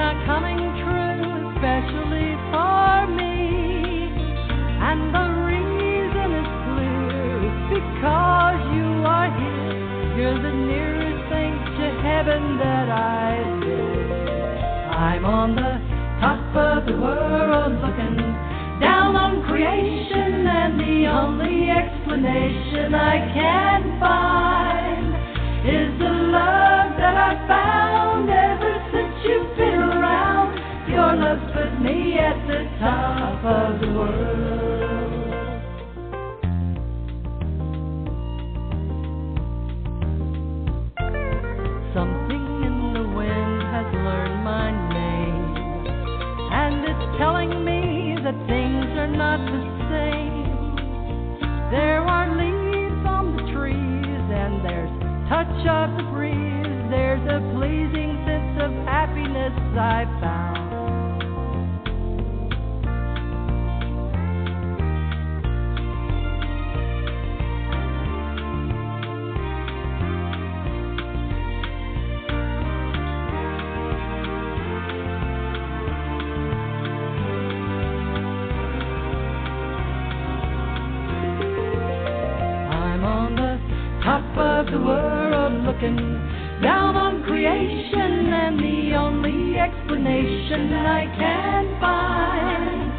are coming true, especially for me. And the reason is clear, because you are here. You're the nearest thing to heaven that I live. I'm on the top of the world looking down on creation, and the only explanation I can find is the love that I found ever since you've been around. Your love put me at the top of the world. Something in the wind has learned my name, and it's telling me that things are not the same. There are leaves on the trees, and there's touch of the breeze. There's a pleasing sense of happiness I found. The world looking down on creation, and the only explanation I can find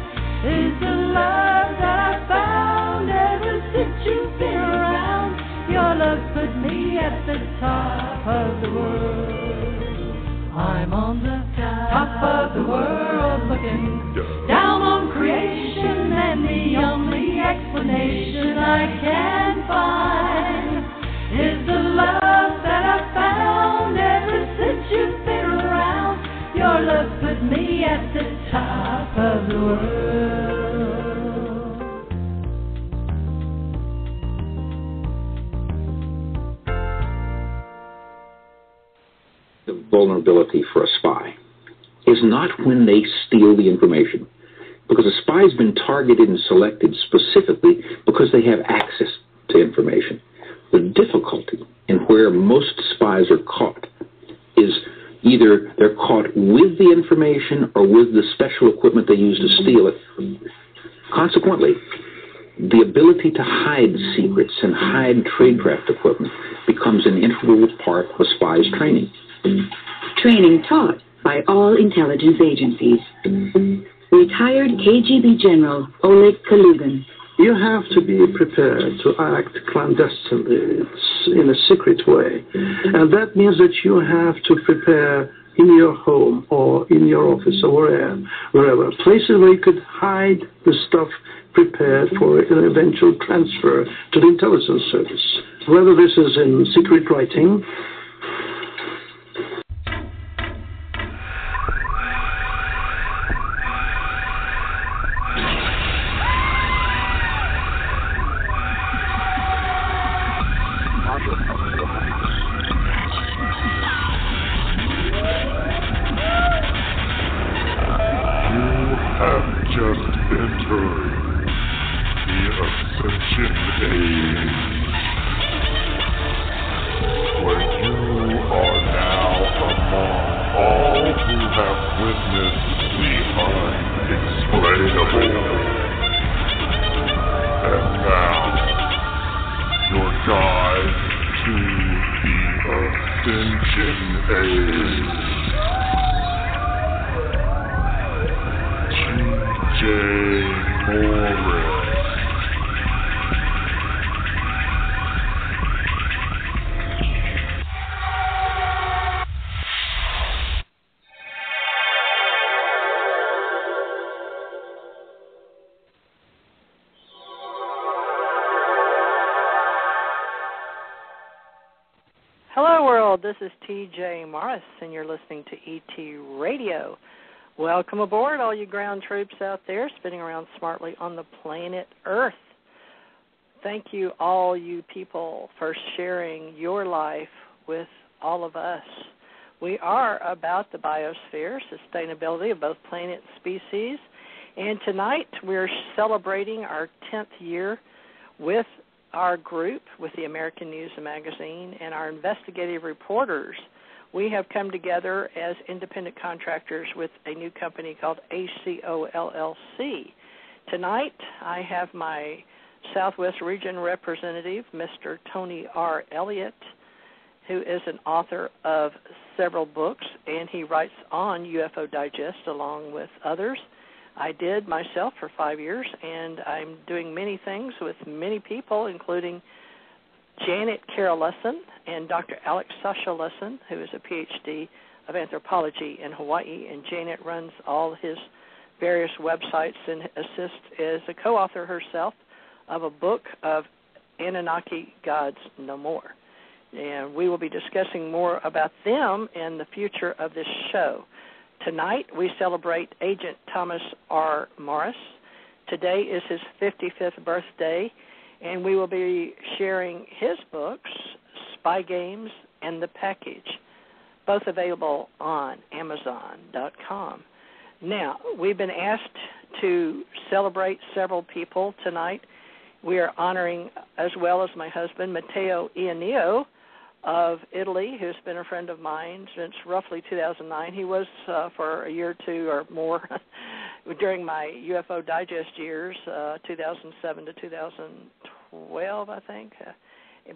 is the love that I found ever since you've been around. Your love put me at the top of the world. I'm on the top of the world looking down on creation, and the only explanation I can find is the love that I found ever since you've been around. Your love put me at the top of the world. The vulnerability for a spy is not when they steal the information, because a spy's been targeted and selected specifically because they have access to information. The difficulty in where most spies are caught is either they're caught with the information or with the special equipment they use to steal it. Consequently, the ability to hide secrets and hide tradecraft equipment becomes an integral part of a spy's training. Training taught by all intelligence agencies. Retired KGB General Oleg Kalugin. You have to be prepared to act clandestinely, in a secret way. And that means that you have to prepare in your home or in your office or wherever, places where you could hide the stuff prepared for an eventual transfer to the intelligence service. Whether this is in secret writing, This is TJ Morris, and you're listening to ET Radio. Welcome aboard, all you ground troops out there spinning around smartly on the planet Earth. Thank you, all you people, for sharing your life with all of us. We are about the biosphere, sustainability of both planet and species, and tonight we're celebrating our 10th year with our group, with the American News and Magazine, and our investigative reporters we have come together as independent contractors with a new company called ACO LLC. Tonight, I have my Southwest Region representative, Mr. Tony R. Elliott, who is an author of several books, and he writes on UFO Digest along with others. I did myself for 5 years, and I'm doing many things with many people, including Janet Carol Lesson and Dr. Alex Sasha Lesson, who is a PhD of anthropology in Hawaii, and Janet runs all his various websites and assists as a co-author herself of a book of Anunnaki Gods No More. And we will be discussing more about them and the future of this show. Tonight, we celebrate Agent Thomas R. Morris. Today is his 55th birthday, and we will be sharing his books, Spy Games and The Package, both available on Amazon.com. Now, we've been asked to celebrate several people tonight. We are honoring, as well as my husband, Matteo Ionio of Italy, who's been a friend of mine since roughly 2009. He was for a year or two or more during my UFO Digest years, 2007 to 2012, I think.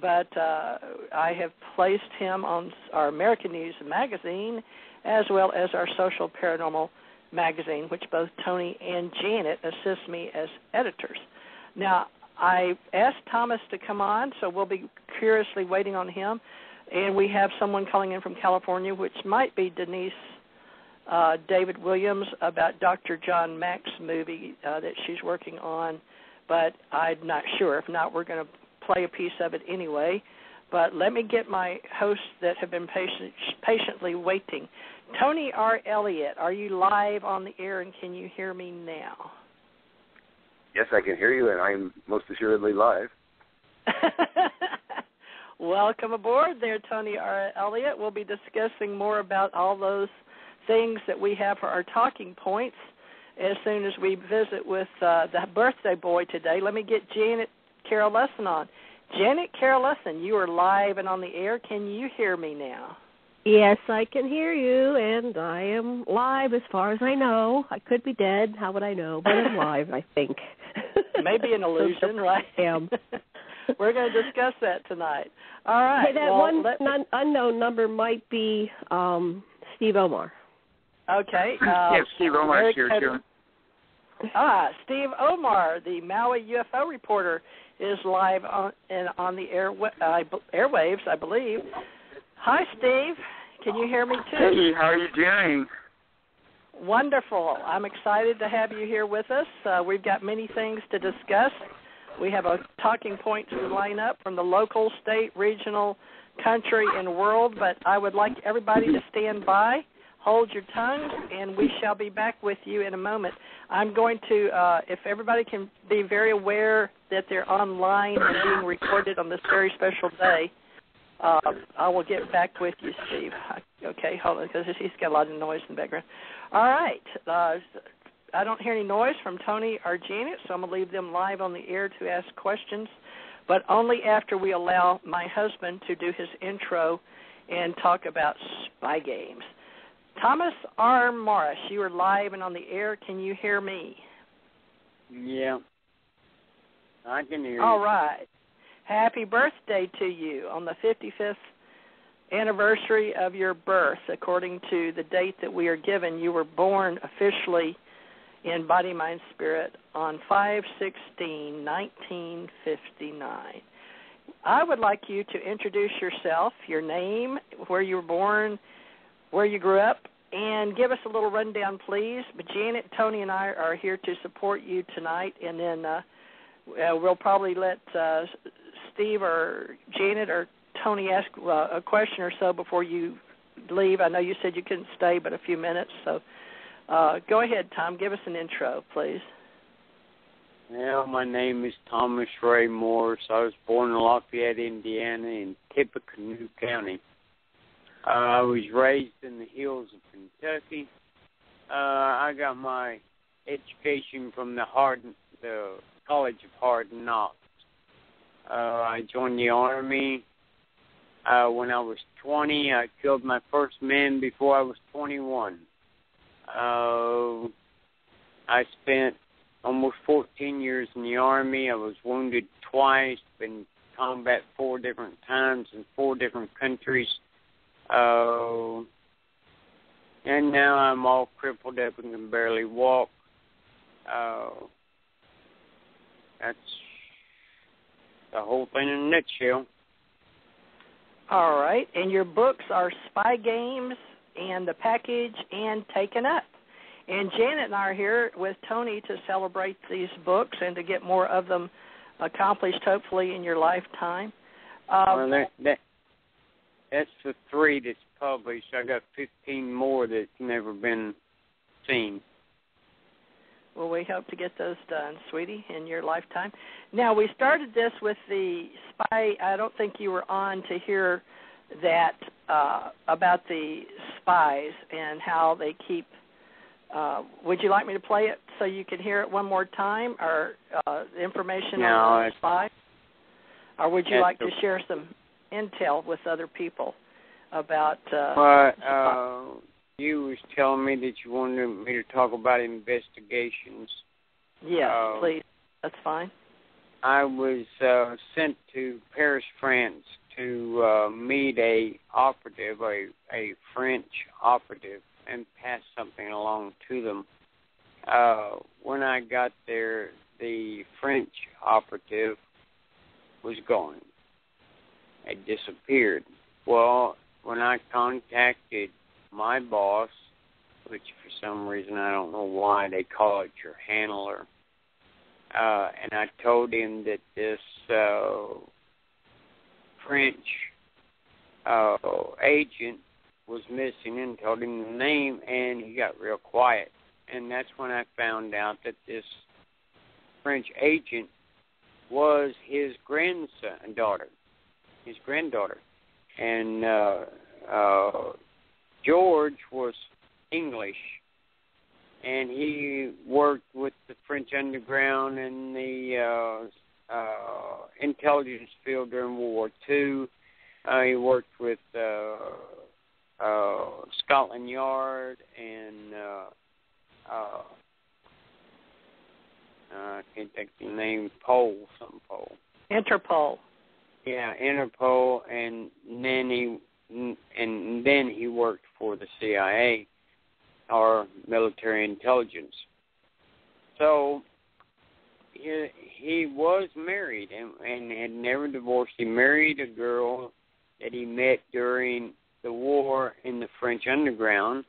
But I have placed him on our American News magazine as well as our Social Paranormal magazine, which both Tony and Janet assist me as editors. Now, I asked Thomas to come on, so we'll be curiously waiting on him. And we have someone calling in from California, which might be Denise David Williams, about Dr. John Mack's movie that she's working on, but I'm not sure. If not, we're going to play a piece of it anyway. But let me get my hosts that have been patiently waiting. Tony R. Elliott, are you live on the air, and can you hear me now? Yes, I can hear you, and I'm most assuredly live. Welcome aboard there, Tony R. Elliott. We'll be discussing more about all those things that we have for our talking points as soon as we visit with the birthday boy today. Let me get Janet Carol Lesson on. Janet Carol Lesson, you are live and on the air. Can you hear me now? Yes, I can hear you, and I am live as far as I know. I could be dead. How would I know? But I'm live, I think. Maybe an illusion, right? I am. We're going to discuss that tonight. All right. Hey, that unknown number might be Steve Omar. Okay. Yes, Steve Omar is here, too. Steve Omar, the Maui UFO reporter, is live on the airwaves, I believe. Hi, Steve. Can you hear me, too? Hey, how are you doing? Wonderful. I'm excited to have you here with us. We've got many things to discuss. We have a talking point to line up from the local, state, regional, country, and world, but I would like everybody to stand by, hold your tongues, and we shall be back with you in a moment. I'm going to, if everybody can be very aware that they're online and being recorded on this very special day, I will get back with you, Steve. Okay, hold on, because he's got a lot of noise in the background. All right. I don't hear any noise from Tony or Janet, so I'm going to leave them live on the air to ask questions, but only after we allow my husband to do his intro and talk about spy games. Thomas R. Morris, you are live and on the air. Can you hear me? Yeah, I can hear you. All right. Happy birthday to you on the 55th anniversary of your birth. According to the date that we are given, you were born officially in Body, Mind, Spirit on 5/16/1959. I would like you to introduce yourself, your name, where you were born, where you grew up, and give us a little rundown, please. But Janet, Tony, and I are here to support you tonight, and then we'll probably let Steve or Janet or Tony ask a question or so before you leave. I know you said you couldn't stay but a few minutes, so go ahead, Tom. Give us an intro, please. Well, my name is Thomas Ray Morris. I was born in Lafayette, Indiana, in Tippecanoe County. I was raised in the hills of Kentucky. I got my education from the College of Hard Knocks. I joined the Army. When I was 20, I killed my first man before I was 21. I spent almost 14 years in the Army. I was wounded twice, been in combat 4 different times in 4 different countries. And now I'm all crippled up and can barely walk. That's the whole thing in a nutshell. All right. And your books are Spy Games and The Package and Taken Up. And Janet and I are here with Tony to celebrate these books and to get more of them accomplished, hopefully, in your lifetime. Well, that's the 3 that's published. I got 15 more that's never been seen. Well, we hope to get those done, sweetie, in your lifetime. Now, we started this with the spy. I don't think you were on to hear that about the spies and how they keep. Would you like me to play it so you can hear it one more time, or information on the spy? Or would you like to share some intel with other people about you was telling me that you wanted me to talk about investigations. Yes, please. That's fine. I was sent to Paris, France to meet a operative, a French operative, and pass something along to them. When I got there, the French operative was gone. It disappeared. Well, when I contacted my boss, which for some reason I don't know why they call it your handler, and I told him that this French agent was missing and told him the name, and he got real quiet. And that's when I found out that this French agent was his granddaughter. And George was English, and he worked with the French underground and the intelligence field during World War II. He worked with Scotland Yard and I can't think of the name, Pole. Interpol. Yeah, Interpol, and then he worked for the CIA, or military intelligence. So he was married and had never divorced. He married a girl that he met during the war in the French underground,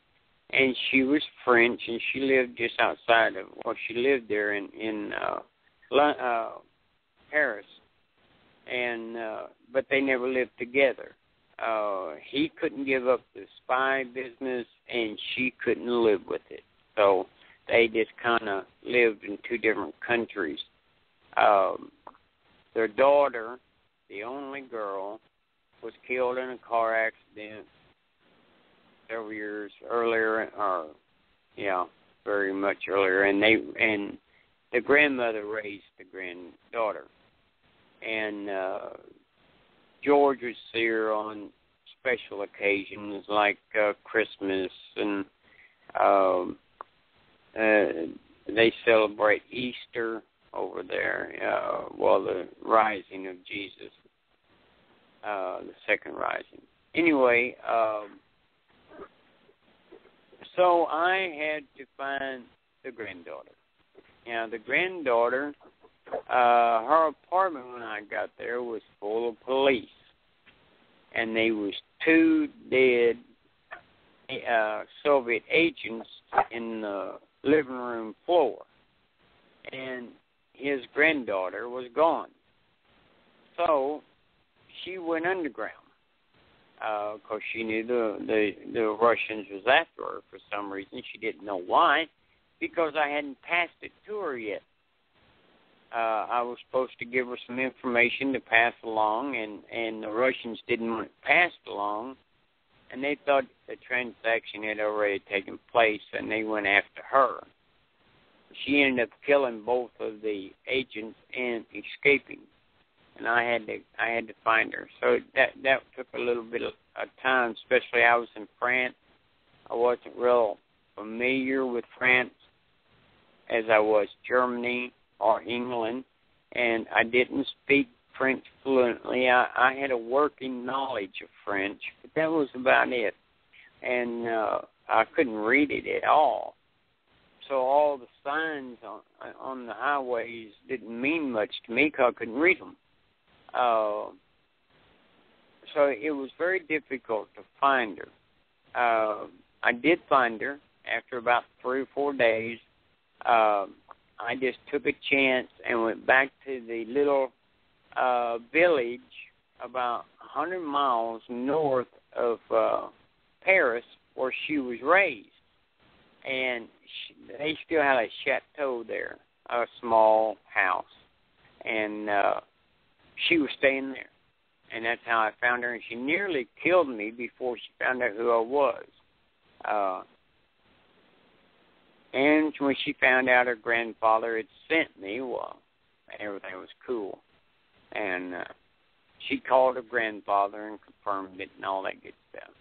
and she was French, and she lived just outside of, she lived there in Paris, and but they never lived together. He couldn't give up the spy business, and she couldn't live with it. So they just kind of lived in 2 different countries. Their daughter, the only girl, was killed in a car accident several years earlier, very much earlier, and the grandmother raised the granddaughter. And George would see her on special occasions like Christmas, and they celebrate Easter over there, the rising of Jesus, the second rising. Anyway, so I had to find the granddaughter. Now, the granddaughter, her apartment when I got there was full of police, and there was 2 dead Soviet agents in the living room floor, and his granddaughter was gone. So she went underground because she knew the Russians was after her for some reason. She didn't know why, because I hadn't passed it to her yet. I was supposed to give her some information to pass along, and the Russians didn't want it passed along, and they thought the transaction had already taken place, and they went after her. She ended up killing both of the agents and escaping. and I had to find her. So that took a little bit of time, especially I was in France. I wasn't real familiar with France as I was Germany or England, and I didn't speak French fluently. I had a working knowledge of French, but that was about it. And I couldn't read it at all. So all the signs on the highways didn't mean much to me because I couldn't read them. So it was very difficult to find her. I did find her after about 3 or 4 days. I just took a chance and went back to the little village about 100 miles north of Paris where she was raised. And they still had a chateau there, a small house. And she was staying there. And that's how I found her. And she nearly killed me before she found out who I was. And when she found out her grandfather had sent me, well, everything was cool. And she called her grandfather and confirmed it and all that good stuff.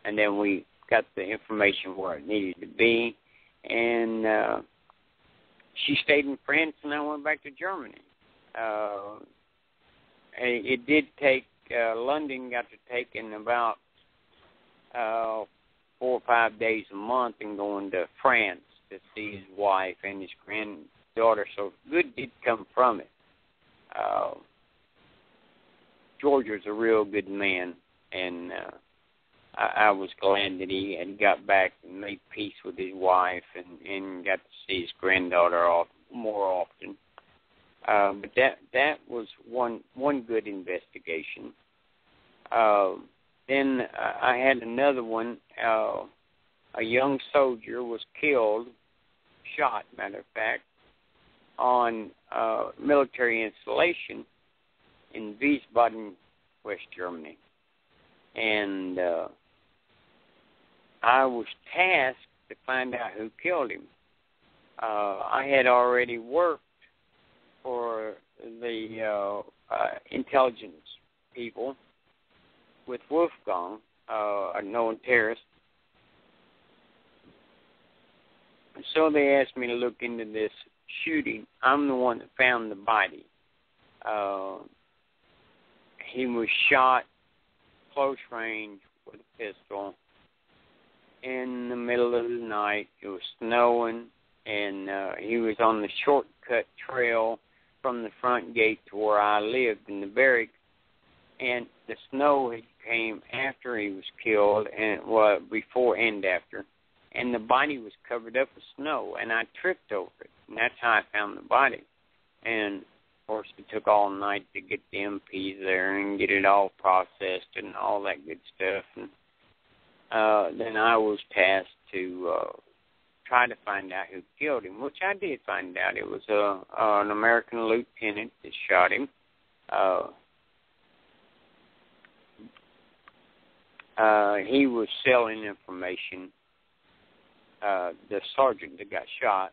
And then we got the information where it needed to be. And she stayed in France, and I went back to Germany. It did take, London got to taking about 4 or 5 days a month and going to France to see his wife and his granddaughter. So good did come from it. George was a real good man, and I was glad that he had got back and made peace with his wife and got to see his granddaughter more often. But that was one good investigation. Then I had another one. A young soldier was killed, shot, matter of fact, on military installation in Wiesbaden, West Germany. And I was tasked to find out who killed him. I had already worked for the intelligence people with Wolfgang, a known terrorist. So they asked me to look into this shooting. I'm the one that found the body. He was shot close range with a pistol in the middle of the night. It was snowing, and he was on the shortcut trail from the front gate to where I lived in the barracks. And the snow came after he was killed, and well, before and after. And the body was covered up with snow, and I tripped over it. And that's how I found the body. And, of course, it took all night to get the MPs there and get it all processed and all that good stuff. And then I was tasked to try to find out who killed him, which I did find out. It was an American lieutenant that shot him. He was selling information, the sergeant that got shot,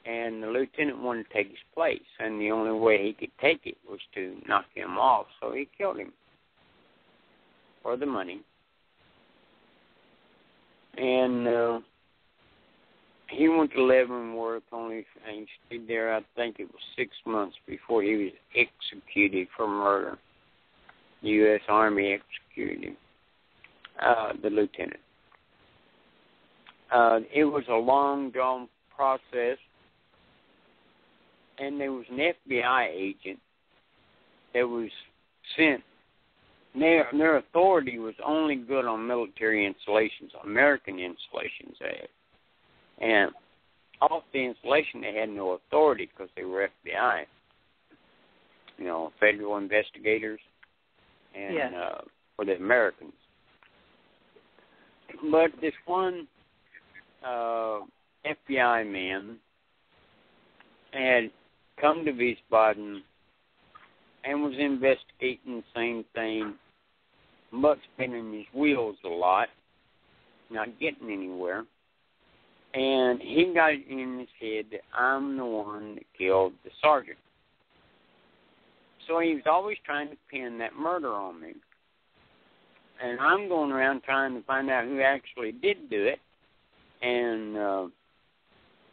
and the lieutenant wanted to take his place, and the only way he could take it was to knock him off, so he killed him for the money. And he went to Leavenworth, only he stayed there, I think it was 6 months before he was executed for murder. The U.S. Army executed him, the lieutenant. It was a long, drawn process, and there was an FBI agent that was sent. Their authority was only good on military installations, American installations. And off the installation, they had no authority because they were FBI, federal investigators, and for the Americans. But this one FBI man had come to Wiesbaden and was investigating the same thing, but spinning his wheels a lot, not getting anywhere. And he got it in his head that I'm the one that killed the sergeant. So he was always trying to pin that murder on me. And I'm going around trying to find out who actually did do it. And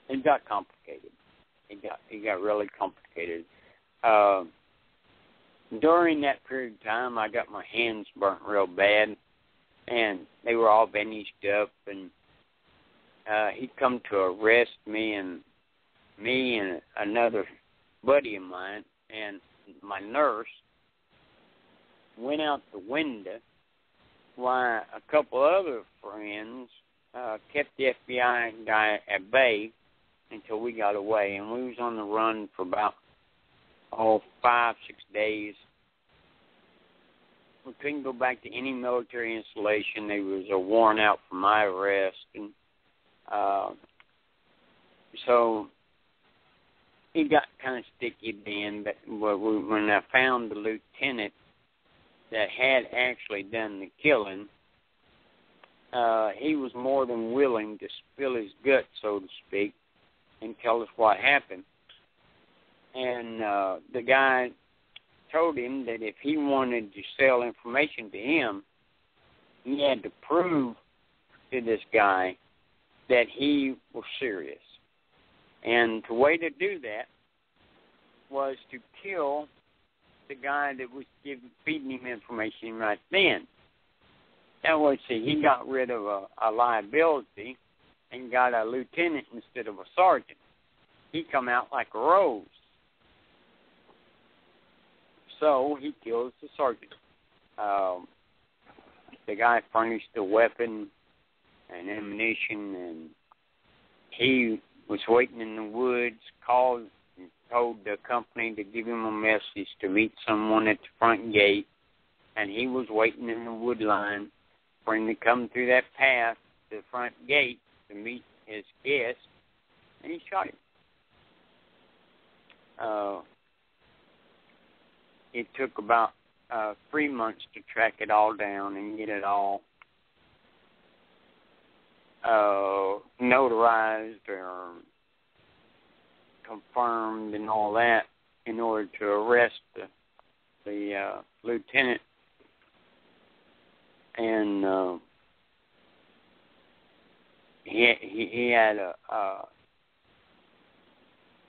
it got complicated. It got really complicated. During that period of time, I got my hands burnt real bad, and they were all bandaged up. And he'd come to arrest me and another buddy of mine, and my nurse went out the window while a couple other friends kept the FBI guy at bay until we got away. And we was on the run for about 5-6 days. We couldn't go back to any military installation. They was a warrant out for my arrest. And so it got kind of sticky then. But when I found the lieutenant that had actually done the killing, he was more than willing to spill his guts, so to speak, and tell us what happened. And the guy told him that if he wanted to sell information to him, he had to prove to this guy that he was serious. And the way to do that was to kill the guy that was feeding him information right then. That way, see, he got rid of a liability and got a lieutenant instead of a sergeant. He come out like a rose. So he kills the sergeant. The guy furnished the weapon and ammunition, and he was waiting in the woods, called and told the company to give him a message to meet someone at the front gate, and he was waiting in the wood line for him to come through that path to the front gate to meet his guest, and he shot him. It took about 3 months to track it all down and get it all notarized or confirmed and all that in order to arrest the lieutenant. And he had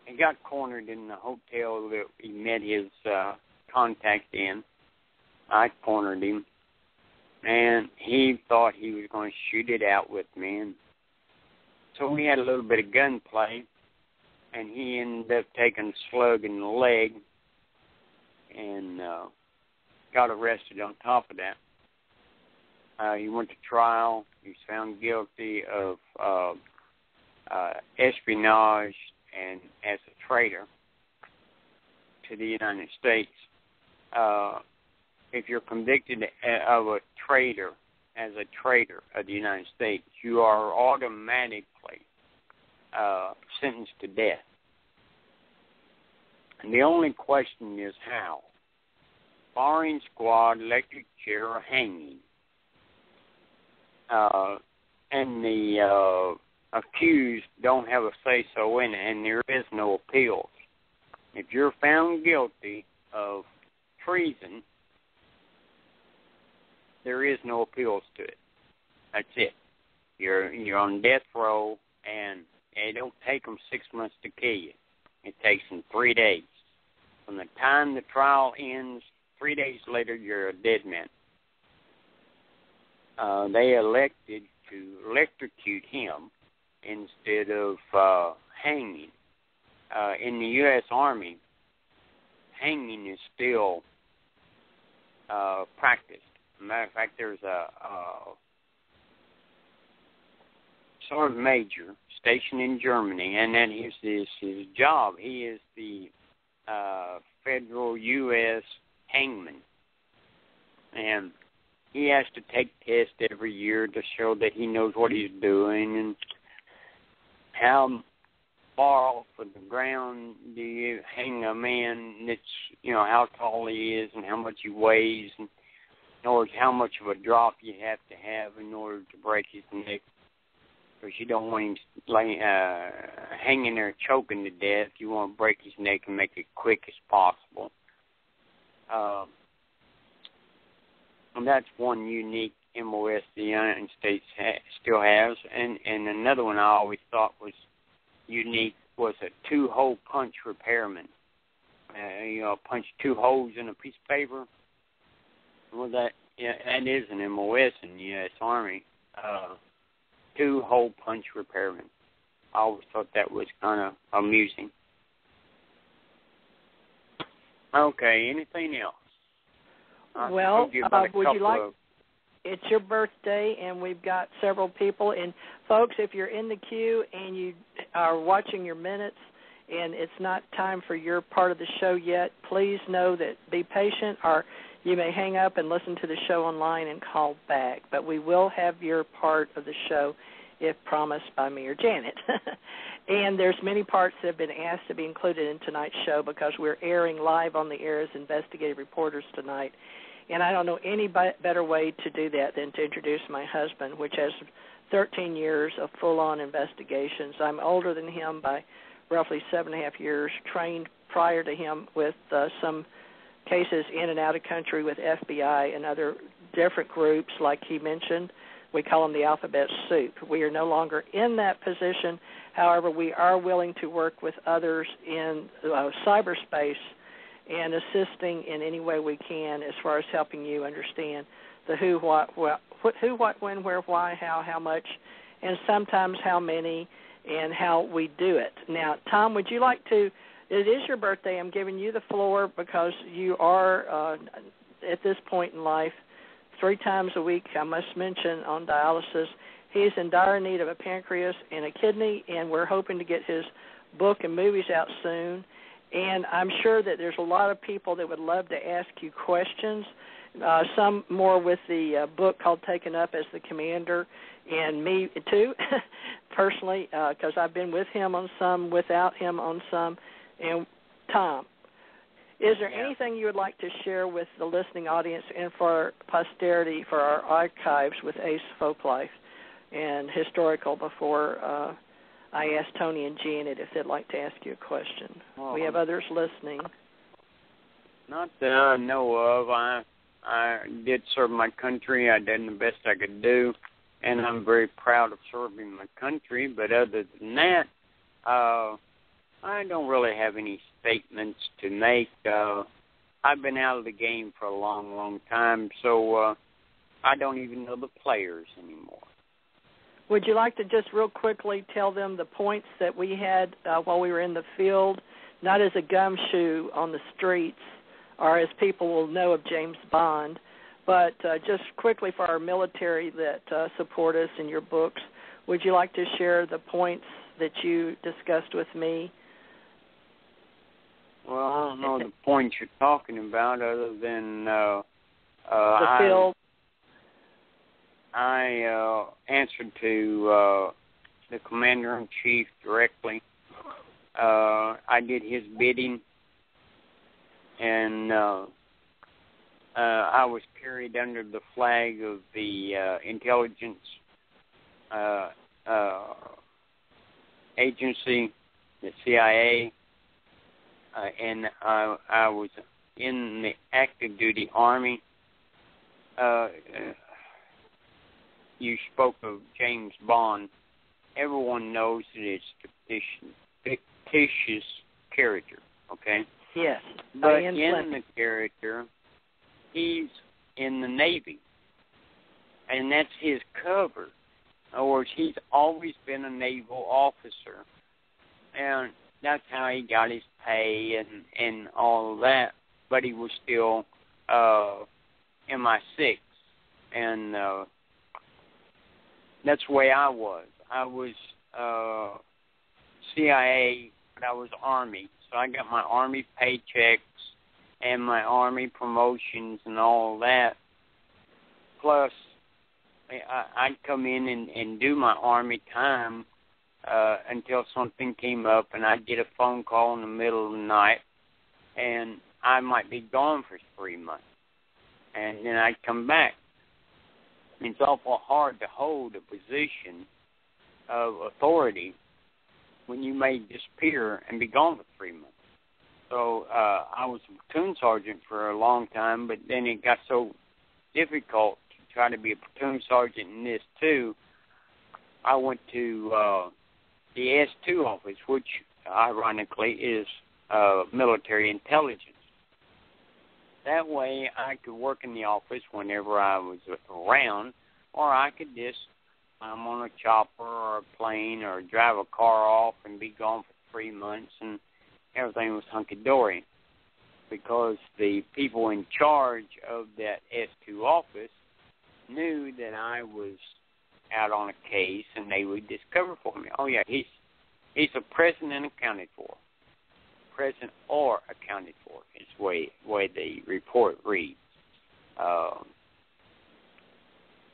he got cornered in the hotel that he met his contact in. I cornered him, and he thought he was going to shoot it out with me. And so we had a little bit of gunplay, and he ended up taking a slug in the leg and got arrested on top of that. He went to trial. He was found guilty of espionage and as a traitor to the United States. If you're convicted of a traitor as a traitor of the United States, you are automatically sentenced to death. And the only question is how. Firing squad, electric chair, or hanging. And the accused don't have a say-so in it, and there is no appeals. If you're found guilty of treason, there is no appeals to it. That's it. You're on death row, and it don't take them 6 months to kill you. It takes them 3 days. From the time the trial ends, 3 days later, you're a dead man. They elected to electrocute him instead of hanging. In the U.S. Army, hanging is still practiced. As a matter of fact, there's a sergeant major stationed in Germany, and that is his job. He is the federal U.S. hangman. And he has to take tests every year to show that he knows what he's doing and how far off of the ground do you hang a man that's, how tall he is and how much he weighs, and or how much of a drop you have to have in order to break his neck. Because you don't want him hanging there choking to death. You want to break his neck and make it quick as possible. And that's one unique MOS the United States still has. And another one I always thought was unique was a two-hole punch repairman. Punch 2 holes in a piece of paper. Well, that is an MOS in the U.S. Army. Two-hole punch repairman. I always thought that was kind of amusing. Okay, anything else? Well, would you like... It's your birthday, and we've got several people. And, folks, if you're in the queue and you are watching your minutes and it's not time for your part of the show yet, please know that be patient, or you may hang up and listen to the show online and call back. But we will have your part of the show if promised by me or Janet. And there's many parts that have been asked to be included in tonight's show because we're airing live on the air as investigative reporters tonight. And I don't know any better way to do that than to introduce my husband, which has 13 years of full-on investigations. I'm older than him by roughly 7.5 years, trained prior to him with some cases in and out of country with FBI and other different groups, like he mentioned. We call them the alphabet soup. We are no longer in that position. However, we are willing to work with others in cyberspace and assisting in any way we can as far as helping you understand the who, what, when, where, why, how much, and sometimes how many and how we do it. Now, Tom, would you like to, it is your birthday, I'm giving you the floor because you are, at this point in life, 3 times a week, I must mention, on dialysis. He's in dire need of a pancreas and a kidney, and we're hoping to get his book and movies out soon. And I'm sure that there's a lot of people that would love to ask you questions, some more with the book called Taken Up as the Commander, and me too, personally, because I've been with him on some, without him on some. And Tom, is there anything you would like to share with the listening audience and for posterity, for our archives with Ace Folklife and Historical before I ask Tony and Janet if they'd like to ask you a question? We have others listening. Not that I know of. I did serve my country. I did the best I could do, and I'm very proud of serving my country. But other than that, I don't really have any statements to make. I've been out of the game for a long, long time, so I don't even know the players anymore. Would you like to just real quickly tell them the points that we had while we were in the field, not as a gumshoe on the streets or as people will know of James Bond, but just quickly for our military that support us in your books, would you like to share the points that you discussed with me? Well, I don't know the points you're talking about other than the field. I answered to the Commander-in-Chief directly. I did his bidding, and I was carried under the flag of the intelligence agency, the CIA, and I was in the active duty Army. You spoke of James Bond. Everyone knows that it's fictitious character, okay? Yes. But in the character, he's in the Navy, and that's his cover. In other words, he's always been a naval officer, and that's how he got his pay and all of that. But he was still MI6, and that's the way I was. I was CIA, but I was Army. So I got my Army paychecks and my Army promotions and all that. Plus, I'd come in and do my Army time until something came up, and I'd get a phone call in the middle of the night, and I might be gone for 3 months. And then I'd come back. It's awful hard to hold a position of authority when you may disappear and be gone for 3 months. So I was a platoon sergeant for a long time, but then it got so difficult to try to be a platoon sergeant in this too. I went to the S2 office, which ironically is military intelligence. That way I could work in the office whenever I was around, or I could just I'm on a chopper or a plane or drive a car off and be gone for 3 months, and everything was hunky-dory, because the people in charge of that S2 office knew that I was out on a case, and they would discover for me, oh, yeah, he's a present and accounted for. Present or accounted for is the way the report reads.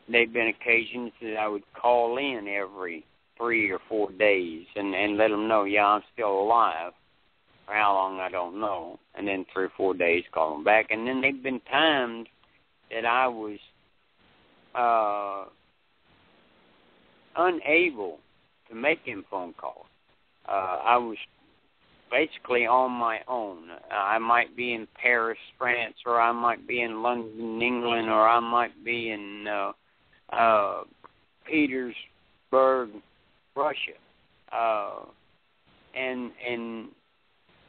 There have been occasions that I would call in every 3 or 4 days and let them know, yeah, I'm still alive. For how long, I don't know. And then 3 or 4 days, call them back. And then there have been times that I was unable to make them phone calls. I was basically on my own. I might be in Paris, France, or I might be in London, England, or I might be in Petersburg, Russia. And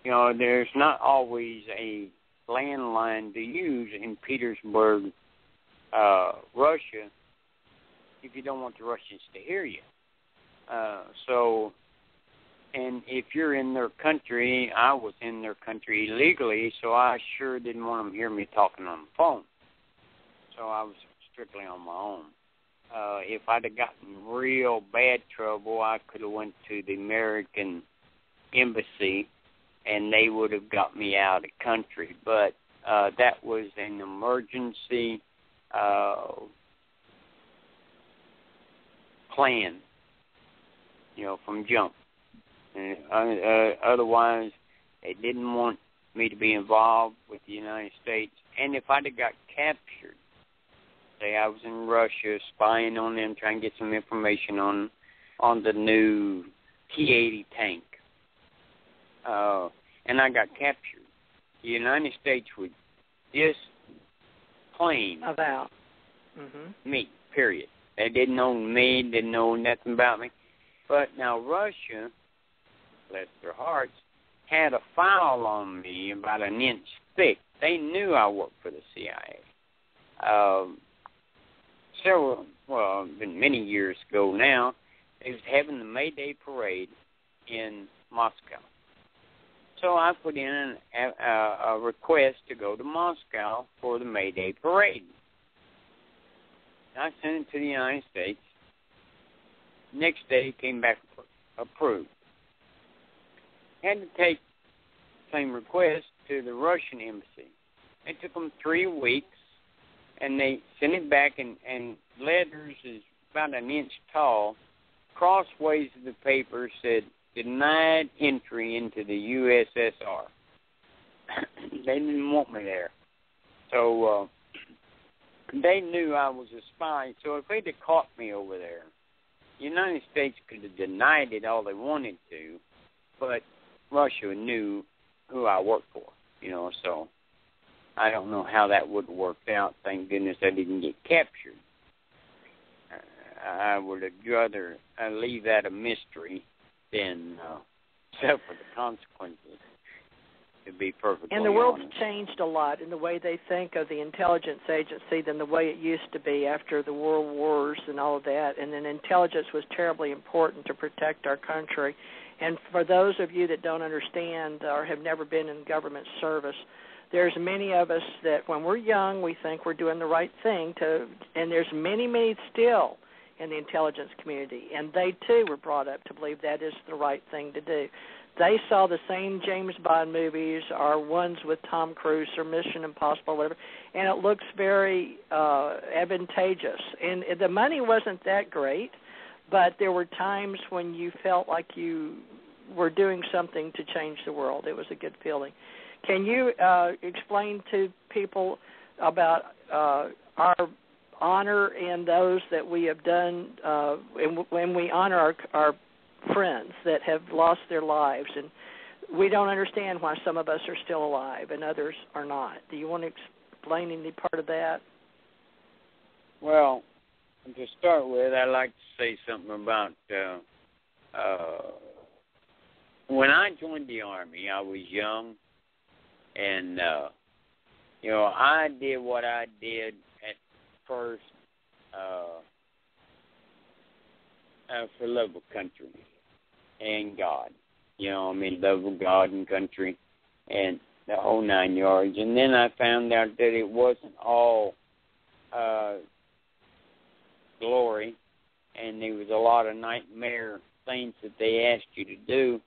you know, there's not always a landline to use in Petersburg, Russia, if you don't want the Russians to hear you. And if you're in their country, I was in their country illegally, so I sure didn't want them to hear me talking on the phone. So I was strictly on my own. If I'd have gotten real bad trouble, I could have went to the American embassy, and they would have got me out of the country. But that was an emergency plan, you know, from jump. Otherwise, they didn't want me to be involved with the United States. And if I'd have got captured, say I was in Russia spying on them, trying to get some information on the new T-80 tank, and I got captured, the United States would just plain about me, period. They didn't know me, didn't know nothing about me. But now Russia, bless their hearts, had a file on me about an inch thick. They knew I worked for the CIA. Been many years ago now, they was having the May Day parade in Moscow. So I put in a request to go to Moscow for the May Day parade. I sent it to the United States. Next day, it came back approved. Had to take the same request to the Russian embassy. It took them 3 weeks, and they sent it back, and letters is about an inch tall. Crossways of the paper said, denied entry into the USSR. They didn't want me there. So they knew I was a spy. So if they'd have caught me over there, the United States could have denied it all they wanted to, but Russia knew who I worked for, you know, so I don't know how that would have worked out. Thank goodness I didn't get captured. I would have rather leave that a mystery than suffer the consequences, to be perfectly honest. And the world's changed a lot in the way they think of the intelligence agency than the way it used to be after the world wars and all of that. And then intelligence was terribly important to protect our country. And for those of you that don't understand or have never been in government service, there's many of us that when we're young, we think we're doing the right thing, and there's many, many still in the intelligence community. And they, too, were brought up to believe that is the right thing to do. They saw the same James Bond movies or ones with Tom Cruise or Mission Impossible or whatever, and it looks very advantageous. And the money wasn't that great, but there were times when you felt like you were doing something to change the world. It was a good feeling. Can you explain to people about our honor and those that we have done, and when we honor our friends that have lost their lives, and we don't understand why some of us are still alive and others are not. Do you want to explain any part of that? Well, to start with, I'd like to say something about when I joined the Army, I was young, and, I did what I did at first for love of country and God. Love of God and country and the whole 9 yards. And then I found out that it wasn't all glory, and there was a lot of nightmare things that they asked you to do.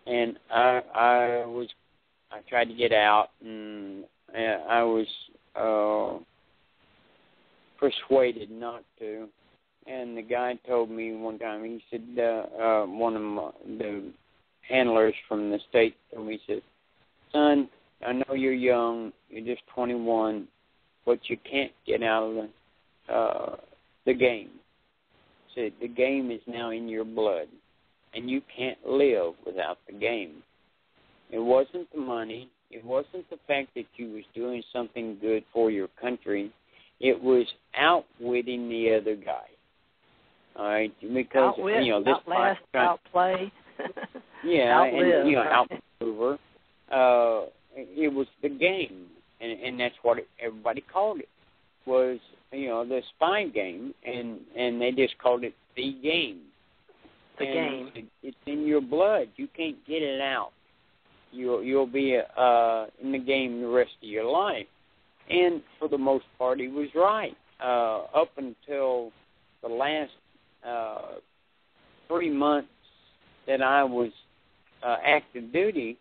And I tried to get out, and I was persuaded not to. And the guy told me one time, he said, one of the handlers from the state told me, he said, son, I know you're young, you're just 21, but you can't get out of the game. He said, the game is now in your blood, and you can't live without the game. It wasn't the money. It wasn't the fact that you was doing something good for your country. It was outwitting the other guy. All right, because outwit, this outlast, outplay, outlive, and outmaneuver. It was the game, and that's what everybody called it. Was the spy game, and they just called it the game. The game. It's in your blood. You can't get it out. You'll be in the game the rest of your life. And for the most part, he was right. Up until the last 3 months that I was active duty,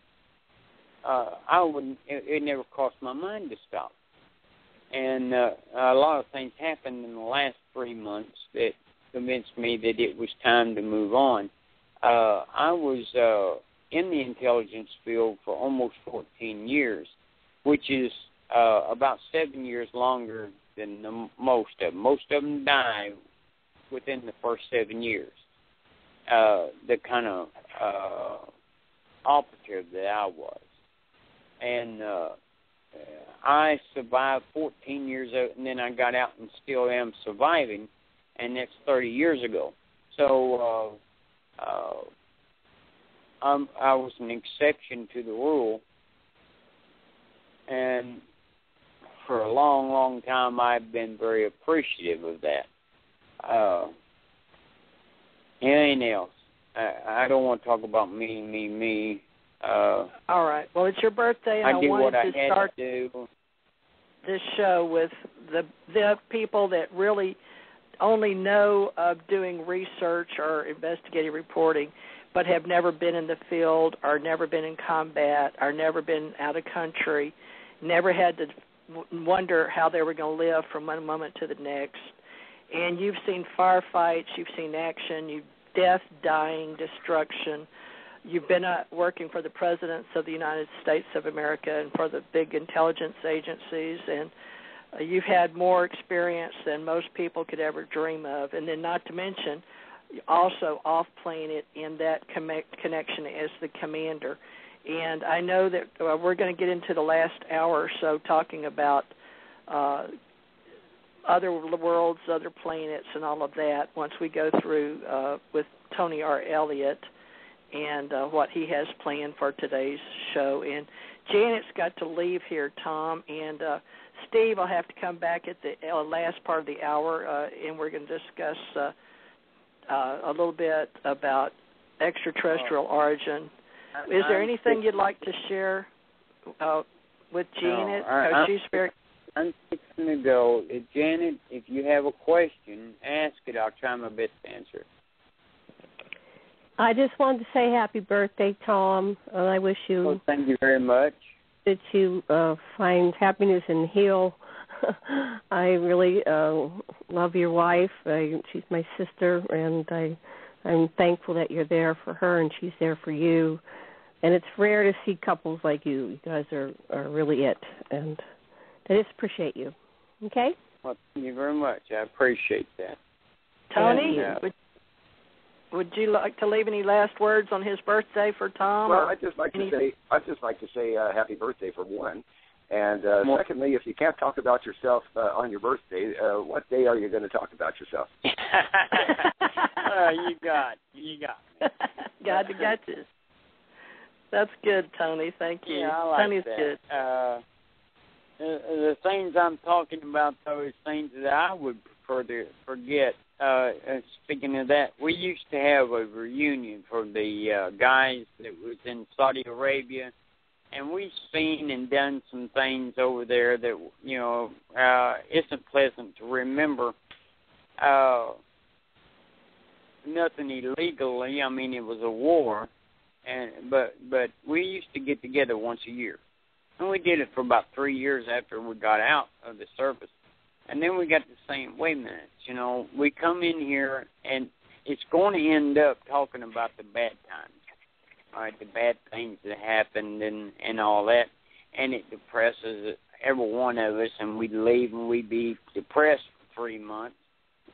it never crossed my mind to stop. And a lot of things happened in the last 3 months that convinced me that it was time to move on. I was in the intelligence field for almost 14 years, which is about 7 years longer than most of them. Most of them die within the first 7 years. The kind of operative that I was. And I survived 14 years, and then I got out and still am surviving, and that's 30 years ago. So I was an exception to the rule, and for a long, long time I've been very appreciative of that. Anything else? I don't want to talk about me. All right. Well, it's your birthday, and I wanted to start this show with the people that really only know of doing research or investigative reporting, but have never been in the field or never been in combat or never been out of country, never had to wonder how they were going to live from one moment to the next. And you've seen firefights, you've seen action, death, dying, destruction. You've been working for the presidents of the United States of America and for the big intelligence agencies, and you've had more experience than most people could ever dream of. And then not to mention, also off-playing it in that connection as the commander. And I know that we're going to get into the last hour or so talking about other worlds, other planets, and all of that once we go through with Tony R. Elliott and what he has planned for today's show. And Janet's got to leave here, Tom, and Steve will have to come back at the last part of the hour, and we're going to discuss a little bit about extraterrestrial origin. Is there anything you'd like to share with Janet? I'm fixing to go. Janet, if you have a question, ask it. I'll try my best to answer it. I just wanted to say happy birthday, Tom. I wish you... Well, thank you very much. That you find happiness and heal. I really love your wife. She's my sister, and I'm thankful that you're there for her and she's there for you. And it's rare to see couples like you. You guys are really it. And I just appreciate you. Okay? Well, thank you very much. I appreciate that. Tony? would you like to leave any last words on his birthday for Tom? Well, I'd just like to say happy birthday for one. And secondly, if you can't talk about yourself on your birthday, what day are you going to talk about yourself? You got me. Got you. That's good, Tony. Thank you. Yeah, I like Tony's that. good. The things I'm talking about, though, is things that I would prefer to forget. Speaking of that, we used to have a reunion for the guys that was in Saudi Arabia, and we've seen and done some things over there that, isn't pleasant to remember. Nothing illegally. I mean, it was a war, but we used to get together once a year. And we did it for about 3 years after we got out of the service. And then we got the same, wait a minute, we come in here and it's going to end up talking about the bad times, all right, the bad things that happened and all that. And it depresses every one of us, and we'd leave and we'd be depressed for 3 months.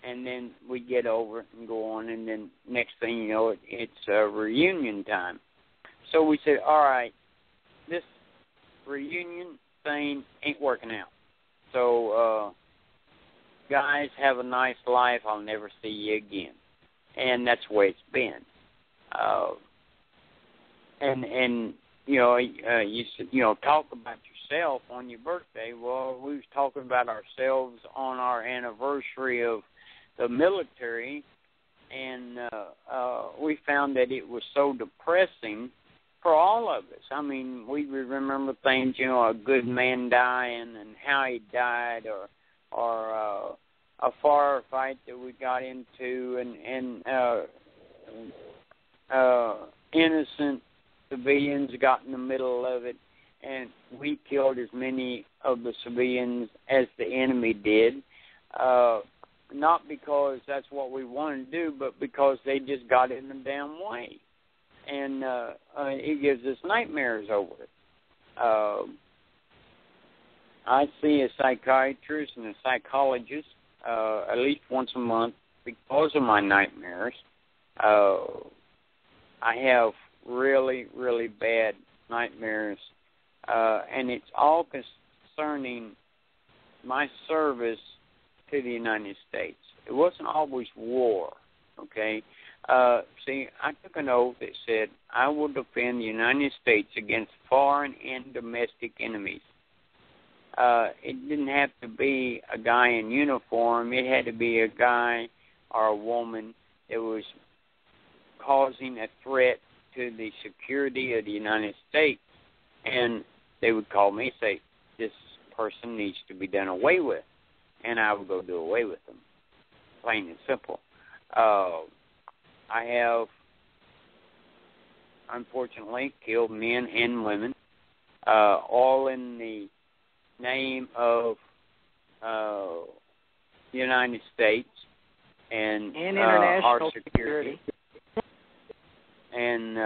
And then we get over it and go on, and then next thing you know, it's reunion time. So we said, all right, this reunion thing ain't working out. So, guys, have a nice life. I'll never see you again. And that's the way it's been. You said, talk about yourself on your birthday. Well, we was talking about ourselves on our anniversary of the military, and we found that it was so depressing for all of us. I mean, we remember things, a good man dying and how he died, or a firefight that we got into, and innocent civilians got in the middle of it, and we killed as many of the civilians as the enemy did. Not because that's what we wanted to do, but because they just got in the damn way. And it gives us nightmares over it. I see a psychiatrist and a psychologist at least once a month because of my nightmares. I have really, really bad nightmares, and it's all concerning my service to the United States. It wasn't always war, okay? See, I took an oath that said, I will defend the United States against foreign and domestic enemies. It didn't have to be a guy in uniform. It had to be a guy or a woman that was causing a threat to the security of the United States. And they would call me and say, this person needs to be done away with. And I would go do away with them, plain and simple. I have, unfortunately, killed men and women, all in the name of the United States and international our security. And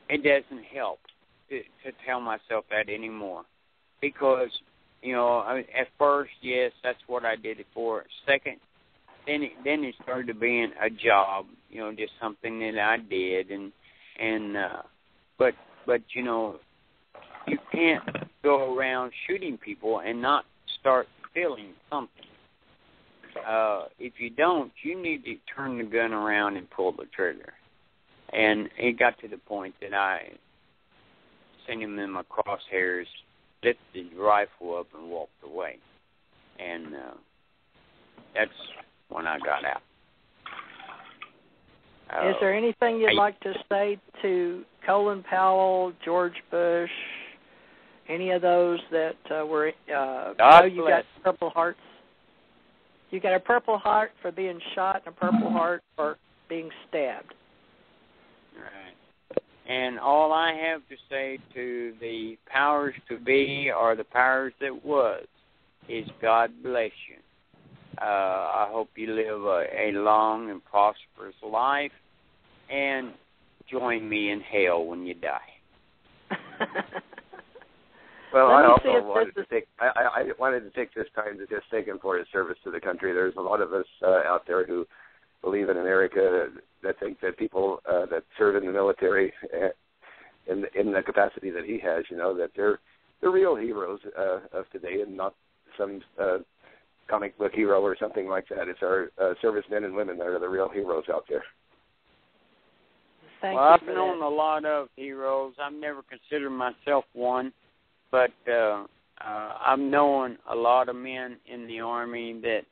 it doesn't help to tell myself that anymore, because at first, yes, that's what I did it for. Second, then it started being a job, just something that I did, but you can't go around shooting people and not start feeling something. If you don't, you need to turn the gun around and pull the trigger. And it got to the point that I sent him in my crosshairs, lifted the rifle up, and walked away. And that's when I got out. Is there anything you'd like to say to Colin Powell, George Bush, any of those that were... you got Purple Hearts? You got a Purple Heart for being shot and a Purple Heart for being stabbed. Right. And all I have to say to the powers to be or the powers that was is God bless you. I hope you live a long and prosperous life, and join me in hell when you die. Well, I also wanted to take this time to just thank him for his service to the country. There's a lot of us out there who believe in America that think that people that serve in the military in the capacity that he has, that they're the real heroes of today, and not some comic book hero or something like that. It's our servicemen and women that are the real heroes out there. I've known a lot of heroes. I've never considered myself one, but I've known a lot of men in the Army that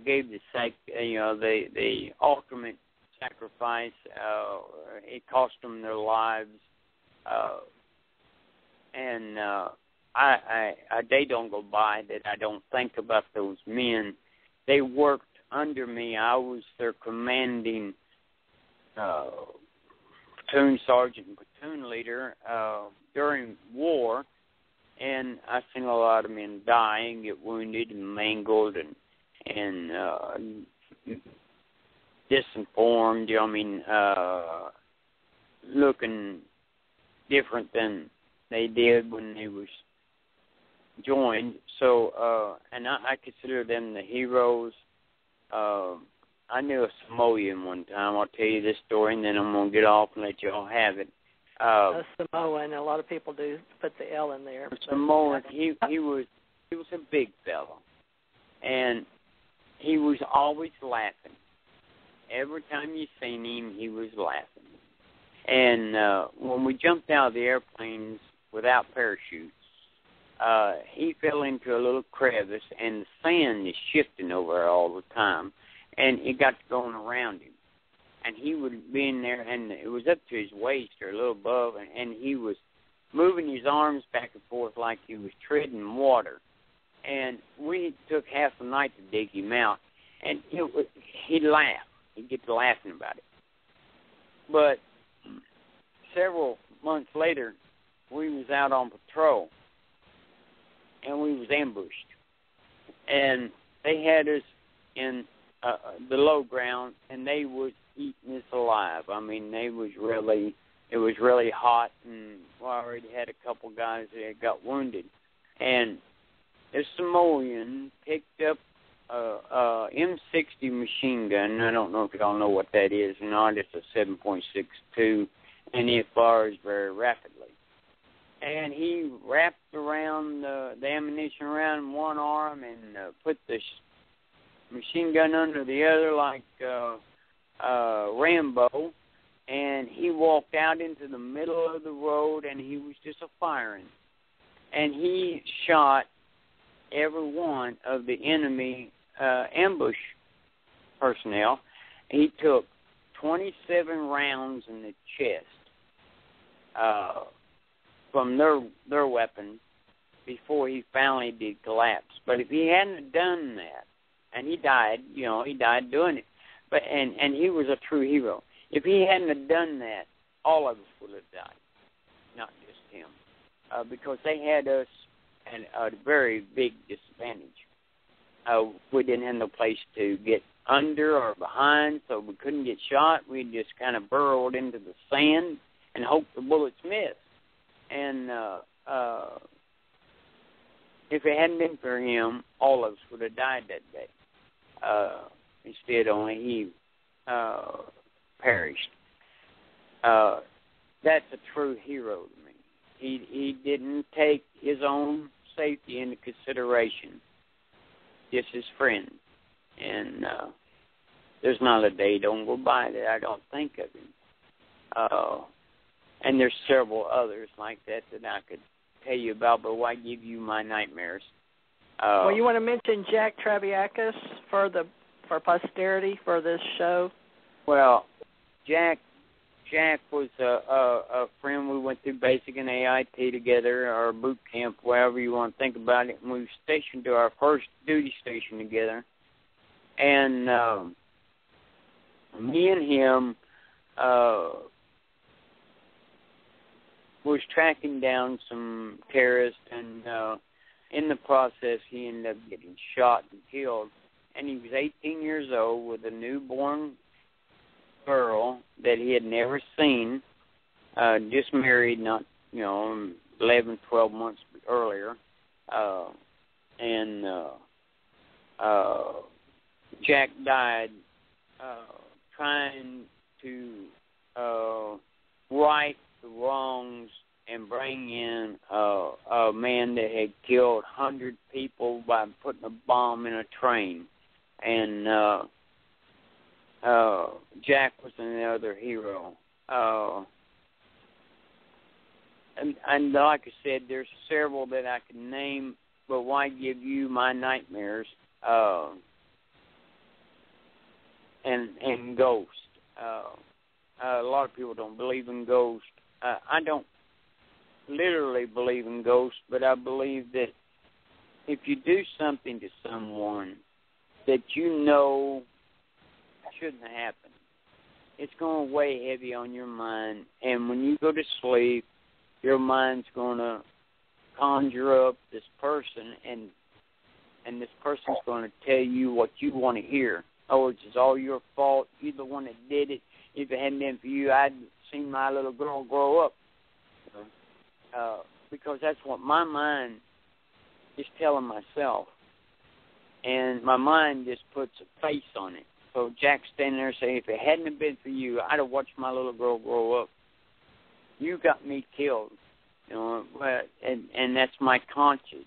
gave the ultimate sacrifice. It cost them their lives, and a day don't go by that I don't think about those men. They worked under me. I was their commanding platoon sergeant and platoon leader during war, and I've seen a lot of men die and get wounded and mangled and disinformed, looking different than they did when they was joined. So, and I consider them the heroes. I knew a Samoan one time. I'll tell you this story, and then I'm going to get off and let you all have it. A Samoan. A lot of people do put the L in there. Samoan. He was a big fellow, and he was always laughing. Every time you seen him, he was laughing. And when we jumped out of the airplanes without parachutes, he fell into a little crevice, and the sand is shifting over there all the time, and it got to going around him. And he would be in there, and it was up to his waist or a little above, and he was moving his arms back and forth like he was treading water. And we took half the night to dig him out, and he'd laugh. He'd get to laughing about it. But several months later, we was out on patrol, and we was ambushed. And they had us in the low ground, and they was eating us alive. I mean, it was really hot, and we already had a couple guys that got wounded. And the Samoan picked up a M60 machine gun. I don't know if y'all know what that is or not. It's a 7.62, and it fires very rapidly. And he wrapped around the ammunition around one arm and put the machine gun under the other like Rambo, and he walked out into the middle of the road, and he was just a-firing. And he shot every one of the enemy ambush personnel. He took 27 rounds in the chest from their weapon before he finally did collapse. But if he hadn't done that, and he died doing it, but and he was a true hero. If he hadn't have done that, all of us would have died, not just him, because they had us at a very big disadvantage. We didn't have no place to get under or behind, so we couldn't get shot. We just kind of burrowed into the sand and hoped the bullets missed. And if it hadn't been for him, all of us would have died that day. Instead, only he perished. That's a true hero to me. He didn't take his own safety into consideration, just his friend. And there's not a day don't go by that I don't think of him. And there's several others like that I could tell you about, but why give you my nightmares? Well, you want to mention Jack Traviakis for posterity for this show? Well, Jack was a friend. We went through basic and AIT together, or boot camp, whatever you want to think about it. And we were stationed to our first duty station together. And me and him was tracking down some terrorists, and in the process, he ended up getting shot and killed. And he was 18 years old with a newborn girl that he had never seen, just married, not 11, 12 months earlier, and Jack died trying to right the wrongs and bring in a man that had killed 100 people by putting a bomb in a train. And Jack was another hero. And like I said, there's several that I can name, but why give you my nightmares and ghosts? A lot of people don't believe in ghosts. I don't literally believe in ghosts, but I believe that if you do something to someone that you know shouldn't happen, it's going to weigh heavy on your mind, and when you go to sleep, your mind's going to conjure up this person, and this person's going to tell you what you want to hear. Oh, it's all your fault. You're the one that did it. If it hadn't been for you, I'd seen my little girl grow up. Because that's what my mind is telling myself. And my mind just puts a face on it. So Jack's standing there saying, if it hadn't have been for you, I'd have watched my little girl grow up. You got me killed. You know, and that's my conscience,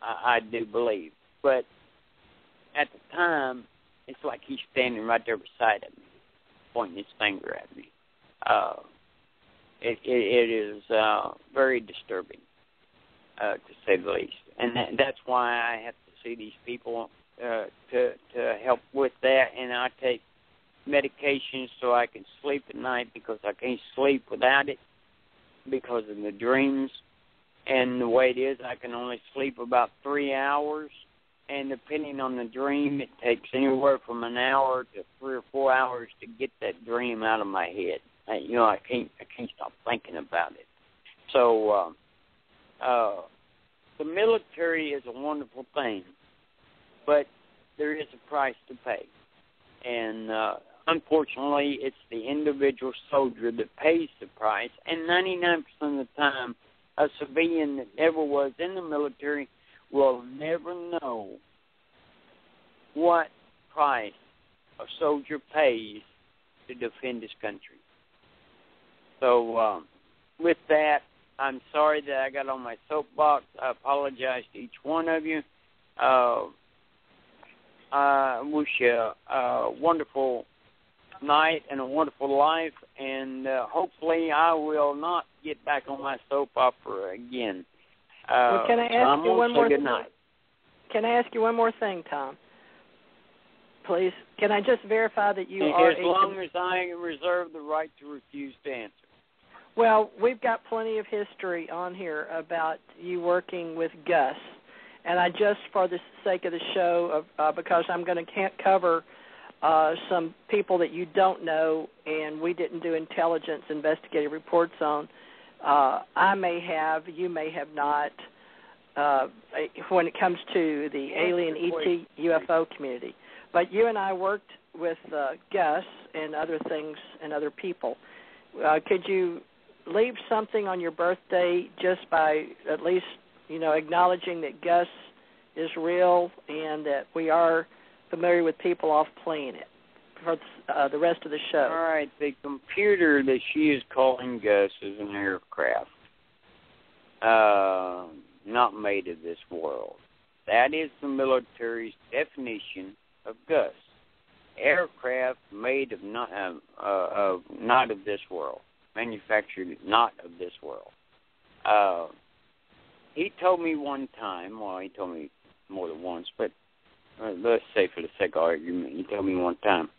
I do believe. But at the time, it's like he's standing right there beside me, pointing his finger at me. It is very disturbing, to say the least. And that's why I have to see these people to help with that. And I take medications so I can sleep at night because I can't sleep without it because of the dreams. And the way it is, I can only sleep about 3 hours. And depending on the dream, it takes anywhere from an hour to 3 or 4 hours to get that dream out of my head. I can't stop thinking about it. So the military is a wonderful thing, but there is a price to pay. And unfortunately, it's the individual soldier that pays the price. And 99% of the time, a civilian that never was in the military will never know what price a soldier pays to defend his country. So with that, I'm sorry that I got on my soapbox. I apologize to each one of you. I wish you a wonderful night and a wonderful life, and hopefully I will not get back on my soap opera again. Well, can I ask you one more thing? Night. Can I ask you one more thing, Tom? Please, can I just verify that you are... As long as I reserve the right to refuse to answer. Well, we've got plenty of history on here about you working with Gus. And I just, for the sake of the show, because I'm going to cover some people that you don't know and we didn't do intelligence investigative reports on, I may have, you may have not, when it comes to the alien ET UFO community. But you and I worked with Gus and other things and other people. Could you leave something on your birthday just by at least, acknowledging that Gus is real and that we are familiar with people off planet for the rest of the show? All right. The computer that she is calling Gus is an aircraft, not made of this world. That is the military's definition of Gus. Aircraft made of not of this world, manufactured not of this world. He told me one time, well, he told me more than once, but let's say for the sake of argument, he told me one time,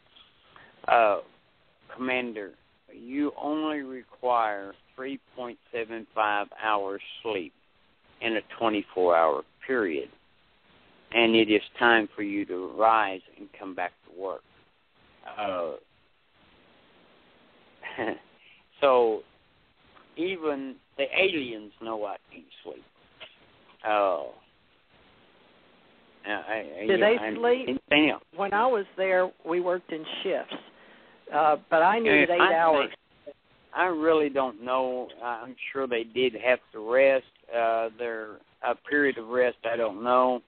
Commander, you only require 3.75 hours sleep in a 24-hour period, and it is time for you to rise and come back to work. So even the aliens know I can't sleep. Do they sleep? When I was there, we worked in shifts, but I needed 8 hours. I really don't know. I'm sure they did have to rest. Their period of rest, I don't know.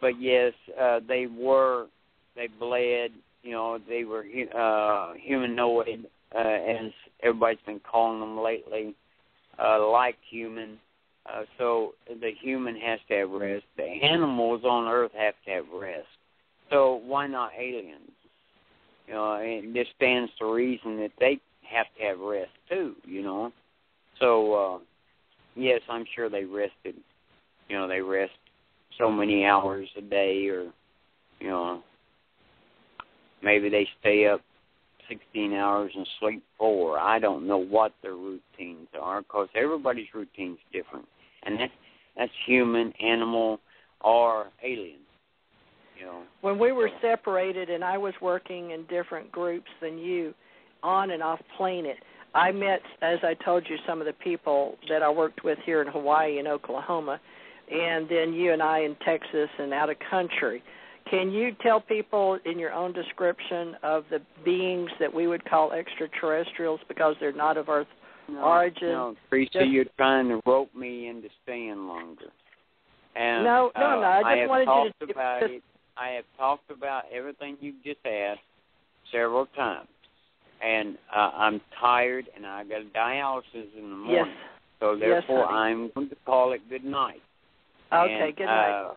But yes, they were they bled. They were humanoid, as everybody's been calling them lately, like human. So the human has to have rest. The animals on Earth have to have rest. So why not aliens? It just stands to reason that they have to have rest too, So, yes, I'm sure they rested. They rest so many hours a day, or, maybe they stay up 16 hours and sleep 4. I don't know what their routines are, because everybody's routine's different. And that's human, animal, or alien. When we were separated and I was working in different groups than you, on and off planet, I met, as I told you, some of the people that I worked with here in Hawaii and Oklahoma, and then you and I in Texas and out of country. Can you tell people in your own description of the beings that we would call extraterrestrials because they're not of Earth origin? No, Teresa, you're trying to rope me into staying longer. And, no. I just wanted you to... I have talked about everything you just asked several times. And I'm tired, and I got dialysis in the morning. Yes. So, therefore, yes, I'm going to call it good night. Okay, and, good night.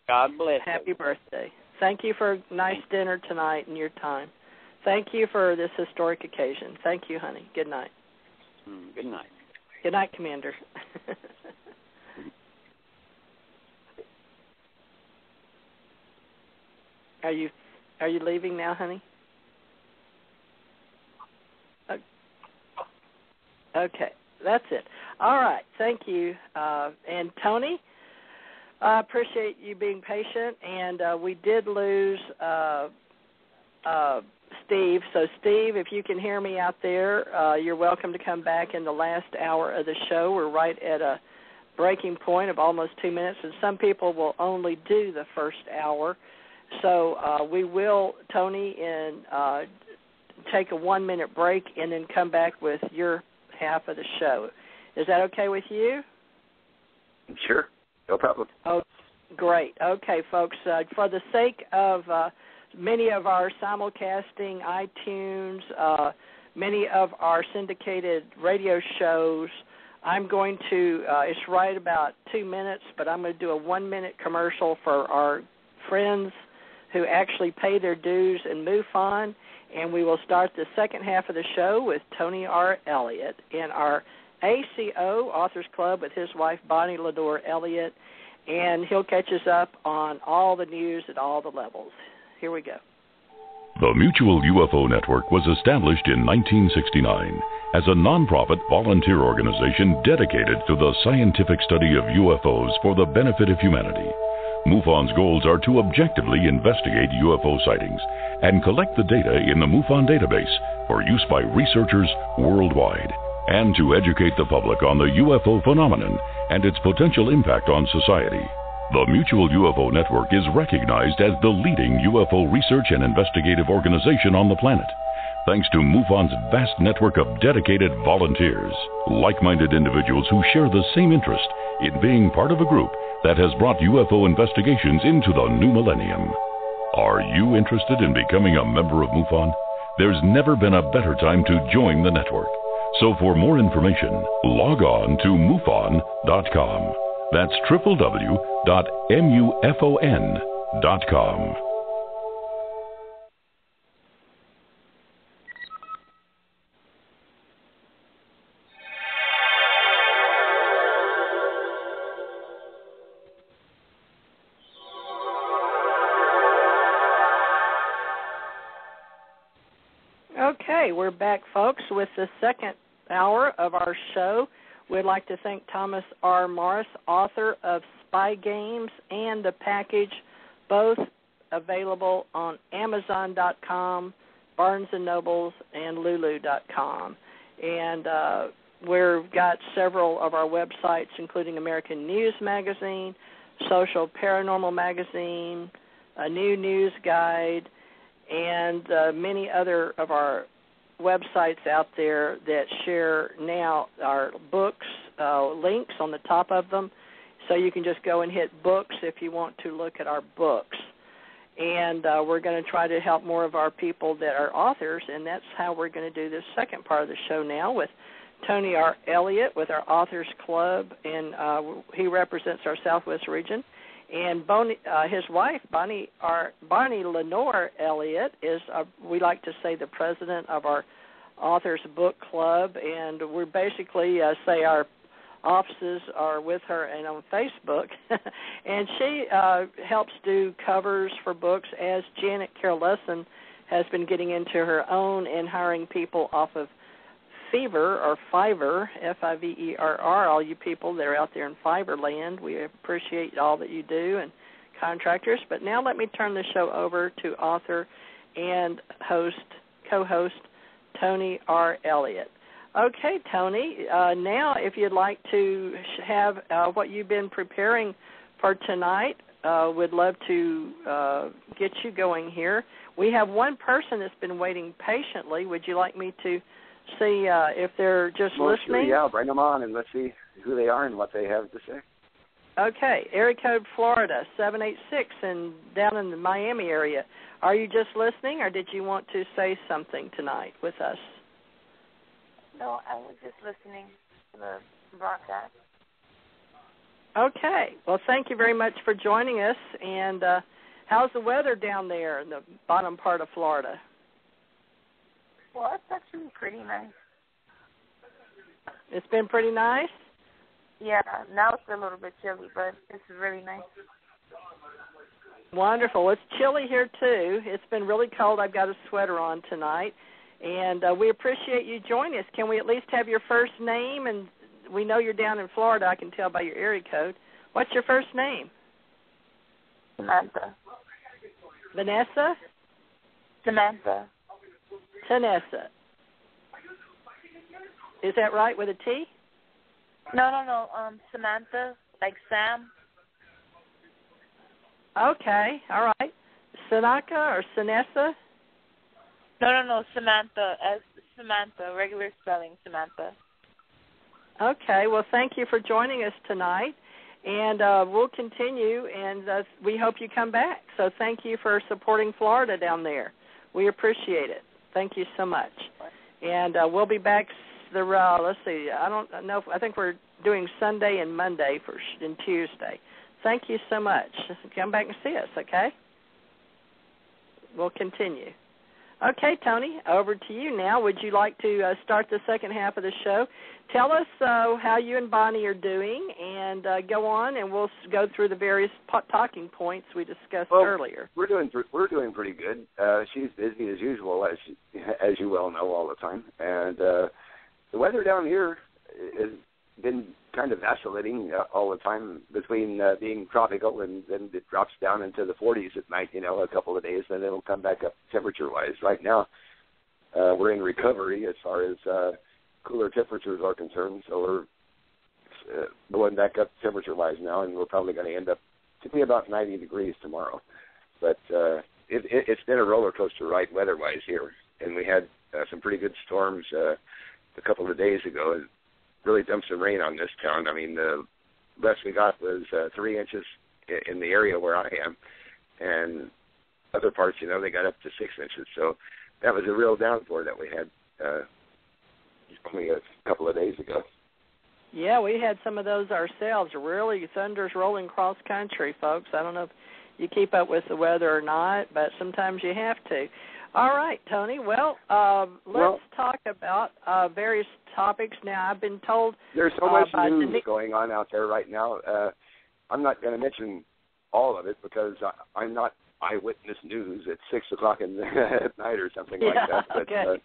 God bless you. Happy birthday. Thank you for a nice dinner tonight and your time. Thank you for this historic occasion. Thank you, honey. Good night. Good night. Good night, Commander. Are you leaving now, honey? Okay, that's it. All right, thank you. And Tony, I appreciate you being patient. And we did lose Steve. So, Steve, if you can hear me out there, you're welcome to come back in the last hour of the show. We're right at a breaking point of almost 2 minutes, and some people will only do the first hour. So we will, Tony, take a 1-minute break and then come back with your half of the show. Is that okay with you? Sure. No problem. Oh, great. Okay, folks, for the sake of many of our simulcasting, iTunes, many of our syndicated radio shows, I'm going to, it's right about 2 minutes, but I'm going to do a 1-minute commercial for our friends who actually pay their dues in MUFON, and we will start the second half of the show with Tony R. Elliott in our ACO, Authors Club, with his wife, Bonnie Lador Elliott, and he'll catch us up on all the news at all the levels. Here we go. The Mutual UFO Network was established in 1969 as a nonprofit volunteer organization dedicated to the scientific study of UFOs for the benefit of humanity. MUFON's goals are to objectively investigate UFO sightings and collect the data in the MUFON database for use by researchers worldwide, and to educate the public on the UFO phenomenon and its potential impact on society. The Mutual UFO Network is recognized as the leading UFO research and investigative organization on the planet, thanks to MUFON's vast network of dedicated volunteers, like-minded individuals who share the same interest in being part of a group that has brought UFO investigations into the new millennium. Are you interested in becoming a member of MUFON? There's never been a better time to join the network. So for more information, log on to MUFON.com. That's www.mufon.com. Okay, we're back, folks, with the second hour of our show. We'd like to thank Thomas R. Morris, author of Spy Games and The Package, both available on Amazon.com, Barnes & Nobles, and Lulu.com. And we've got several of our websites, including American News Magazine, Social Paranormal Magazine, a New News Guide, and many other of our websites out there that share now our books, links on the top of them. So you can just go and hit books if you want to look at our books. And we're going to try to help more of our people that are authors, and that's how we're going to do this second part of the show now with Tony R. Elliott with our Authors Club, and he represents our Southwest region. And his wife, Bonnie Lenore Elliott, is, we like to say, the president of our Authors Book Club, and we basically say our offices are with her and on Facebook. And she helps do covers for books, as Janet Carroll Lesson has been getting into her own and hiring people off of Fiverr or Fiverr, Fiverr, all you people that are out there in Fiverr land. We appreciate all that you do, and contractors. But now let me turn the show over to author and co-host Tony R. Elliott. Okay, Tony, now if you'd like to have what you've been preparing for tonight, we'd love to get you going here. We have one person that's been waiting patiently. Would you like me to see if they're just listening? Sure, yeah, bring them on and let's see who they are and what they have to say. Okay, area code Florida, 786, and down in the Miami area. Are you just listening, or did you want to say something tonight with us? No, I was just listening to the broadcast. Okay. Well, thank you very much for joining us. And how's the weather down there in the bottom part of Florida? Well, it's actually pretty nice. It's been pretty nice? Yeah, now it's a little bit chilly, but it's really nice. Wonderful. It's chilly here, too. It's been really cold. I've got a sweater on tonight. And we appreciate you joining us. Can we at least have your first name? And we know you're down in Florida. I can tell by your area code. What's your first name? Samantha. Vanessa? Samantha. Tanessa. Is that right, with a T? No. Samantha, like Sam. Okay, all right. Sanaka or Sanessa? No, Samantha, as Samantha, regular spelling, Samantha. Okay, well, thank you for joining us tonight, and we'll continue, and we hope you come back. So thank you for supporting Florida down there. We appreciate it. Thank you so much. And we'll be back, let's see, I don't know, I think we're doing Sunday and Monday and Tuesday. Thank you so much. Come back and see us, okay? We'll continue. Okay, Tony, over to you now. Would you like to start the second half of the show? Tell us how you and Bonnie are doing, and go on, and we'll go through the various talking points we discussed earlier. We're doing pretty good. She's busy as usual, as you well know, all the time. And the weather down here has been kind of vacillating all the time between being tropical, and then it drops down into the 40s at night, a couple of days, and then it'll come back up temperature-wise. Right now, we're in recovery as far as cooler temperatures are concerned, so we're going back up temperature-wise now, and we're probably going to end up to be about 90 degrees tomorrow. But it's been a roller coaster ride weather-wise here, and we had some pretty good storms a couple of days ago, and really dumped some rain on this town. I mean, the best we got was 3 inches in the area where I am, and other parts, they got up to 6 inches. So that was a real downpour that we had only a couple of days ago. Yeah, we had some of those ourselves. Really, thunder's rolling cross country, folks. I don't know if you keep up with the weather or not, but sometimes you have to. All right, Tony. Well, let's talk about various topics now. I've been told there's so much news going on out there right now. I'm not going to mention all of it because I'm not eyewitness news at 6 o'clock at night or something like that. But, okay.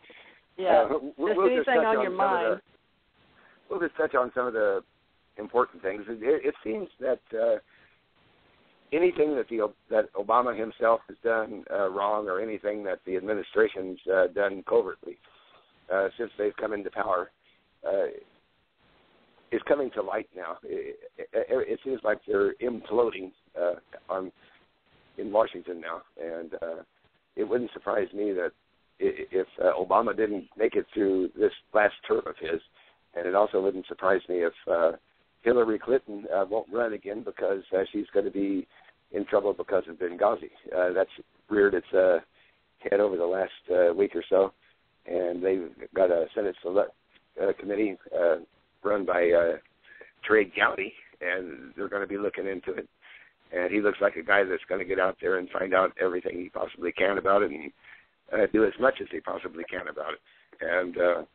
We'll just anything on your mind. We'll just touch on some of the important things. It seems that anything that Obama himself has done wrong, or anything that the administration's done covertly since they've come into power, is coming to light now. It seems like they're imploding in Washington now, and it wouldn't surprise me that if Obama didn't make it through this last term of his, and it also wouldn't surprise me if Hillary Clinton won't run again because she's going to be in trouble because of Benghazi. That's reared its head over the last week or so, and they've got a Senate Select Committee run by tradecraft, and they're going to be looking into it. And he looks like a guy that's going to get out there and find out everything he possibly can about it and do as much as he possibly can about it. And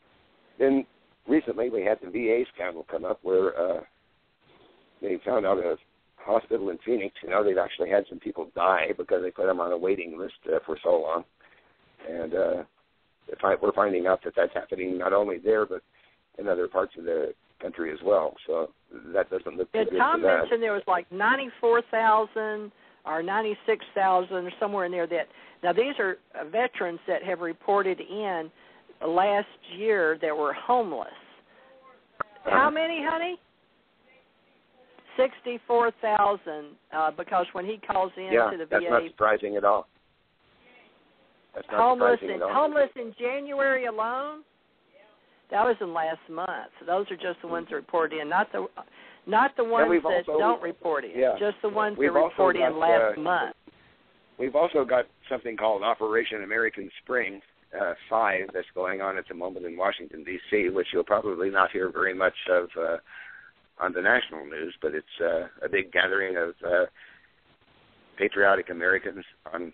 then recently we had the VA scandal come up where they found out a hospital in Phoenix, they've actually had some people die because they put them on a waiting list for so long. And we're finding out that that's happening not only there but in other parts of the country as well. So that doesn't look too good Tom for that. mentioned there was like 94,000 or 96,000 or somewhere in there that, now these are veterans that have reported in last year that were homeless. How many, honey? 64,000 because when he calls in to the VA. That's not surprising at all. That's not surprising at all. Homeless in January alone? That was in last month. So those are just the ones that report in, not the ones that don't report in, just the ones that report in last month. We've also got something called Operation American Spring 5 that's going on at the moment in Washington, D.C., which you'll probably not hear very much of on the national news, but it's a big gathering of patriotic Americans on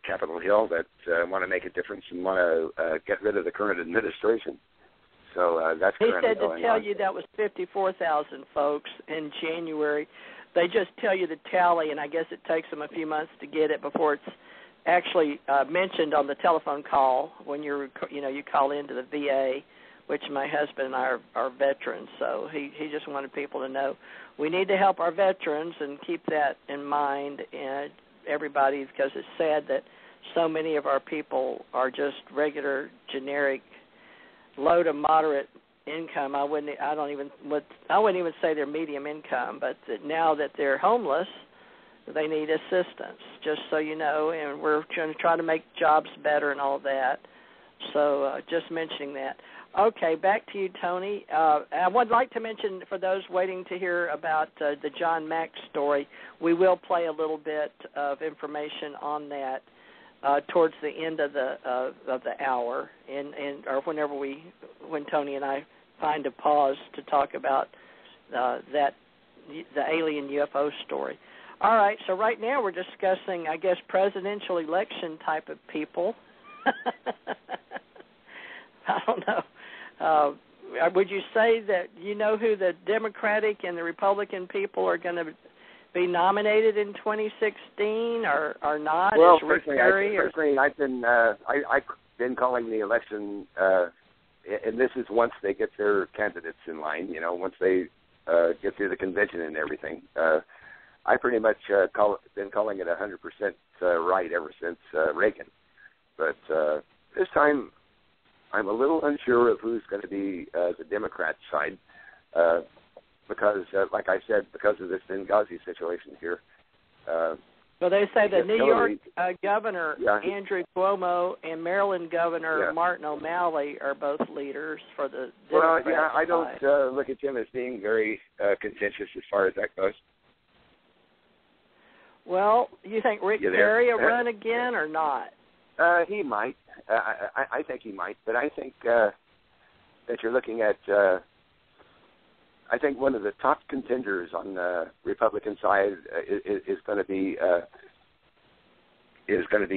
Capitol Hill that want to make a difference and want to get rid of the current administration. So that's he currently said going to tell on. you that was 54,000 folks in January. They just tell you the tally, and I guess it takes them a few months to get it before it's actually mentioned on the telephone call when you call into the VA, which my husband and I are veterans. So he just wanted people to know we need to help our veterans and keep that in mind, and everybody, because it's sad that so many of our people are just regular, generic, low to moderate income. I wouldn't even say they're medium income, but that now that they're homeless, they need assistance, just so you know, and we're going to try to make jobs better and all that. So just mentioning that. Okay, back to you, Tony. I would like to mention, for those waiting to hear about the John Mack story, we will play a little bit of information on that towards the end of the hour, or when Tony and I find a pause to talk about the alien UFO story. All right, so right now we're discussing, I guess, presidential election type of people. I don't know. Would you say that you know who the Democratic and the Republican people are going to be nominated in 2016 or not? Well, personally, I've been calling the election, and this is once they get their candidates in line. Once they get through the convention and everything. I pretty much been calling it 100% right ever since Reagan. But this time, I'm a little unsure of who's going to be the Democrat side because, like I said, because of this Benghazi situation here. Well, they say the New York governor, Andrew Cuomo, and Maryland governor, Martin O'Malley, are both leaders for the Democrat side. I don't look at them as being very contentious as far as that goes. Well, you think Rick Perry will run again or not? He might. I think he might. But I think that you're looking at, I think one of the top contenders on the Republican side is going to be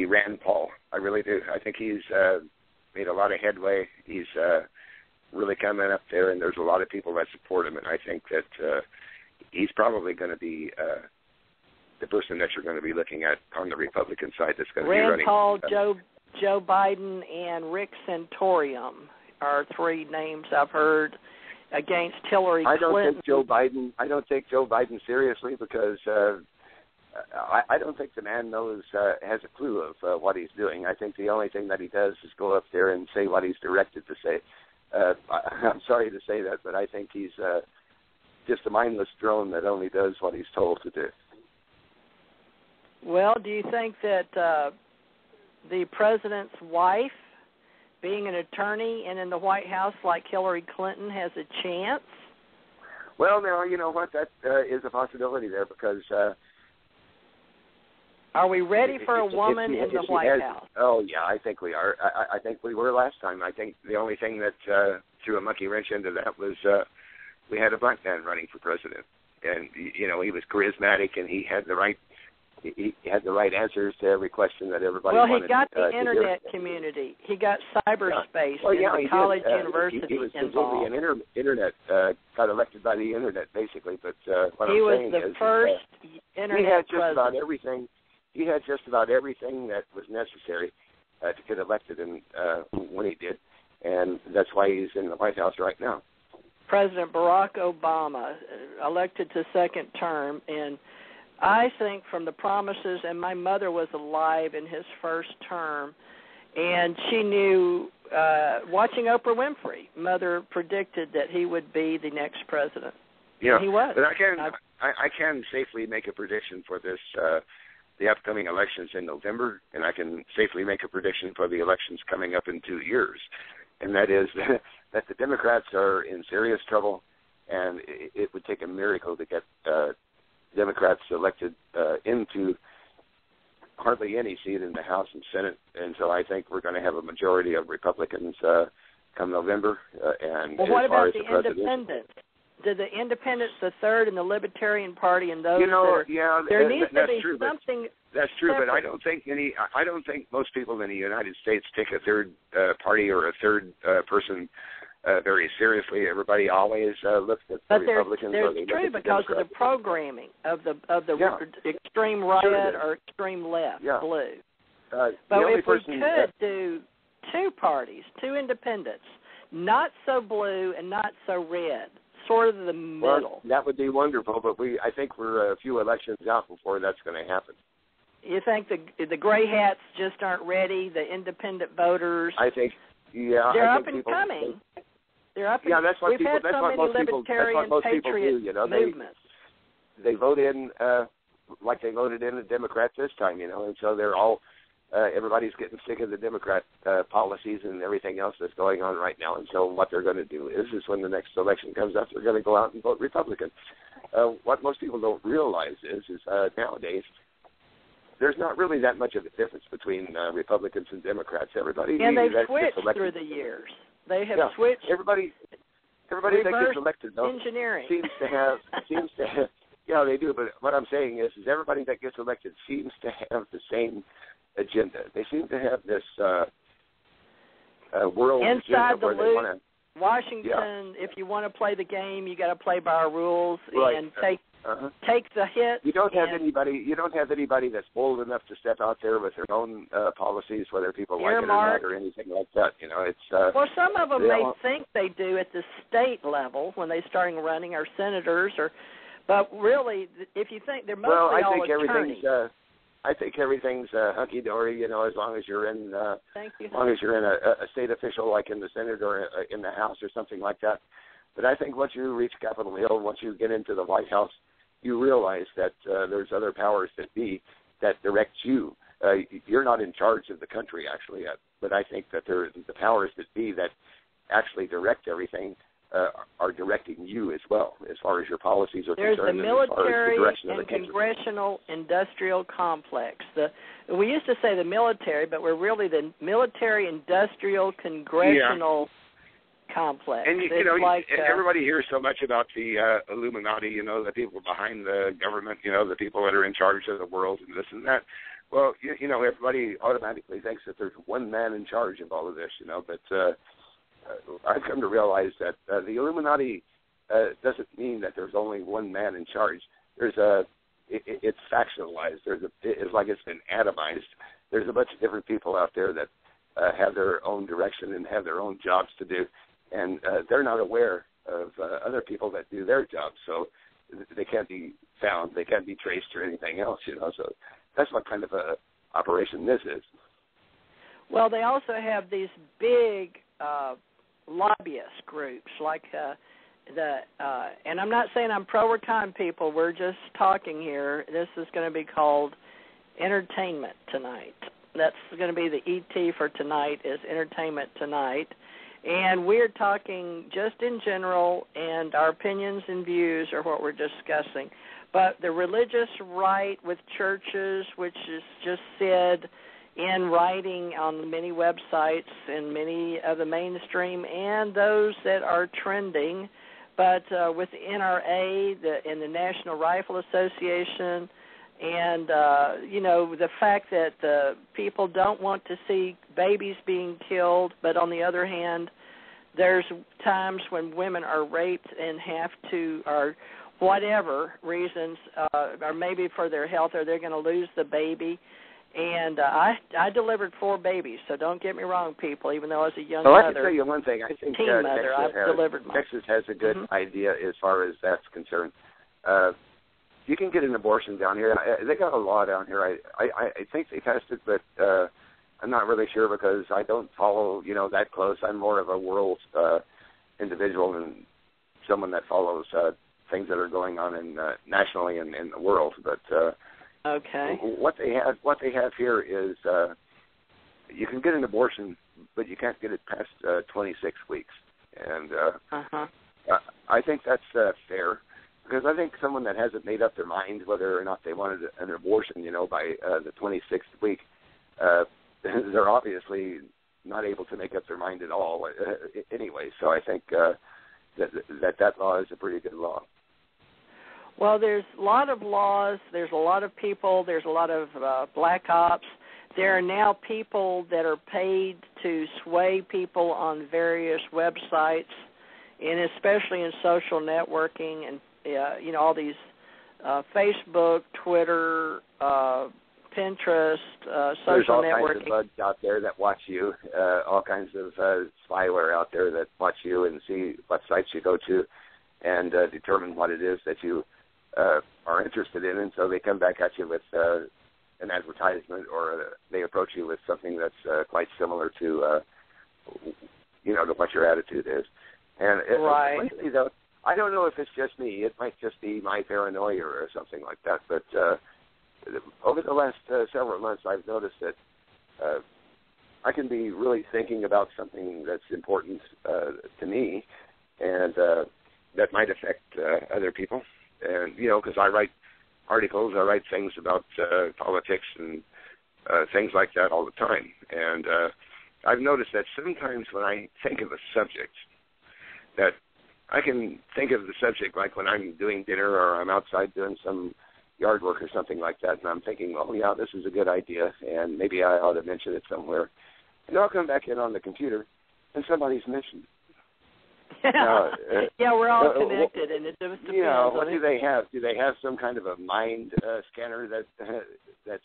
Rand Paul. I really do. I think he's made a lot of headway. He's really coming up there, and there's a lot of people that support him. And I think that he's probably going to be the person that you're going to be looking at on the Republican side that's going to be running. Rand Paul, Joe Biden, and Rick Santorum are three names I've heard against Hillary Clinton. I don't take Joe Biden seriously because I don't think the man has a clue of what he's doing. I think the only thing that he does is go up there and say what he's directed to say. I'm sorry to say that, but I think he's just a mindless drone that only does what he's told to do. Well, do you think that the president's wife, being an attorney and in the White House like Hillary Clinton, has a chance? Well, now, you know what? That is a possibility there because Are we ready for a woman in the White House? Oh, yeah, I think we are. I think we were last time. I think the only thing that threw a monkey wrench into that was we had a black man running for president. And, he was charismatic, and he had the right answers to every question that everybody wanted. Well, he got the internet community. He got cyberspace and the college university he was involved. He was internet, got elected by the internet, basically. But what he I'm was saying the is first internet he had just president. about everything. He had just about everything that was necessary to get elected, and when he did, and that's why he's in the White House right now. President Barack Obama, elected to second term, and I think from the promises, and my mother was alive in his first term, and she knew, watching Oprah Winfrey, Mother predicted that he would be the next president. Yeah, and he was. But I can safely make a prediction for this, the upcoming elections in November, and I can safely make a prediction for the elections coming up in 2 years, and that is that the Democrats are in serious trouble, and it would take a miracle to get Democrats elected into hardly any seat in the House and Senate, and so I think we're going to have a majority of Republicans come November. And well, what as far about as the independents? Did the independents, the Third and the Libertarian Party, and those there needs to be something. That's true, separate. but I don't think most people in the United States take a third party or a third person very seriously. Everybody always looks at the Republicans. But there's true because of the programming of the extreme right or extreme left, blue. But if we could do two parties, two independents, not so blue and not so red, sort of the middle. Well, that would be wonderful, but I think we're a few elections out before that's going to happen. You think the gray hats just aren't ready? The independent voters? I think, they're up and coming. They're up. Yeah, that's what we've people. had That's so what many most people. That's what most people do. You know, they vote in like they voted in the Democrats this time. You know, and so they're all. Everybody's getting sick of the Democrat policies and everything else that's going on right now. And so what they're going to do is when the next election comes up, they're going to go out and vote Republican. What most people don't realize is nowadays there's not really that much of a difference between Republicans and Democrats. Everybody and they've switched through the years. They have switched. Everybody that gets elected though seems to have. Yeah, they do. But what I'm saying is everybody that gets elected seems to have the same agenda. They seem to have this world inside agenda where the they want to. Washington, if you want to play the game, you got to play by our rules and take the hit. You don't have anybody that's bold enough to step out there with their own policies, whether people like it or not, or anything like that. You know, it's well, some of them may think they do at the state level when they start running, or senators, but really, if you think they're mostly all attorneys. I think everything's hunky dory, you know, as long as you're in, a state official like in the Senate or in the House or something like that. But I think once you reach Capitol Hill, once you get into the White House, you realize that there's other powers that be that direct you. You're not in charge of the country actually, but I think that the powers that be that actually direct everything are directing you as well, as far as your policies are concerned. There's the military as far as the and the congressional industrial complex. We used to say the military, but we're really the military industrial congressional complex. And you know, everybody hears so much about the Illuminati, you know, the people behind the government, you know, the people that are in charge of the world and this and that. Well, you know, everybody automatically thinks that there's one man in charge of all of this, you know, but I've come to realize that the Illuminati doesn't mean that there's only one man in charge. It's factionalized. It's like it's been atomized. There's a bunch of different people out there that have their own direction and have their own jobs to do, and they're not aware of other people that do their jobs, so they can't be found, they can't be traced or anything else, you know. So that's what kind of a operation this is. Well, they also have these big lobbyist groups like and I'm not saying I'm pro or con, people. We're just talking here. This is going to be called Entertainment Tonight. That's going to be the ET for tonight, is Entertainment Tonight. And we're talking just in general, and our opinions and views are what we're discussing. But the religious right with churches, which is just said in writing on many websites and many of the mainstream and those that are trending, but with the NRA and the National Rifle Association, and, the fact that people don't want to see babies being killed, but on the other hand, there's times when women are raped and have to, or whatever reasons, or maybe for their health, or they're going to lose the baby. And I delivered 4 babies, so don't get me wrong, people, even though I was a young mother. I can tell you one thing. I think Texas has a good idea as far as that's concerned. You can get an abortion down here. They got a law down here. I think they passed it, but I'm not really sure because I don't follow, that close. I'm more of a world individual and someone that follows things that are going on nationally and in the world. But okay, what they have here is you can get an abortion, but you can't get it past 26 weeks, and I think that's fair. Because I think someone that hasn't made up their mind whether or not they wanted an abortion, by the 26th week, they're obviously not able to make up their mind at all anyway. So I think that law is a pretty good law. Well, there's a lot of laws. There's a lot of people. There's a lot of black ops. There are now people that are paid to sway people on various websites, and especially in social networking and all these Facebook, Twitter, Pinterest, social networking. There's all kinds of bugs out there that watch you, all kinds of spyware out there that watch you and see what sites you go to and determine what it is that you are interested in. And so they come back at you with an advertisement, or they approach you with something that's quite similar to, to what your attitude is. And lately, though, I don't know if it's just me. It might just be my paranoia or something like that. But over the last several months, I've noticed that I can be really thinking about something that's important to me, and that might affect other people. And, because I write articles, I write things about politics and things like that all the time. And I've noticed that sometimes when I think of a subject, that I can think of the subject like when I'm doing dinner or I'm outside doing some yard work or something like that, and I'm thinking, oh, yeah, this is a good idea, and maybe I ought to mention it somewhere. And I'll come back in on the computer, and somebody's mentioned it. Yeah, we're all connected, and it just depends. What do they have? Do they have some kind of a mind scanner that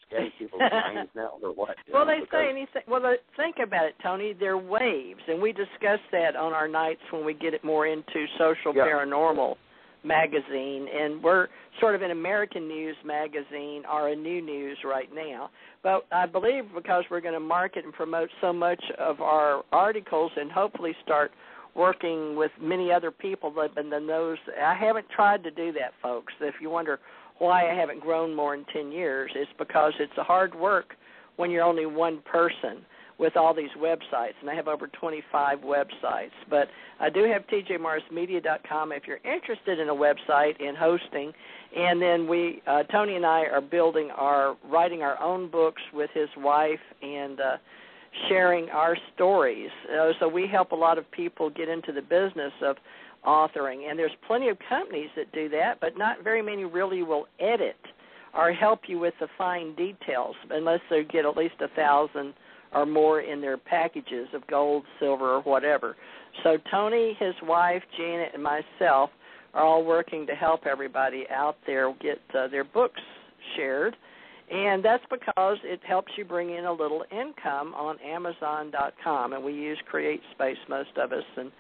scans people's minds now, or what? Well, think about it, Tony. They're waves, and we discuss that on our nights when we get it more into Social Paranormal magazine, and we're sort of an American news magazine or a new news right now. But I believe because we're going to market and promote so much of our articles and hopefully start working with many other people than those. I haven't tried to do that, folks. If you wonder why I haven't grown more in 10 years, it's because it's a hard work when you're only one person with all these websites, and I have over 25 websites. But I do have tjmorrismedia.com if you're interested in a website and hosting. And then Tony and I are writing our own books with his wife and sharing our stories. So we help a lot of people get into the business of authoring. And there's plenty of companies that do that, but not very many really will edit or help you with the fine details unless they get at least 1,000 or more in their packages of gold, silver, or whatever. So Tony, his wife, Janet, and myself are all working to help everybody out there get their books shared. And that's because it helps you bring in a little income on Amazon.com. And we use CreateSpace, most of us, and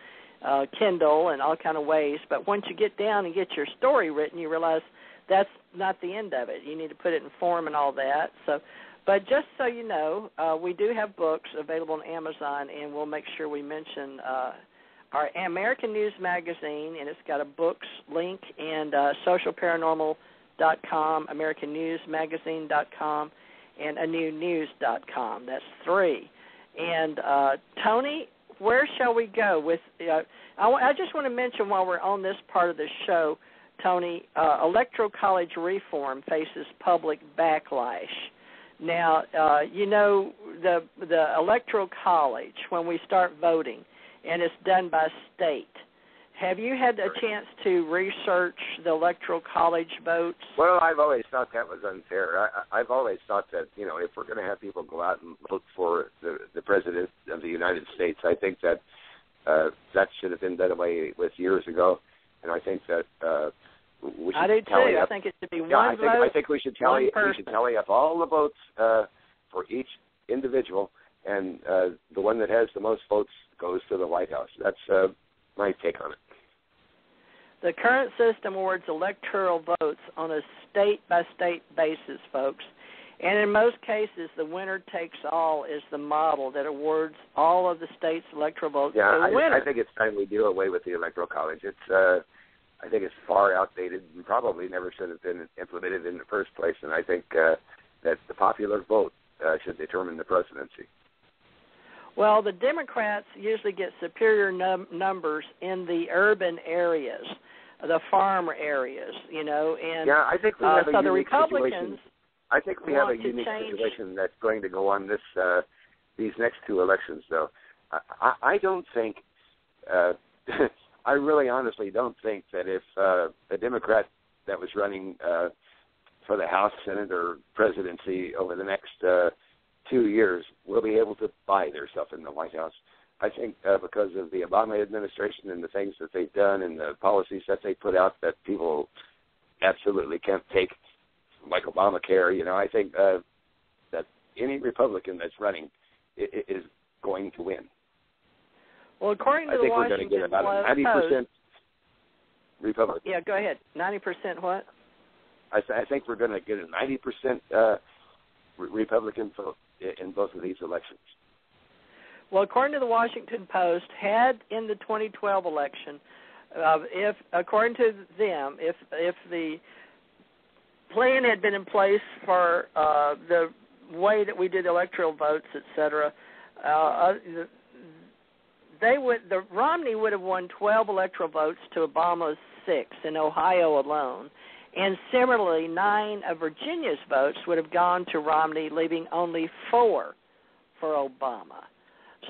Kindle and all kind of ways. But once you get down and get your story written, you realize that's not the end of it. You need to put it in form and all that. But just so you know, we do have books available on Amazon, and we'll make sure we mention our American News Magazine, and it's got a books link, and socialparanormal.com, AmericanNewsMagazine.com, and anewnews.com. That's 3. And Tony, where shall we go with? I just want to mention while we're on this part of the show, Tony, Electoral College reform faces public backlash. Now, the Electoral College, when we start voting, and it's done by state, have you had a chance to research the Electoral College votes? Well, I've always thought that was unfair. I've always thought that, if we're going to have people go out and vote for the President of the United States, I think that that should have been done away with years ago. And I think that we should I do tally too. up. I think it should be one vote. I think we should tally up all the votes for each individual, and the one that has the most votes goes to the White House. That's my take on it. The current system awards electoral votes on a state-by-state basis, folks. And in most cases, the winner takes all is the model that awards all of the state's electoral votes to the winner. I think it's time we do away with the Electoral College. I think it's far outdated and probably never should have been implemented in the first place. And I think that the popular vote should determine the presidency. Well, the Democrats usually get superior numbers in the urban areas, the farm areas, and yeah, I think we have a unique Republicans. I think we have a unique situation that's going to go on these next two elections, though. I don't think, I really honestly don't think that if a Democrat that was running for the House, Senate, or presidency over the next 2 years will be able to buy their stuff in the White House. I think because of the Obama administration and the things that they've done and the policies that they put out that people absolutely can't take, like Obamacare, I think that any Republican that's running is going to win. Well, according to the Washington Post, I think we're going to get about 90% Republican. Yeah, go ahead. 90% what? I think we're going to get a 90% Republican vote in both of these elections. Well, according to the Washington Post, had in the 2012 election, according to them, if the plan had been in place for the way that we did electoral votes, etc., Romney would have won 12 electoral votes to Obama's 6 in Ohio alone. And similarly, 9 of Virginia's votes would have gone to Romney, leaving only 4 for Obama.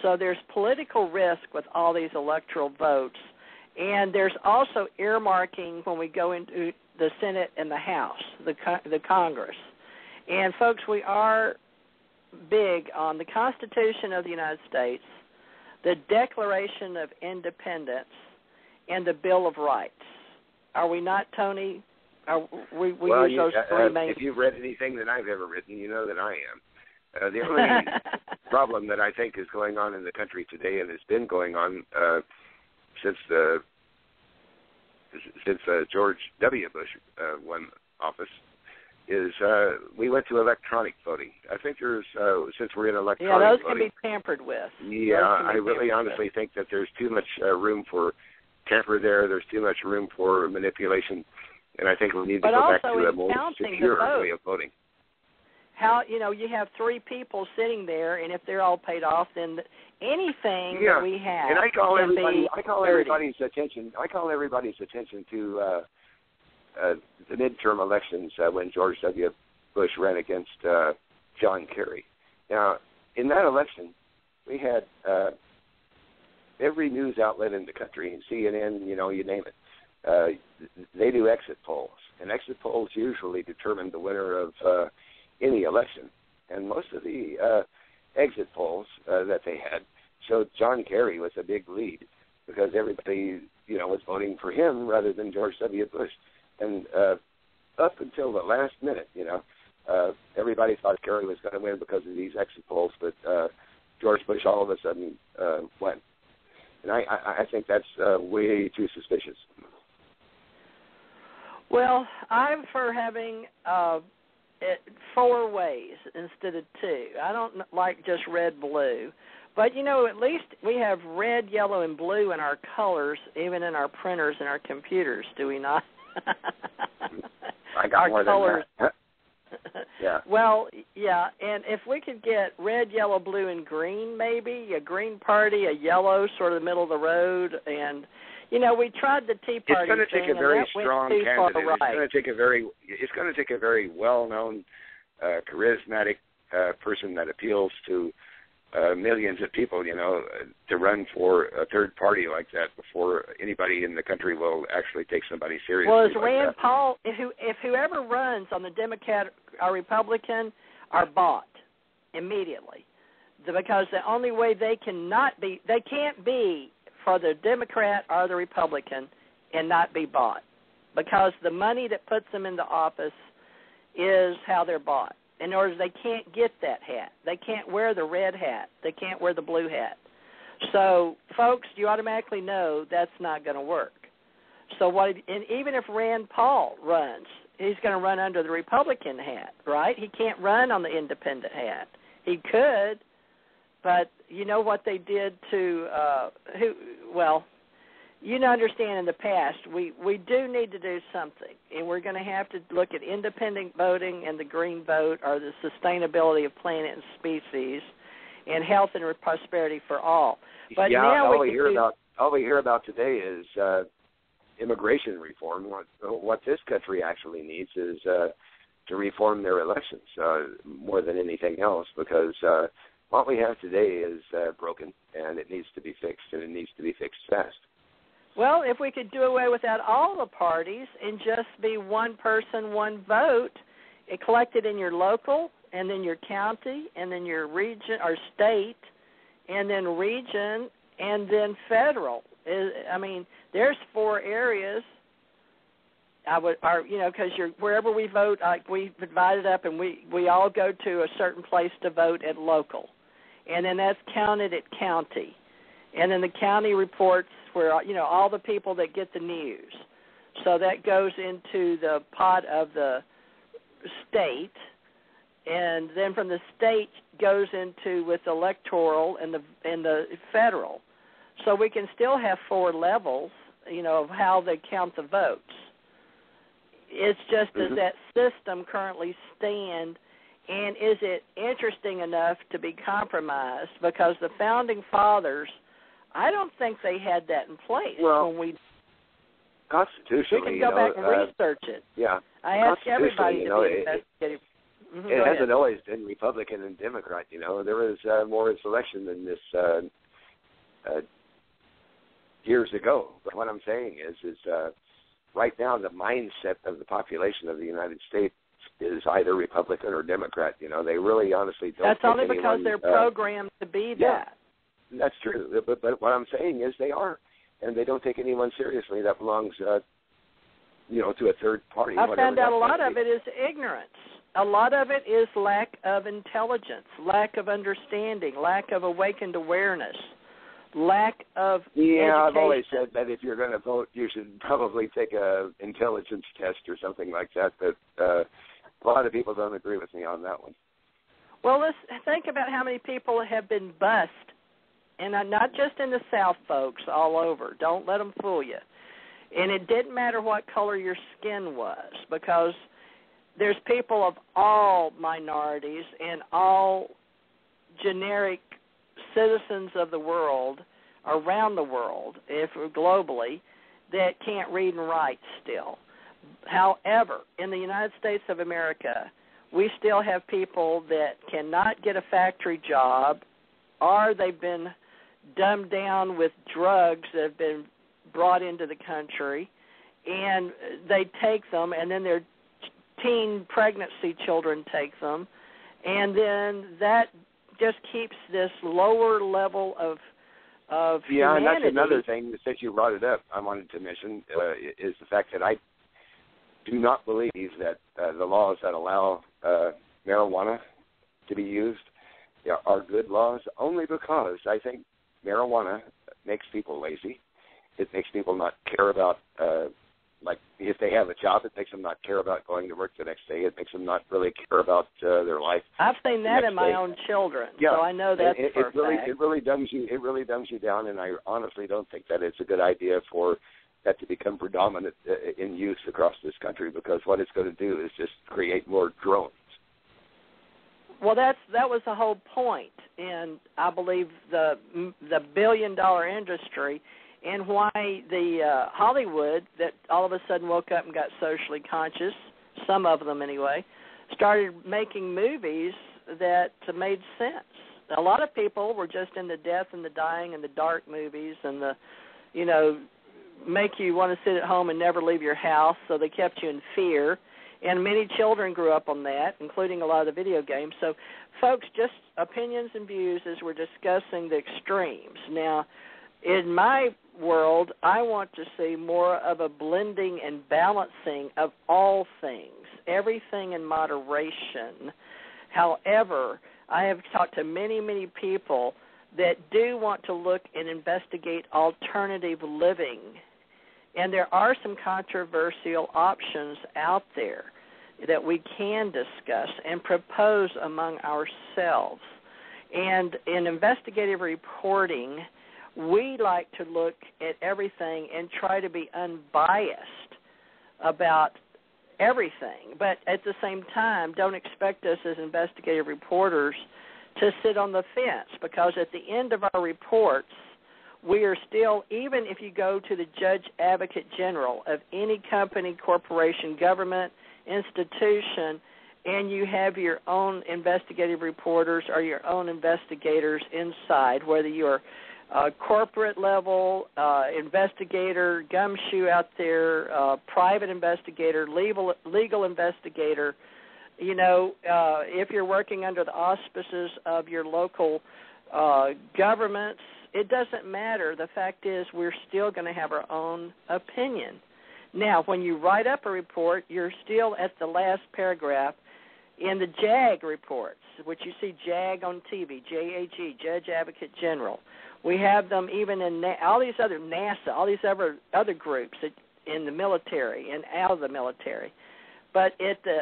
So there's political risk with all these electoral votes. And there's also earmarking when we go into the Senate and the House, the Congress. And, folks, we are big on the Constitution of the United States, the Declaration of Independence, and the Bill of Rights. Are we not, Tony? We use those three main. If you've read anything that I've ever written, you know that I am. The only problem that I think is going on in the country today, and has been going on since George W. Bush won office, is we went to electronic voting. I think there's, since we're in electronic voting. Yeah, those can be tampered with. Yeah, I really honestly think that there's too much room for tamper there. There's too much room for manipulation. And I think we need to go back to a more secure way of voting. How, you have 3 people sitting there, and if they're all paid off, then anything that we have. And I call everybody's attention to the midterm elections when George W. Bush ran against John Kerry. Now, in that election, we had every news outlet in the country, CNN, you name it. They do exit polls, and exit polls usually determine the winner of any election. And most of the exit polls that they had showed John Kerry with a big lead because everybody, was voting for him rather than George W. Bush. And up until the last minute, everybody thought Kerry was going to win because of these exit polls, but George Bush all of a sudden won. And I think that's way too suspicious. Well, I'm for having 4 ways instead of 2. I don't like just red, blue. But, at least we have red, yellow, and blue in our colors, even in our printers and our computers, do we not? I got more than that. Yeah. Well, yeah, and if we could get red, yellow, blue, and green, maybe, a green party, a yellow, sort of the middle of the road, and we tried the Tea Party. It's going to take a very strong candidate. Right. It's going to take a very well-known, charismatic person that appeals to millions of people, to run for a third party like that before anybody in the country will actually take somebody seriously. Well, as like Rand that. Paul, if whoever runs on the Democrat or Republican are bought immediately, because the only way they can't be for the Democrat or the Republican and not be bought, because the money that puts them into office is how they're bought. In order, they can't get that hat. They can't wear the red hat. They can't wear the blue hat. So, folks, you automatically know that's not going to work. So, and even if Rand Paul runs, he's going to run under the Republican hat, right? He can't run on the independent hat. He could, but you know what they did to you understand in the past, we do need to do something, and we're going to have to look at independent voting and the green vote, or the sustainability of planet and species, and health and prosperity for all. But now all we hear about today is immigration reform. What this country actually needs is to reform their elections more than anything else, because what we have today is broken, and it needs to be fixed, and it needs to be fixed fast. Well, if we could do away with that, all the parties, and just be one person, one vote, collected in your local, and then your county, and then your region or state, and then region, and then federal. I mean, there's 4 areas. Because wherever we vote, like we divide it up, and we all go to a certain place to vote at local, and then that's counted at county, and then the county reports where all the people that get the news. So that goes into the pot of the state, and then from the state goes into with electoral and the federal. So we can still have 4 levels, of how they count the votes. It's just does that system currently stand, and is it interesting enough to be compromised? Because the founding fathers, I don't think they had that in place when we. Constitutionally, we can go back and research it. Yeah, I ask everybody to be investigative. It hasn't always been Republican and Democrat. There was more selection than this years ago. But what I'm saying is right now the mindset of the population of the United States is either Republican or Democrat. They really honestly don't. That's only because they're programmed to be that. That's true. But what I'm saying is they are, and they don't take anyone seriously that belongs, to a third party. I found out a lot of it is ignorance. A lot of it is lack of intelligence, lack of understanding, lack of awakened awareness, lack of education. I've always said that if you're going to vote, you should probably take a intelligence test or something like that. But a lot of people don't agree with me on that one. Well, let's think about how many people have been bussed, and not just in the South, folks, all over. Don't let them fool you. And it didn't matter what color your skin was, because there's people of all minorities and all generic citizens of the world, around the world, if globally, that can't read and write still. However, in the United States of America, we still have people that cannot get a factory job, or they've been dumbed down with drugs that have been brought into the country, and they take them, and then their teen pregnancy children take them, and then that just keeps this lower level of humanity. And that's another thing, since you brought it up, I wanted to mention, is the fact that I do not believe that the laws that allow marijuana to be used are good laws, only because I think marijuana makes people lazy. It makes people not care about, like, if they have a job, it makes them not care about going to work the next day. It makes them not really care about their life. I've seen that in my own children, so I know that's for a fact. It really dumbs you down, and I honestly don't think that it's a good idea for that to become predominant in use across this country, because what it's going to do is just create more drones. Well, that was the whole point, and I believe the $1 billion industry and why the Hollywood that all of a sudden woke up and got socially conscious, some of them anyway, started making movies that made sense. A lot of people were just in the death and the dying and the dark movies and the, make you want to sit at home and never leave your house, so they kept you in fear. And many children grew up on that, including a lot of the video games. So, folks, just opinions and views as we're discussing the extremes. Now, in my world, I want to see more of a blending and balancing of all things, everything in moderation. However, I have talked to many, many people that do want to look and investigate alternative living. And there are some controversial options out there that we can discuss and propose among ourselves. And in investigative reporting, we like to look at everything and try to be unbiased about everything. But at the same time, don't expect us as investigative reporters to sit on the fence, because at the end of our reports, we are still, even if you go to the Judge Advocate General of any company, corporation, government, institution, and you have your own investigative reporters or your own investigators inside, whether you're corporate level, investigator, gumshoe out there, private investigator, legal investigator, if you're working under the auspices of your local governments, it doesn't matter. The fact is we're still going to have our own opinion. Now, when you write up a report, you're still at the last paragraph in the JAG reports, which you see JAG on TV, JAG, Judge Advocate General. We have them even in all these other NASA, all these other groups in the military and out of the military. But at the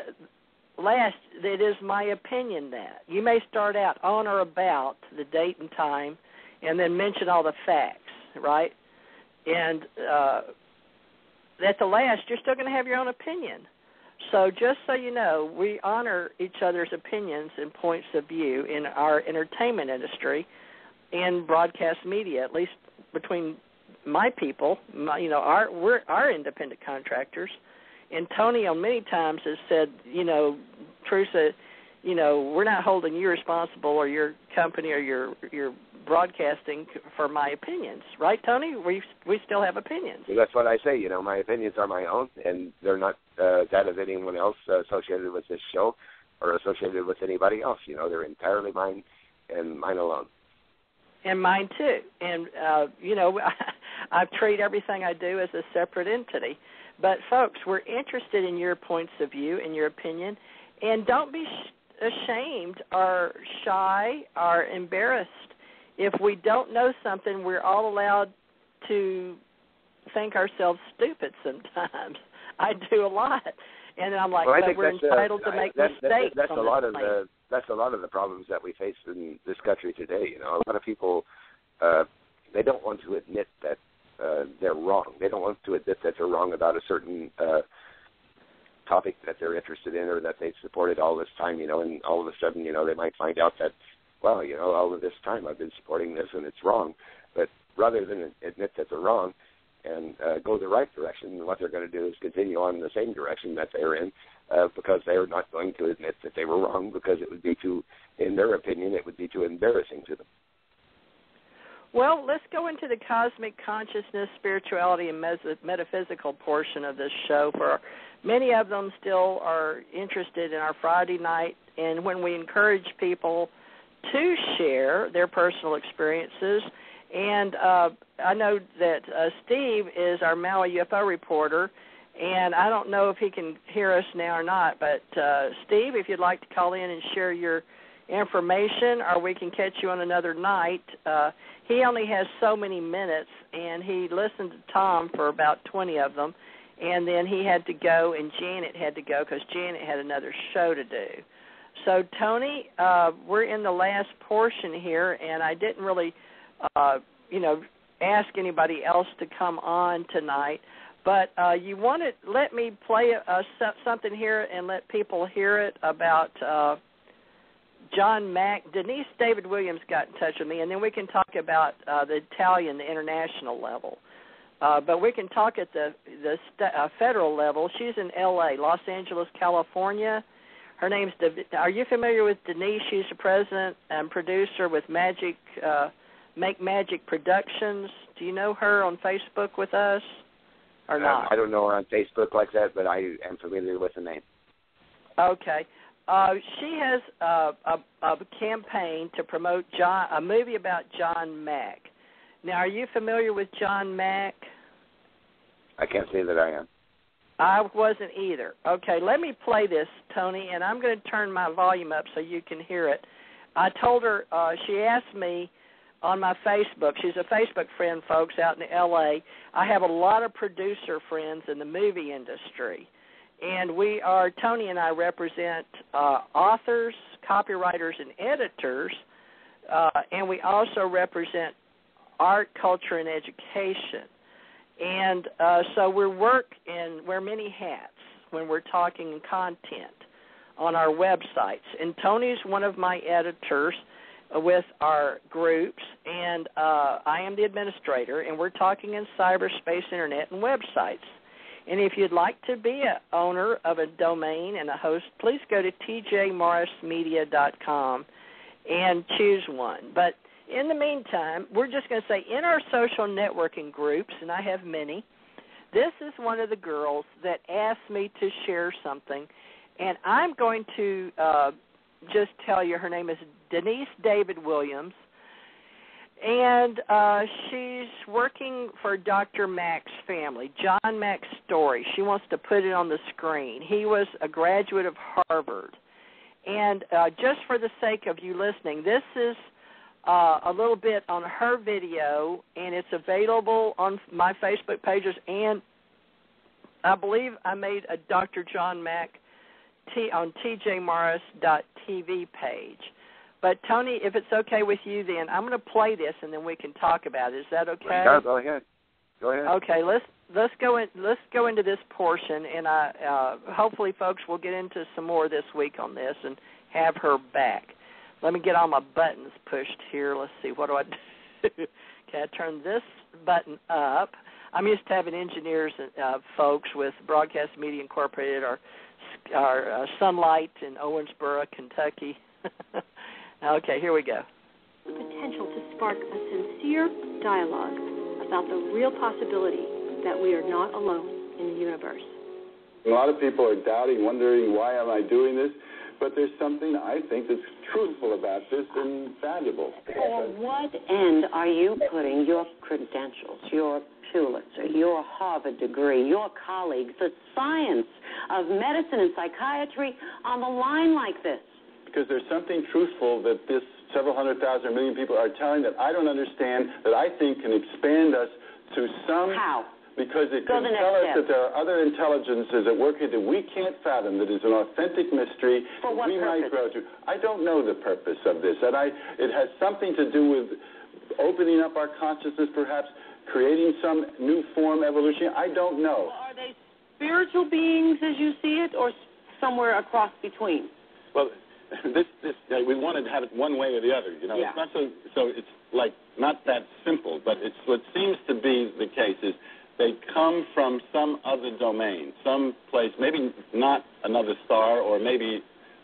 last, it is my opinion that you may start out on or about the date and time and then mention all the facts, right? And at the last, you're still going to have your own opinion. So just so you know, we honor each other's opinions and points of view in our entertainment industry and broadcast media, at least between my people, we're our independent contractors. And Tony on many times has said, Teresa, we're not holding you responsible or your company or your broadcasting for my opinions. Right, Tony? We still have opinions. Well, that's what I say. My opinions are my own, and they're not that of anyone else associated with this show or associated with anybody else. They're entirely mine and mine alone. And mine, too. And, I treat everything I do as a separate entity. But, folks, we're interested in your points of view and your opinion. And don't be ashamed or shy or embarrassed. If we don't know something, we're all allowed to think ourselves stupid sometimes. I do a lot. And I'm like, but we're entitled to make mistakes. That's a lot of the problems that we face in this country today. A lot of people, they don't want to admit that they're wrong. They don't want to admit that they're wrong about a certain topic that they're interested in or that they've supported all this time, and all of a sudden, they might find out that, well, all of this time I've been supporting this and it's wrong. But rather than admit that they're wrong and go the right direction, what they're going to do is continue on in the same direction that they're in because they're not going to admit that they were wrong, because it would be in their opinion, it would be too embarrassing to them. Well, let's go into the cosmic consciousness, spirituality, and metaphysical portion of this show. For many of them still are interested in our Friday night, and when we encourage people to share their personal experiences. And I know that Steve is our Maui UFO reporter, and I don't know if he can hear us now or not, but Steve, if you'd like to call in and share your information, or we can catch you on another night. He only has so many minutes, and he listened to Tom for about 20 of them, and then he had to go, and Janet had to go because Janet had another show to do. So, Tony, we're in the last portion here, and I didn't really, ask anybody else to come on tonight, but you want to let me play something here and let people hear it about John Mack. Denise David Williams got in touch with me, and then we can talk about the Italian, the international level. But we can talk at the federal level. She's in L.A., Los Angeles, California. Her name's are you familiar with Denise? She's the president and producer with Make Magic Productions. Do you know her on Facebook with us or not? I don't know her on Facebook like that, but I am familiar with the name. Okay. She has a campaign to promote a movie about John Mack. Now, are you familiar with John Mack? I can't say that I am. I wasn't either. Okay, let me play this, Tony, and I'm going to turn my volume up so you can hear it. I told her, she asked me on my Facebook, she's a Facebook friend, folks, out in L.A. I have a lot of producer friends in the movie industry, and Tony and I represent authors, copywriters, and editors, and we also represent art, culture, and education. And so we wear many hats when we're talking content on our websites. And Tony's one of my editors with our groups, and I am the administrator, and we're talking in cyberspace, internet, and websites. And if you'd like to be an owner of a domain and a host, please go to tjmorrismedia.com and choose one. But in the meantime, we're just going to say in our social networking groups, and I have many, this is one of the girls that asked me to share something, and I'm going to just tell you her name is Denise David Williams, and she's working for Dr. Mack's family, John Mack's story. She wants to put it on the screen. He was a graduate of Harvard. And just for the sake of you listening, this is a little bit on her video, and it's available on my Facebook pages, and I believe I made a Dr. John Mack on tjmorris.tv page. But, Tony, if it's okay with you, then I'm going to play this, and then we can talk about it. Is that okay? Yeah, go ahead. Go ahead. Okay, let's go into this portion, and hopefully, folks, will get into some more this week on this and have her back. Let me get all my buttons pushed here. Let's see. What do I do? Okay, I turn this button up. I'm used to having engineers, folks, with Broadcast Media Incorporated, our Sunlight in Owensboro, Kentucky. Okay, here we go. The potential to spark a sincere dialogue about the real possibility that we are not alone in the universe. A lot of people are doubting, wondering, why am I doing this? But there's something I think that's truthful about this and valuable. For what end are you putting your credentials, your Pulitzer, your Harvard degree, your colleagues, the science of medicine and psychiatry on the line like this? Because there's something truthful that this several 100,000 million people are telling that I don't understand, that I think can expand us to some... How? Because it can tell us that there are other intelligences at work here that we can't fathom, that is an authentic mystery that we might grow to. I don't know the purpose of this. It has something to do with opening up our consciousness, perhaps creating some new form evolution. I don't know. Well, are they spiritual beings as you see it, or somewhere across between? Well, we wanted to have it one way or the other. You know, yeah. It's not so it's like not that simple. But it's what seems to be the case is they come from some other domain, some place, maybe not another star or maybe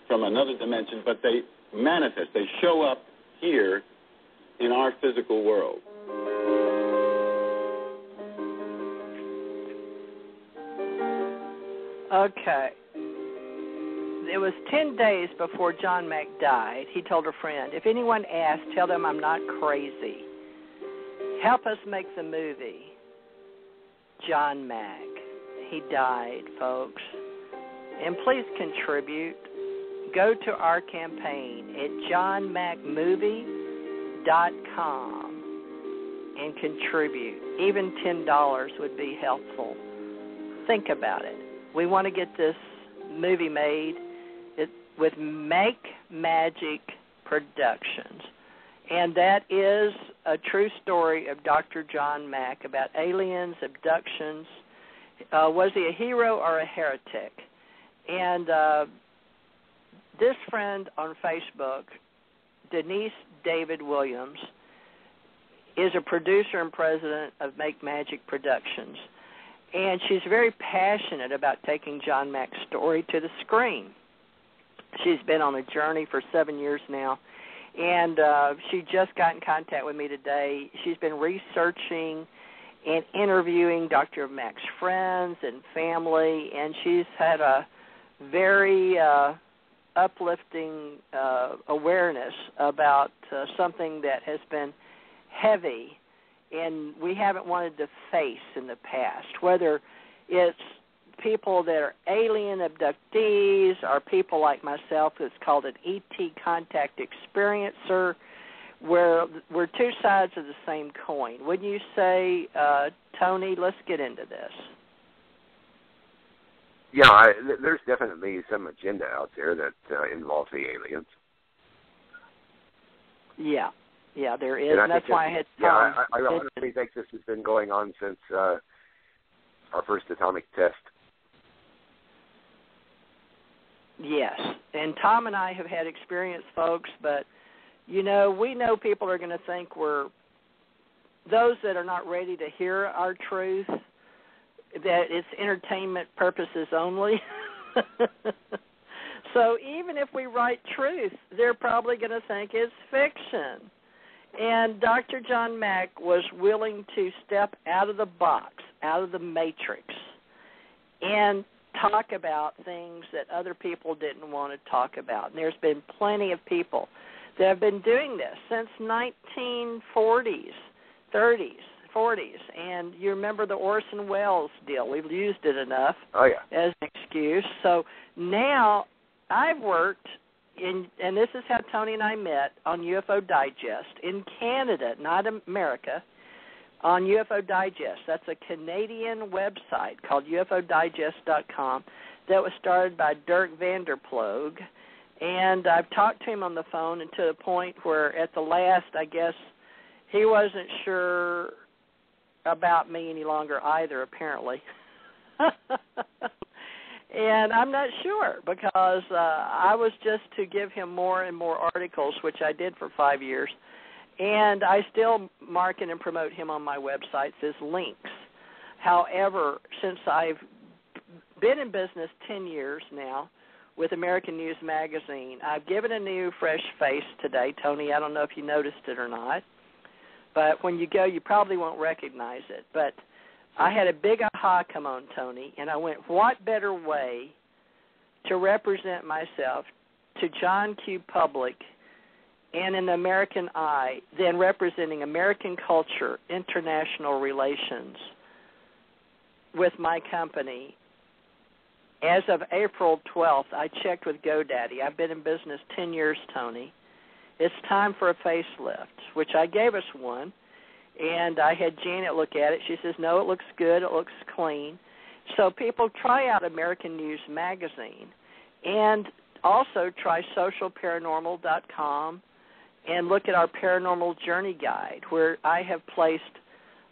from another dimension, but they manifest. They show up here in our physical world. Okay. It was 10 days before John Mack died. He told a friend, if anyone asks, tell them I'm not crazy. Help us make the movie. John Mack. He died, folks. And please contribute. Go to our campaign at johnmackmovie.com and contribute. Even $10 would be helpful. Think about it. We want to get this movie made with Make Magic Productions. And that is a true story of Dr. John Mack about aliens, abductions. Was he a hero or a heretic? And this friend on Facebook, Denise David Williams, is a producer and president of Make Magic Productions. And she's very passionate about taking John Mack's story to the screen. She's been on a journey for 7 years now, and she just got in contact with me today. She's been researching and interviewing Dr. Mack's friends and family, and she's had a very uplifting awareness about something that has been heavy and we haven't wanted to face in the past, whether it's people that are alien abductees or people like myself that's called an ET contact experiencer, where we're two sides of the same coin. Wouldn't you say, Tony? Let's get into this. Yeah, there's definitely some agenda out there that involves the aliens. Yeah, there is, and that's why I had Tom. Yeah, I honestly think this has been going on since our first atomic test. Yes, and Tom and I have had experience, folks, but, we know people are going to think we're, those that are not ready to hear our truth, that it's entertainment purposes only. So even if we write truth, they're probably going to think it's fiction. And Dr. John Mack was willing to step out of the box, out of the matrix, and talk about things that other people didn't want to talk about. And there's been plenty of people that have been doing this since 1940s, 30s, 40s. And you remember the Orson Welles deal. We've used it enough as an excuse. So now I've worked in, and this is how Tony and I met, on UFO Digest in Canada, not America, on UFO Digest. That's a Canadian website called UFOdigest.com that was started by Dirk Vanderploeg. And I've talked to him on the phone and to the point where at the last, I guess, he wasn't sure about me any longer either, apparently. And I'm not sure because I was just to give him more and more articles, which I did for 5 years. And I still market and promote him on my websites as links. However, since I've been in business 10 years now with American News Magazine, I've given a new, fresh face today. Tony, I don't know if you noticed it or not, but when you go, you probably won't recognize it. But I had a big aha come on, Tony, and I went, what better way to represent myself to John Q. Public and in the American eye than representing American culture, international relations with my company. As of April 12th, I checked with GoDaddy. I've been in business 10 years, Tony. It's time for a facelift, which I gave us one, and I had Janet look at it. She says, no, it looks good, it looks clean. So people try out American News Magazine and also try socialparanormal.com and look at our Paranormal Journey Guide, where I have placed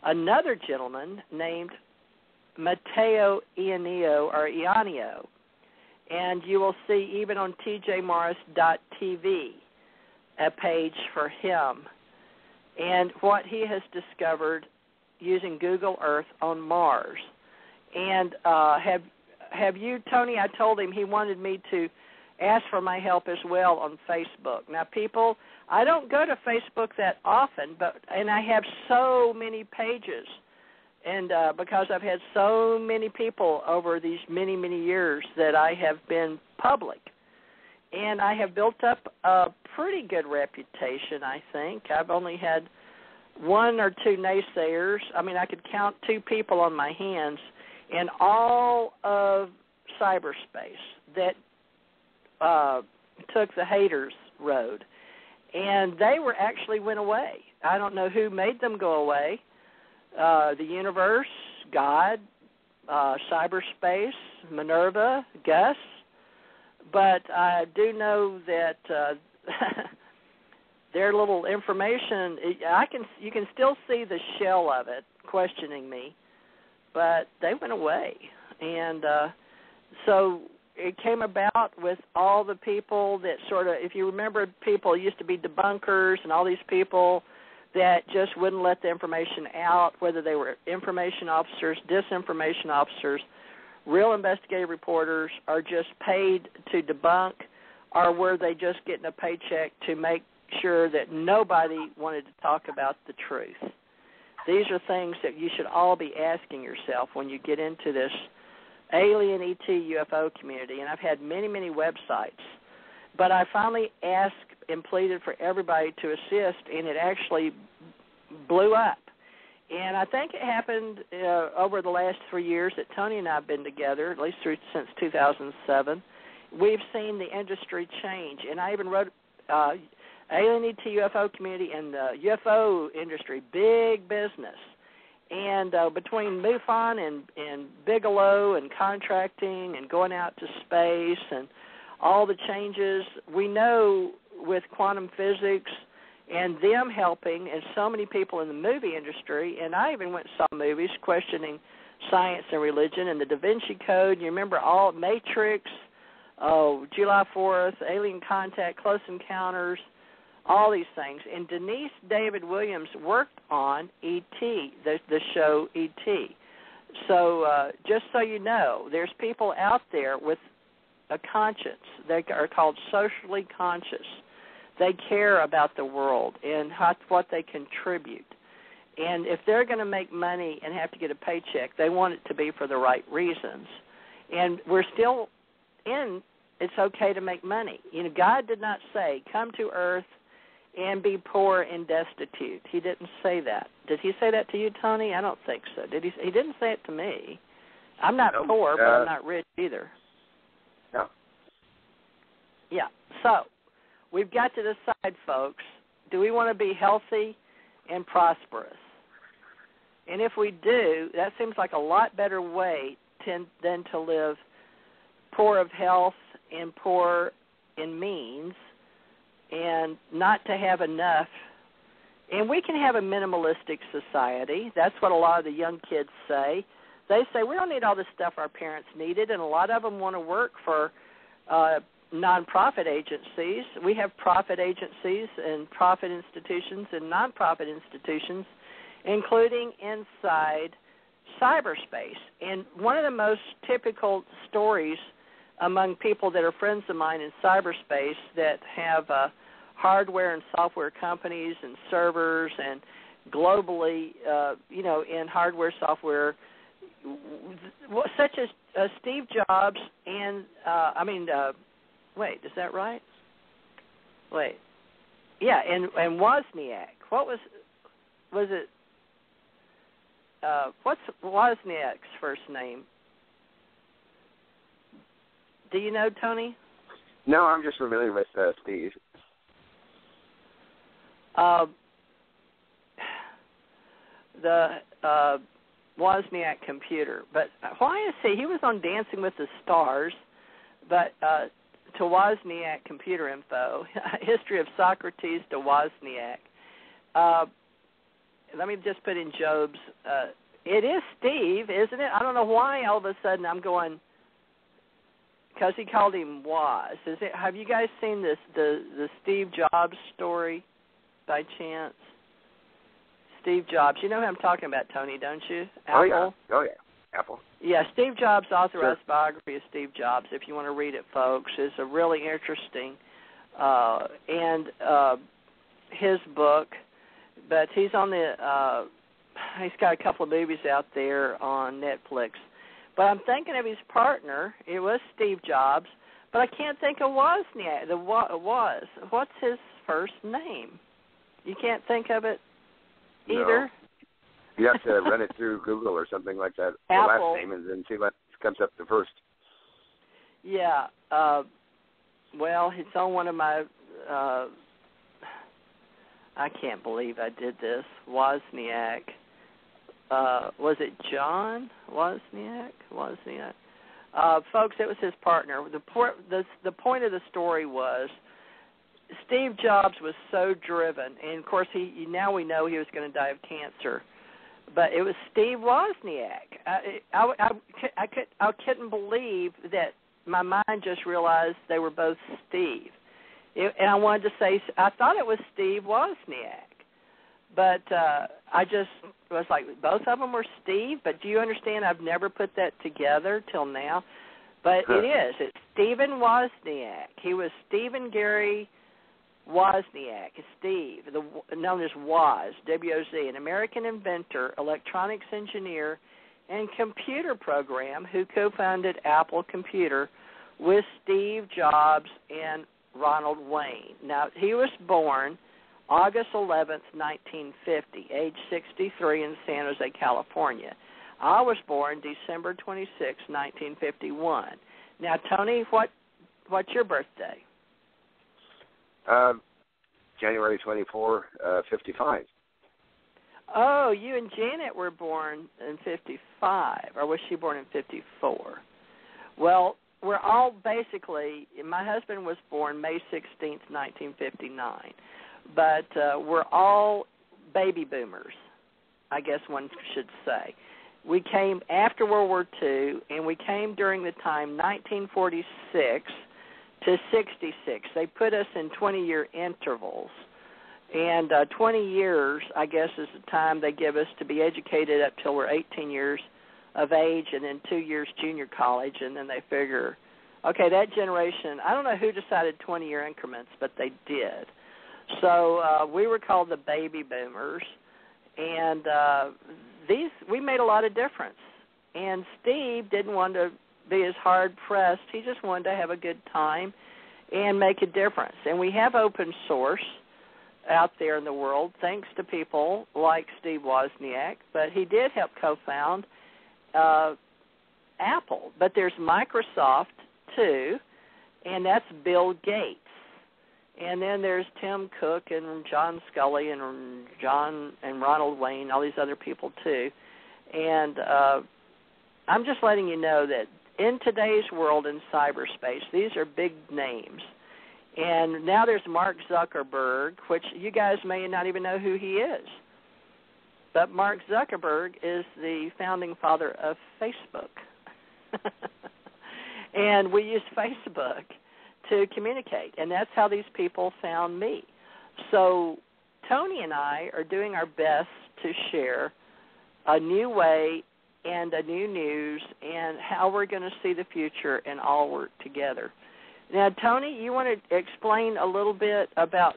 another gentleman named Matteo Ianio, and you will see even on tjmorris.tv a page for him and what he has discovered using Google Earth on Mars. And have you, Tony, I told him he wanted me to ask for my help as well on Facebook. Now, people, I don't go to Facebook that often, and I have so many pages, and because I've had so many people over these many, many years that I have been public. And I have built up a pretty good reputation, I think. I've only had one or two naysayers. I mean, I could count 2 people on my hands in all of cyberspace that took the haters road. And they actually went away. I don't know who made them go away. The universe, God, cyberspace, Minerva, Gus. But I do know that their little information, you can still see the shell of it questioning me, but they went away. And so it came about with all the people that sort of, if you remember, people used to be debunkers and all these people that just wouldn't let the information out, whether they were information officers, disinformation officers, real investigative reporters, or just paid to debunk, or were they just getting a paycheck to make sure that nobody wanted to talk about the truth? These are things that you should all be asking yourself when you get into this alien ET UFO community. And I've had many, many websites. But I finally asked and pleaded for everybody to assist, and it actually blew up. And I think it happened over the last 3 years that Tony and I have been together, at least since 2007. We've seen the industry change. And I even wrote alien ET UFO community and the UFO industry, big business. And between MUFON and Bigelow and contracting and going out to space and all the changes, we know with quantum physics and them helping, and so many people in the movie industry, and I even went and saw movies questioning science and religion and the Da Vinci Code. You remember all Matrix, July 4th, Alien Contact, Close Encounters, all these things. And Denise David Williams worked on E.T., the show E.T. So just so you know, there's people out there with a conscience. They are called socially conscious. They care about the world and what they contribute. And if they're going to make money and have to get a paycheck, they want it to be for the right reasons. And we're still in, it's okay to make money. You know, God did not say, come to earth and be poor and destitute. He didn't say that. Did he say that to you, Tony? I don't think so. Did he? He didn't say it to me. I'm not poor, but I'm not rich either. No. Yeah. So we've got to decide, folks, do we want to be healthy and prosperous? And if we do, that seems like a lot better way than to live poor of health and poor in means and not to have enough. And we can have a minimalistic society. That's what a lot of the young kids say. They say, we don't need all the stuff our parents needed, and a lot of them want to work for nonprofit agencies. We have profit agencies and profit institutions and nonprofit institutions, including inside cyberspace. And one of the most typical stories among people that are friends of mine in cyberspace that have hardware and software companies and servers and globally, in hardware, software, such as Steve Jobs and, wait, is that right? Wait. Yeah, and Wozniak. What was it? What's Wozniak's first name? Do you know, Tony? No, I'm just familiar with Steve. The Wozniak computer. But why is he was on Dancing with the Stars, but to Wozniak computer info, history of Socrates to Wozniak. Let me just put in Job's. It is Steve, isn't it? I don't know why all of a sudden I'm going, because he called him Woz. Have you guys seen this the Steve Jobs story by chance? Steve Jobs. You know who I'm talking about, Tony, don't you? Apple? Oh, yeah. Apple. Yeah, Steve Jobs' authorized biography of Steve Jobs, if you want to read it, folks, is a really interesting and his book. But he's on he's got a couple of movies out there on Netflix. But I'm thinking of his partner. It was Steve Jobs, but I can't think of Wozniak. What's his first name? You can't think of it either? No. You have to run it through Google or something like that, Apple. the last name, and then see what comes up the first. Yeah. Well, it's on one of my... I can't believe I did this. Wozniak. Was it John Wozniak? Folks, it was his partner. The point of the story was Steve Jobs was so driven, and of course now we know he was going to die of cancer. But it was Steve Wozniak. I couldn't believe that my mind just realized they were both Steve. And I wanted to say, I thought it was Steve Wozniak. But I just was like, both of them were Steve? But do you understand, I've never put that together till now. But it is. It's Stephen Wozniak. He was Stephen Gary Wozniak, Steve, known as Woz, W-O-Z, an American inventor, electronics engineer, and computer program who co-founded Apple Computer with Steve Jobs and Ronald Wayne. Now, he was born August 11th, 1950, age 63 in San Jose, California. I was born December 26, 1951. Now, Tony, what's your birthday? January 24, 55. Oh, you and Janet were born in 55, or was she born in 54? Well, we're all basically, my husband was born May 16th, 1959, but we're all baby boomers, I guess one should say. We came after World War II, and we came during the time 1946 to 66. They put us in 20-year intervals. And 20 years, I guess, is the time they give us to be educated up till we're 18 years of age, and then 2 years junior college, and then they figure, okay, that generation, I don't know who decided 20-year increments, but they did. So we were called the baby boomers, and we made a lot of difference. And Steve didn't want to be as hard-pressed. He just wanted to have a good time and make a difference. And we have open source out there in the world, thanks to people like Steve Wozniak, but he did help co-found Apple. But there's Microsoft, too, and that's Bill Gates. And then there's Tim Cook and John Scully and John and Ronald Wayne, all these other people, too. And I'm just letting you know that in today's world in cyberspace, these are big names. And now there's Mark Zuckerberg, which you guys may not even know who he is. But Mark Zuckerberg is the founding father of Facebook. And we use Facebook to communicate, and that's how these people found me. So Tony and I are doing our best to share a new way and a new news and how we're going to see the future and all work together. Now, Tony, you want to explain a little bit about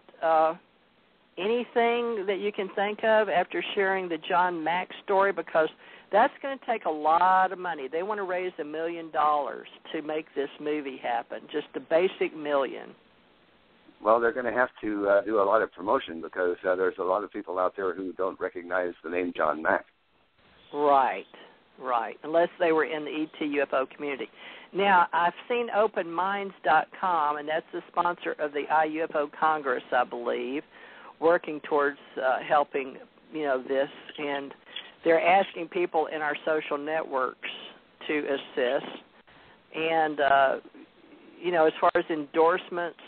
anything that you can think of after sharing the John Mack story, because that's going to take a lot of money. They want to raise $1 million to make this movie happen, just a basic $1 million. Well, they're going to have to do a lot of promotion because there's a lot of people out there who don't recognize the name John Mack. Right, unless they were in the ET UFO community. Now, I've seen OpenMinds.com, and that's the sponsor of the IUFO Congress, I believe, working towards helping, this. And they're asking people in our social networks to assist. And, as far as endorsements,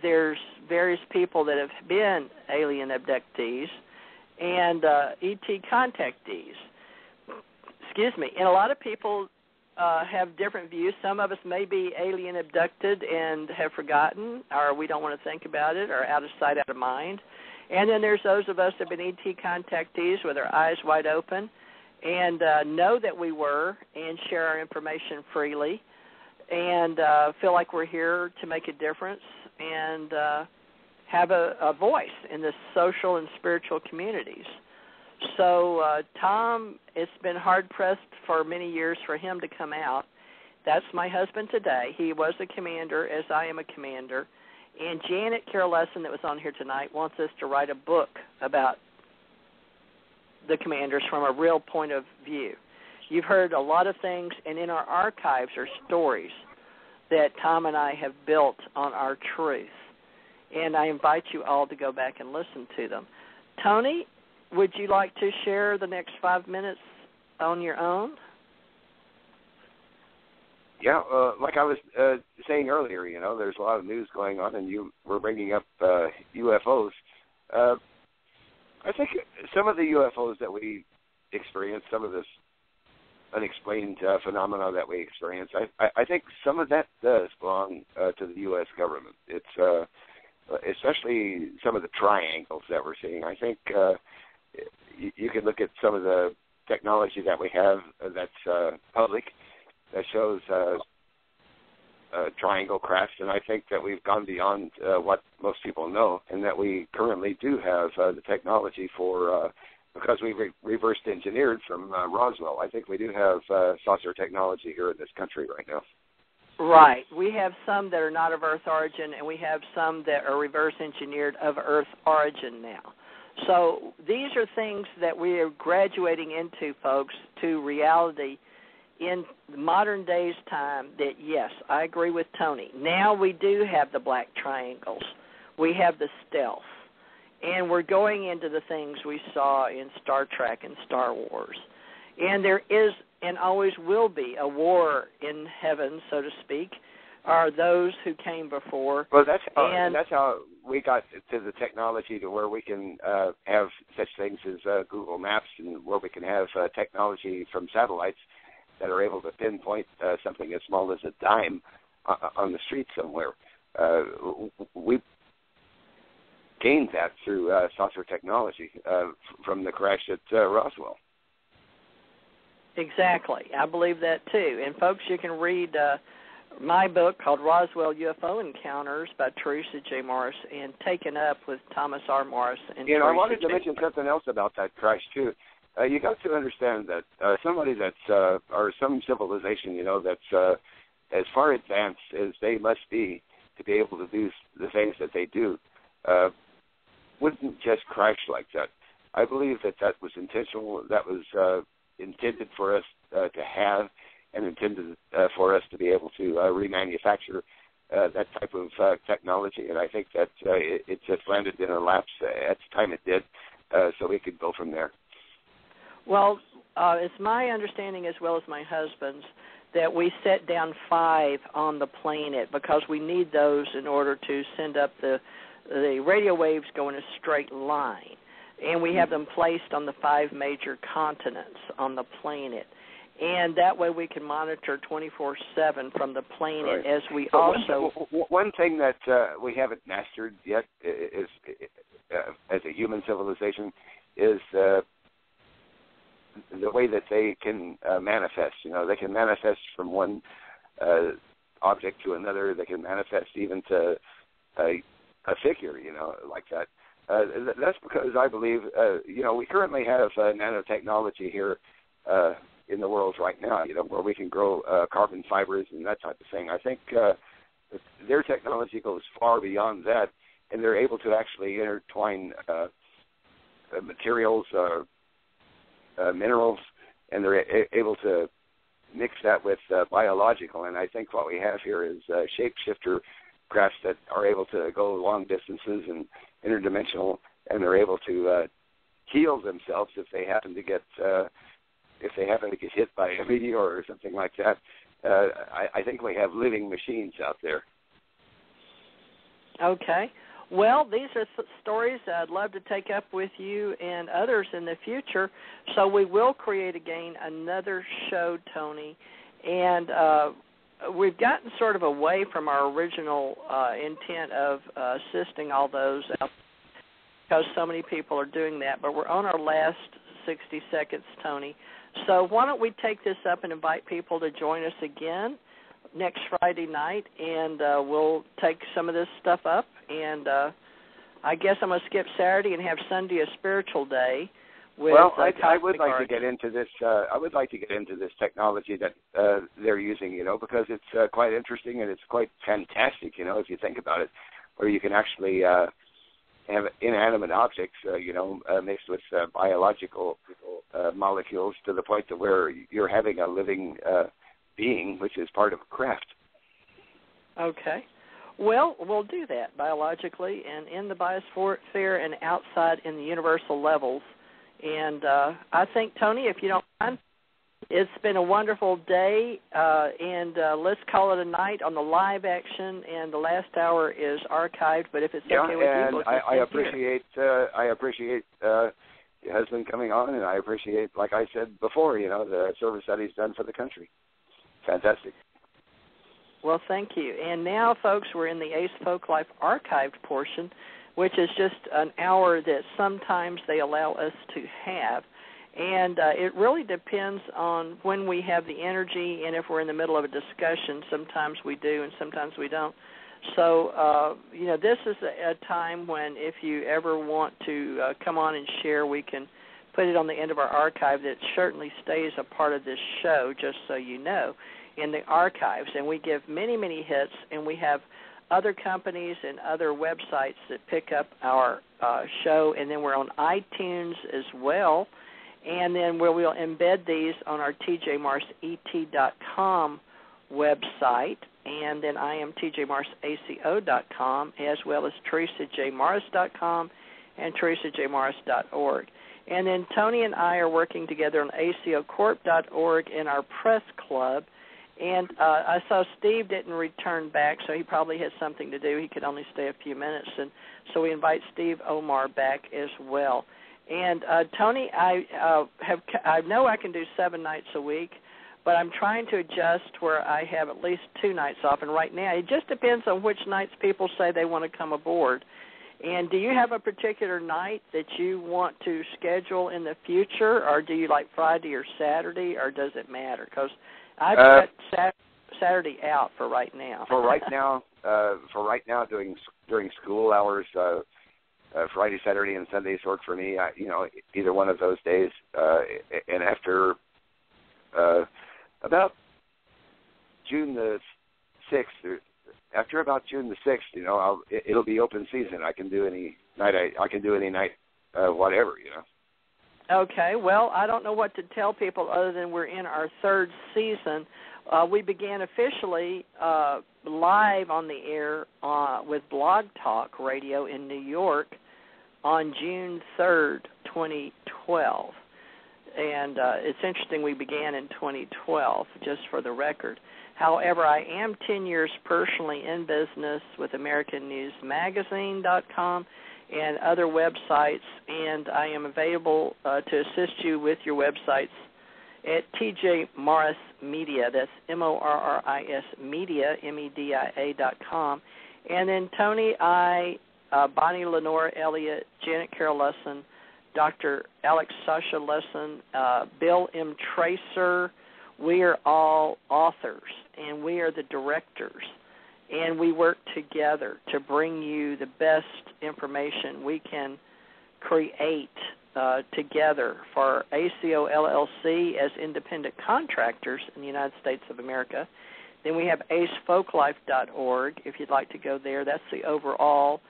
there's various people that have been alien abductees and ET contactees. Excuse me. And a lot of people have different views. Some of us may be alien abducted and have forgotten, or we don't want to think about it, or out of sight, out of mind. And then there's those of us that have been ET contactees with our eyes wide open and know that we were and share our information freely and feel like we're here to make a difference and have a voice in the social and spiritual communities. So, Tom, it's been hard-pressed for many years for him to come out. That's my husband today. He was a commander, as I am a commander. And Janet Carolesson, that was on here tonight, wants us to write a book about the commanders from a real point of view. You've heard a lot of things, and in our archives are stories that Tom and I have built on our truth. And I invite you all to go back and listen to them. Tony, would you like to share the next 5 minutes on your own? Yeah, like I was saying earlier, there's a lot of news going on, and you were bringing up UFOs. I think some of the UFOs that we experienced, some of this unexplained phenomena that we experience. I think some of that does belong to the U.S. government. It's especially some of the triangles that we're seeing. I think you can look at some of the technology that we have that's public that shows triangle crafts, and I think that we've gone beyond what most people know, and that we currently do have the technology for, because we reversed engineered from Roswell. I think we do have saucer technology here in this country right now. Right. We have some that are not of Earth origin, and we have some that are reverse engineered of Earth origin now. So these are things that we are graduating into, folks, to reality in modern day's time. That, yes, I agree with Tony. Now we do have the black triangles. We have the stealth. And we're going into the things we saw in Star Trek and Star Wars. And there is and always will be a war in heaven, so to speak, are those who came before. Well, that's how we got to the technology to where we can have such things as Google Maps, and where we can have technology from satellites that are able to pinpoint something as small as a dime on the street somewhere. We gained that through saucer technology from the crash at Roswell. Exactly. I believe that, too. And, folks, you can read my book called Roswell UFO Encounters by Teresa J. Morris and Taken Up with Thomas R. Morris. And I wanted to mention something else about that crash, too. You got to understand that somebody that's, or some civilization, that's as far advanced as they must be to be able to do the things that they do, wouldn't just crash like that. I believe that was intentional. That was intended for us to have, and intended for us to be able to remanufacture that type of technology. And I think that it just landed in our laps at the time it did, so we could go from there. Well, it's my understanding, as well as my husband's, that we set down 5 on the planet because we need those in order to send up the radio waves go in a straight line. And we have them placed on the 5 major continents on the planet. And that way we can monitor 24/7 from the planet, right, as we but also... One thing that we haven't mastered yet is as a human civilization, is the way that they can manifest. They can manifest from one object to another. They can manifest even to a figure, like that. That's because I believe, we currently have nanotechnology here in the world right now, where we can grow carbon fibers and that type of thing. I think their technology goes far beyond that, and they're able to actually intertwine materials, minerals, and they're able to mix that with biological. And I think what we have here is shapeshifter crafts that are able to go long distances and interdimensional, and they're able to heal themselves if they happen to get hit by a meteor or something like that. I think we have living machines out there. Okay. Well, these are stories I'd love to take up with you and others in the future. So we will create again another show, Tony, and we've gotten sort of away from our original intent of assisting all those out because so many people are doing that. But we're on our last 60 seconds, Tony. So why don't we take this up and invite people to join us again next Friday night, and we'll take some of this stuff up. And I guess I'm going to skip Saturday and have Sunday a spiritual day. Well, I would like to get into this. I would like to get into this technology that they're using, because it's quite interesting and it's quite fantastic, if you think about it, where you can actually have inanimate objects, mixed with biological molecules to the point to where you're having a living being, which is part of a craft. Okay. Well, we'll do that biologically and in the biosphere and outside in the universal levels. And I think, Tony, if you don't mind, it's been a wonderful day, and let's call it a night on the live action, and the last hour is archived, but if it's okay with you, we'll I appreciate your husband coming on, and I appreciate, like I said before, the service that he's done for the country. Fantastic. Well, thank you. And now, folks, we're in the Ace Folklife archived portion, which is just an hour that sometimes they allow us to have. And it really depends on when we have the energy and if we're in the middle of a discussion. Sometimes we do and sometimes we don't. So, this is a time when if you ever want to come on and share, we can put it on the end of our archive that certainly stays a part of this show, just so you know, in the archives. And we give many, many hits, and we have other companies and other websites that pick up our show, and then we're on iTunes as well. And then we'll embed these on our tjmorriset.com website, and then I am tjmorrisaco.com, as well as teresajmorris.com and teresajmorris.org. And then Tony and I are working together on acocorp.org in our press club. And I saw Steve didn't return back, so he probably has something to do. He could only stay a few minutes, and so we invite Steve Omar back as well. And Tony, I know I can do 7 nights a week, but I'm trying to adjust where I have at least 2 nights off. And right now, it just depends on which nights people say they want to come aboard. And do you have a particular night that you want to schedule in the future, or do you like Friday or Saturday, or does it matter? Because I've got Saturday out for right now. For right now, during school hours, Friday, Saturday, and Sundays work for me. Either one of those days, and after about June the 6th, after about June the 6th, it'll be open season. I can do any night. I can do any night, whatever. Okay. Well, I don't know what to tell people other than we're in our 3rd season. We began officially live on the air with Blog Talk Radio in New York on June 3rd, 2012. And it's interesting, we began in 2012, just for the record. However, I am 10 years personally in business with AmericanNewsMagazine.com and other websites, and I am available to assist you with your websites at TJ Morris Media. That's MORRIS Media, MEDIA.com. And then Tony, Bonnie Lenore Elliott, Janet Carroll Lesson, Dr. Alex Sasha Lesson, Bill M. Tracer, we are all authors, and we are the directors. And we work together to bring you the best information we can create together for ACO LLC as independent contractors in the United States of America. Then we have acefolklife.org, if you'd like to go there. That's the overall.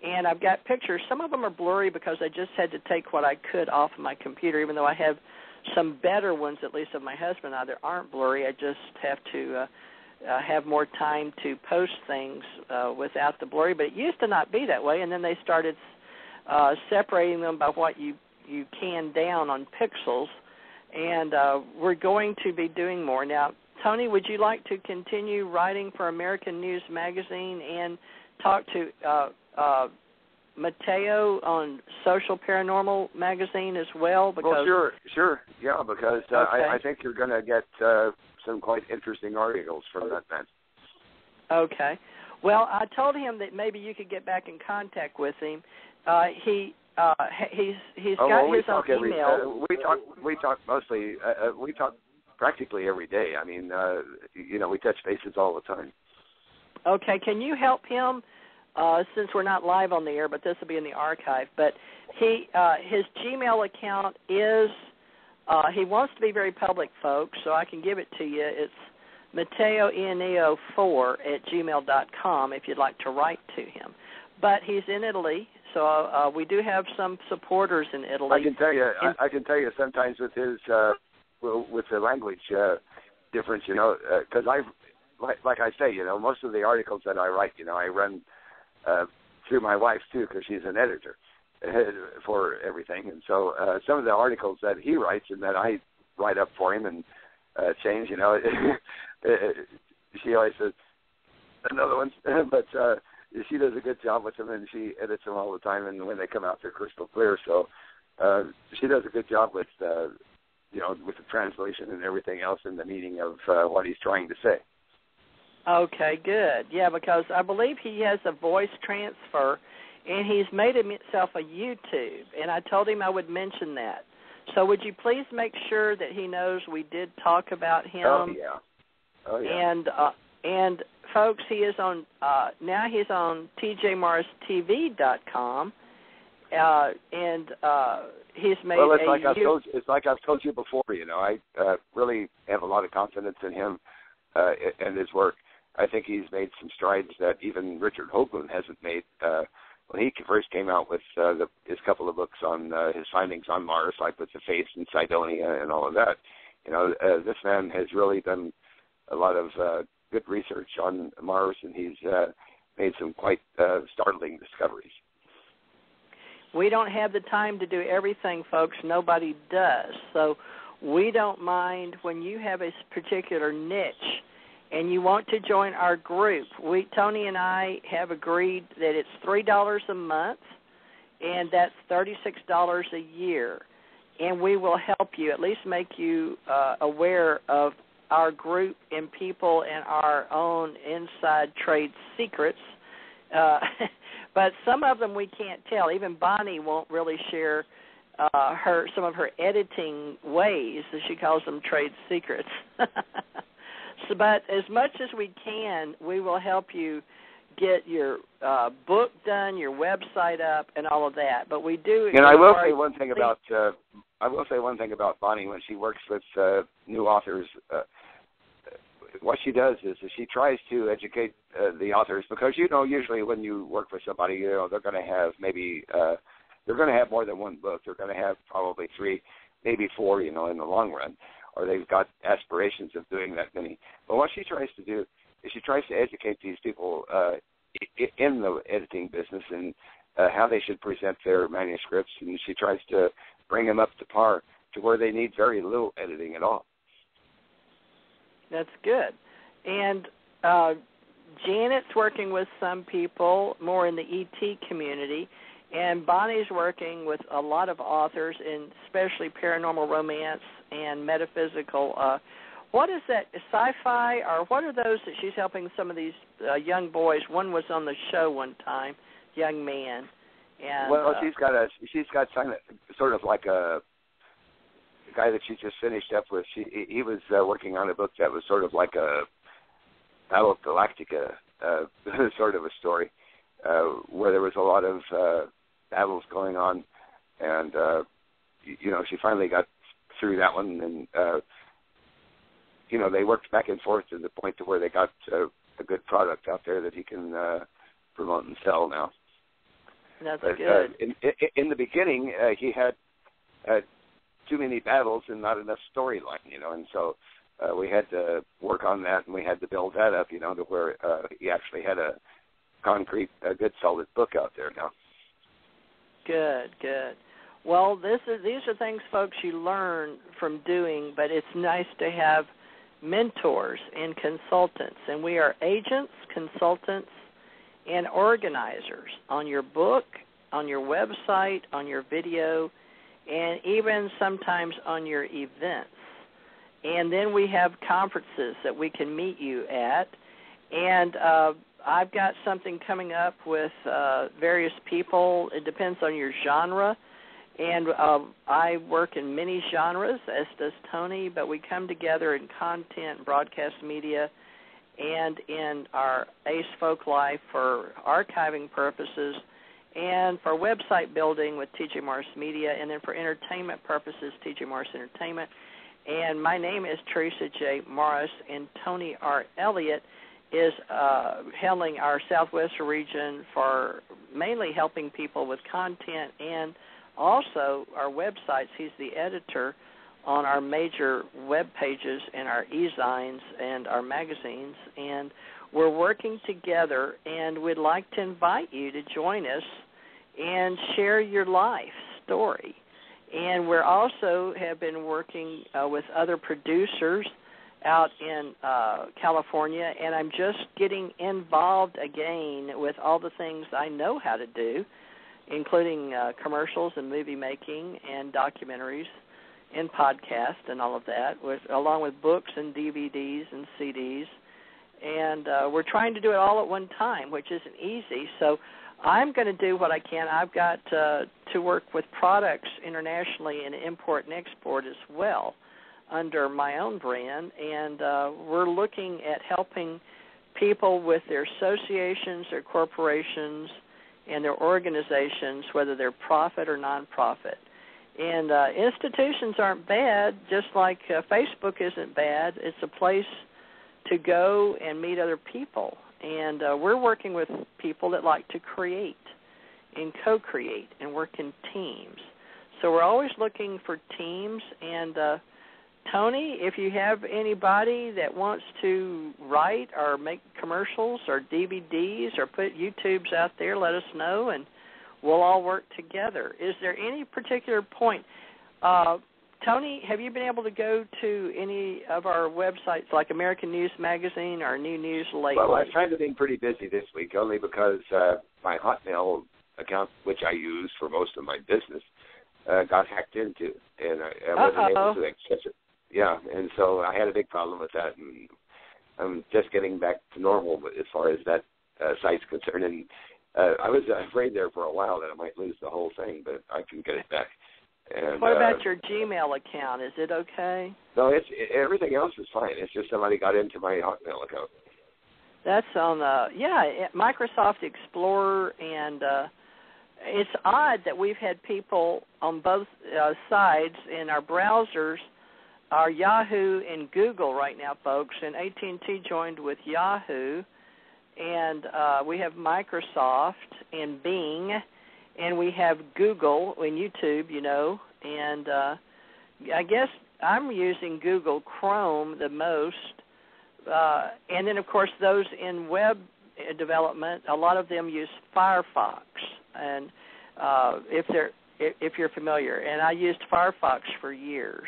And I've got pictures. Some of them are blurry because I just had to take what I could off of my computer, even though I have some better ones, at least of my husband and I, that aren't blurry. I just have to have more time to post things without the blurry. But it used to not be that way, and then they started separating them by what you can down on pixels, and we're going to be doing more. Now, Tony, would you like to continue writing for American News Magazine and talk to Mateo on Social Paranormal Magazine as well? Because, well, sure. Yeah, because okay. I think you're going to get some quite interesting articles from that man. Okay. Well, I told him that maybe you could get back in contact with him. He's got his own email. We talk mostly. We talk practically every day. I mean, we touch bases all the time. Okay. Can you help him? Since we're not live on the air, but this will be in the archive. But his Gmail account is, he wants to be very public, folks, so I can give it to you. It's MateoEneo4@gmail.com if you'd like to write to him. But he's in Italy, so we do have some supporters in Italy. I can tell you sometimes with his with the language difference, because like I say, most of the articles that I write, I run through my wife, too, because she's an editor for everything. And so some of the articles that he writes and that I write up for him and change, she always says, another one. But she does a good job with them, and she edits them all the time. And when they come out, they're crystal clear. So she does a good job with with the translation and everything else and the meaning of what he's trying to say. Okay, good. Yeah, because I believe he has a voice transfer, and he's made himself a YouTube, and I told him I would mention that. So would you please make sure that he knows we did talk about him? Oh, yeah. And folks, he is on, now he's on tjmorristv.com, and he's made well, it's like I've told you before, I really have a lot of confidence in him and his work. I think he's made some strides that even Richard Hoagland hasn't made. When he first came out with his couple of books on his findings on Mars, like with the face and Cydonia and all of that, this man has really done a lot of good research on Mars, and he's made some quite startling discoveries. We don't have the time to do everything, folks. Nobody does. So we don't mind when you have a particular niche and you want to join our group. Tony and I have agreed that it's $3 a month, and that's $36 a year. And we will help you, at least make you aware of our group and people and our own inside trade secrets. But some of them we can't tell. Even Bonnie won't really share some of her editing ways, as she calls them, trade secrets. But as much as we can, we will help you get your book done, your website up, and all of that. But we do. And I will say one thing about Bonnie when she works with new authors. What she does is she tries to educate the authors, because usually when you work for somebody, they're going to have they're going to have more than one book. They're going to have probably 3, maybe 4, in the long run, or they've got aspirations of doing that many. But what she tries to do is she tries to educate these people in the editing business and how they should present their manuscripts, and she tries to bring them up to par to where they need very little editing at all. That's good. And Janet's working with some people more in the ET community, and Bonnie's working with a lot of authors, and especially paranormal romance and metaphysical. What is that, sci-fi, or what are those that she's helping some of these young boys? One was on the show one time, young man. And, well, she's got sort of like a guy that she just finished up with. He was working on a book that was sort of like a Battle of Galactica sort of a story, where there was a lot of battles going on, and she finally got through that one, and they worked back and forth to the point to where they got a good product out there that he can promote and sell now. That's but, good. In the beginning, he had too many battles and not enough storyline, and so we had to work on that, and we had to build that up, to where he actually had a concrete, good, solid book out there now. Good. Well, these are things, folks, you learn from doing, but it's nice to have mentors and consultants, and we are agents, consultants, and organizers on your book, on your website, on your video, and even sometimes on your events. And then we have conferences that we can meet you at. And I've got something coming up with various people. It depends on your genre. And I work in many genres, as does Tony, but we come together in content, broadcast media, and in our Ace Folk Life for archiving purposes, and for website building with TJ Morris Media, and then for entertainment purposes, TJ Morris Entertainment. And my name is Teresa J. Morris, and Tony R. Elliott is handling our Southwestern region for mainly helping people with content and also our websites. He's the editor on our major web pages and our e-zines and our magazines, and we're working together, and we'd like to invite you to join us and share your life story. And we're also have been working with other producers out in California, and I'm just getting involved again with all the things I know how to do including commercials and movie making and documentaries and podcasts and all of that, along with books and DVDs and CDs. And we're trying to do it all at one time, which isn't easy. So I'm going to do what I can. I've got to work with products internationally and import and export as well under my own brand. And we're looking at helping people with their associations, their corporations, and their organizations, whether they're profit or nonprofit. And institutions aren't bad, just like Facebook isn't bad. It's a place to go and meet other people. And we're working with people that like to create and co-create and work in teams. So we're always looking for teams. And, Tony, if you have anybody that wants to write or make commercials or DVDs or put YouTubes out there, let us know, and we'll all work together. Is there any particular point? Tony, have you been able to go to any of our websites like American News Magazine or New News lately? Well, I've kind of been pretty busy this week, only because my Hotmail account, which I use for most of my business, got hacked into, and I wasn't able to access it. Yeah, and so I had a big problem with that, and I'm just getting back to normal as far as that site's concerned. And I was afraid there for a while that I might lose the whole thing, but I can get it back. And, what about your Gmail account? Is it okay? No, everything else is fine. It's just somebody got into my Hotmail account. That's on Microsoft Explorer, and it's odd that we've had people on both sides in our browsers, our Yahoo and Google right now, folks, and AT&T joined with Yahoo, and we have Microsoft and Bing, and we have Google and YouTube, and I guess I'm using Google Chrome the most, and then, of course, those in web development, a lot of them use Firefox, and if you're familiar, and I used Firefox for years.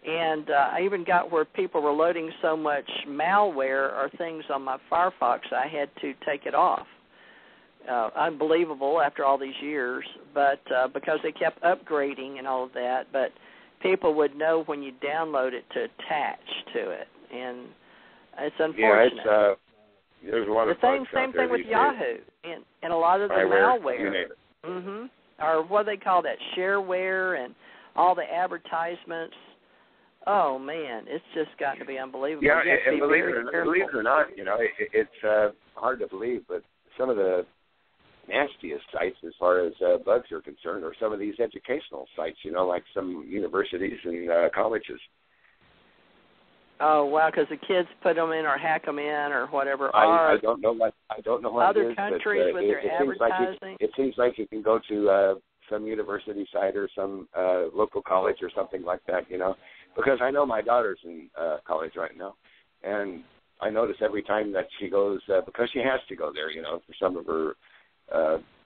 And I even got where people were loading so much malware or things on my Firefox, I had to take it off. Unbelievable after all these years, but because they kept upgrading and all of that. But people would know when you download it to attach to it, and it's unfortunate. Yeah, there's a lot of same thing with Yahoo and a lot of the malware. You name it. Mm-hmm. Or what do they call that, shareware, and all the advertisements. Oh, man, it's just gotten to be unbelievable. Yeah, and believe it or not, it's hard to believe, but some of the nastiest sites as far as bugs are concerned are some of these educational sites, like some universities and colleges. Oh, wow, because the kids put them in or hack them in or whatever. I don't know what other it is, countries but, with their advertising. It seems like you can go to some university site or some local college or something like that, because I know my daughter's in college right now, and I notice every time that she goes, because she has to go there, for some of her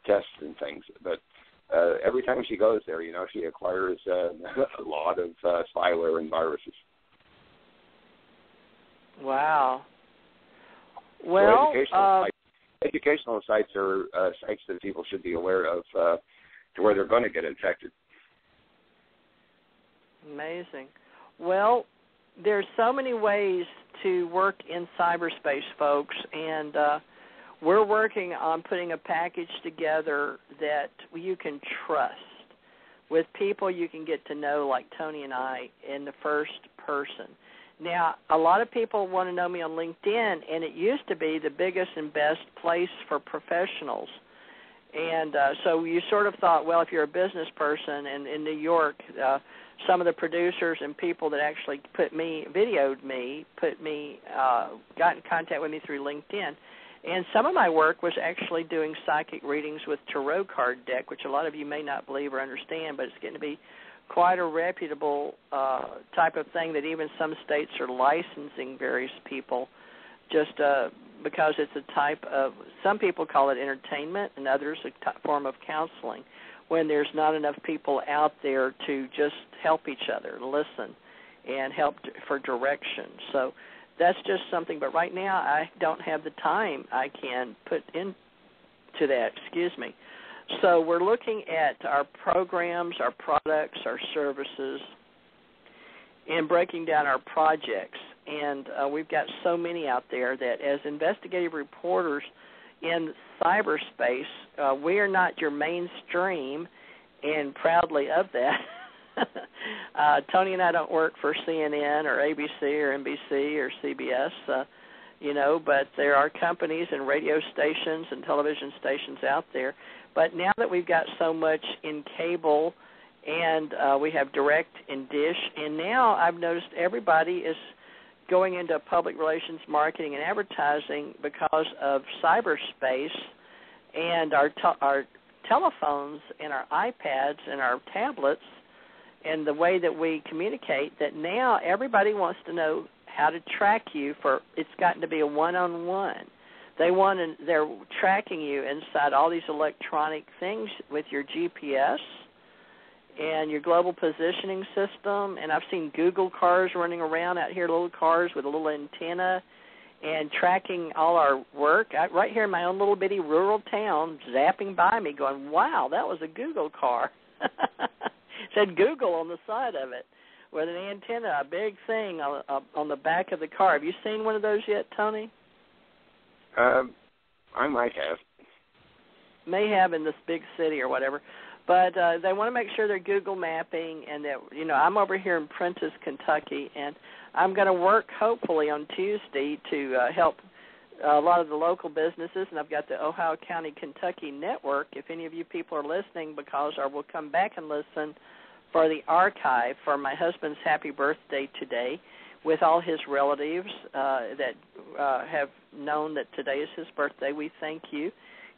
tests and things, but every time she goes there, she acquires a lot of spyware and viruses. Wow. Well, so educational sites are sites that people should be aware of to where they're going to get infected. Amazing. Well, there's so many ways to work in cyberspace, folks, and we're working on putting a package together that you can trust with people you can get to know, like Tony and I, in the first person. Now, a lot of people want to know me on LinkedIn, and it used to be the biggest and best place for professionals. And so you sort of thought, well, if you're a business person in New York, some of the producers and people that actually videoed me, got in contact with me through LinkedIn. And some of my work was actually doing psychic readings with tarot card deck, which a lot of you may not believe or understand, but it's getting to be quite a reputable type of thing that even some states are licensing various people just because it's a type of, some people call it entertainment and others a form of counseling when there's not enough people out there to just help each other, listen, and help for direction. So that's just something, but right now I don't have the time I can put into that, So we're looking at our programs, our products, our services, and breaking down our projects. And we've got so many out there that as investigative reporters in cyberspace, we are not your mainstream, and proudly of that. Tony and I don't work for CNN or ABC or NBC or CBS, but there are companies and radio stations and television stations out there. But now that we've got so much in cable and we have direct and dish, and now I've noticed everybody is going into public relations, marketing, and advertising because of cyberspace and our telephones and our iPads and our tablets and the way that we communicate, that now everybody wants to know how to track you. It's gotten to be a one-on-one. They're tracking you inside all these electronic things with your GPS and your global positioning system. And I've seen Google cars running around out here, little cars with a little antenna, and tracking all our work. Right here in my own little bitty rural town, zapping by me going, wow, that was a Google car. It said Google on the side of it with an antenna, a big thing on the back of the car. Have you seen one of those yet, Tony? I might have. May have in this big city or whatever. But they want to make sure they're Google mapping, and that, I'm over here in Prentice, Kentucky, and I'm going to work hopefully on Tuesday to help a lot of the local businesses, and I've got the Ohio County, Kentucky network, if any of you people are listening, or will come back and listen for the archive for my husband's happy birthday today with all his relatives that have known that today is his birthday. We thank you.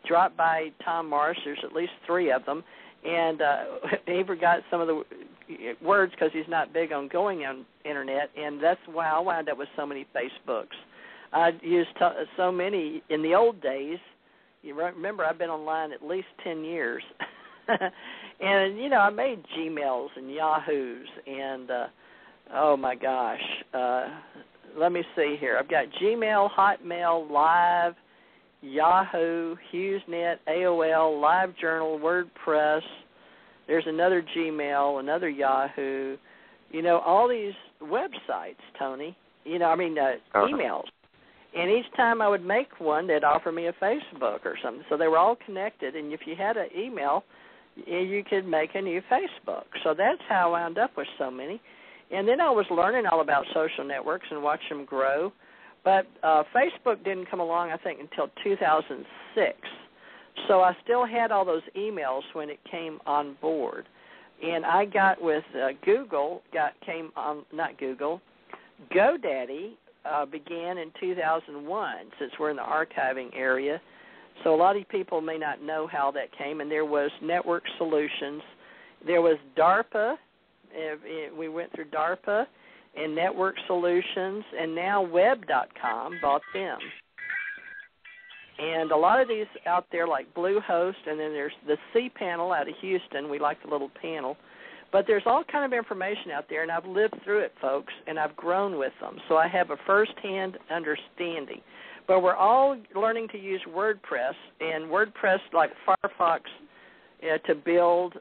Drop by Tom Morris. There's at least 3 of them. And he forgot some of the words because he's not big on going on internet, and that's why I wound up with so many Facebooks. I used so many in the old days. You remember, I've been online at least 10 years. And, I made Gmails and Yahoos, and, oh, my gosh. Let me see here. I've got Gmail, Hotmail, Live, Yahoo, HughesNet, AOL, LiveJournal, WordPress. There's another Gmail, another Yahoo. All these websites, Tony. Emails. And each time I would make one, they'd offer me a Facebook or something. So they were all connected. And if you had an email, you could make a new Facebook. So that's how I wound up with so many. And then I was learning all about social networks and watching them grow. But Facebook didn't come along, I think, until 2006. So I still had all those emails when it came on board. And I got with GoDaddy began in 2001, since we're in the archiving area. So a lot of people may not know how that came. And there was Network Solutions. There was DARPA. We went through DARPA and Network Solutions, and now Web.com bought them. And a lot of these out there, like Bluehost, and then there's the cPanel out of Houston. We like the little panel. But there's all kind of information out there, and I've lived through it, folks, and I've grown with them. So I have a first-hand understanding. But we're all learning to use WordPress, and WordPress, like Firefox, to build.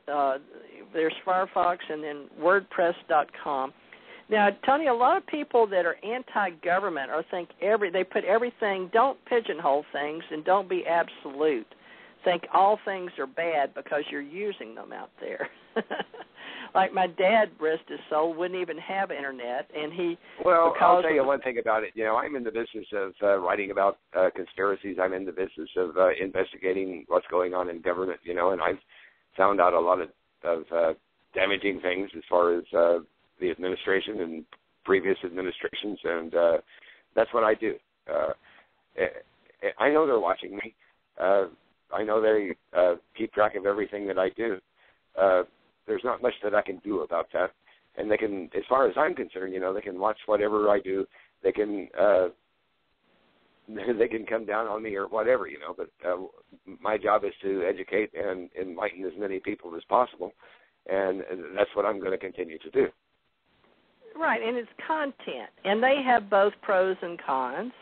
There's Firefox and then WordPress.com. Now, Tony, a lot of people that are anti-government or think they put everything, don't pigeonhole things and don't be absolute. Think all things are bad because you're using them out there. Like my dad, rest his soul, wouldn't even have internet, and Well, I'll tell you one thing about it. I'm in the business of writing about conspiracies. I'm in the business of investigating what's going on in government, and I've found out a lot of damaging things as far as the administration and previous administrations, and that's what I do. I know they're watching me. I know they keep track of everything that I do. There's not much that I can do about that. And they can, as far as I'm concerned, they can watch whatever I do. They can come down on me or whatever, But my job is to educate and enlighten as many people as possible, and that's what I'm going to continue to do. Right, and it's content, and they have both pros and cons,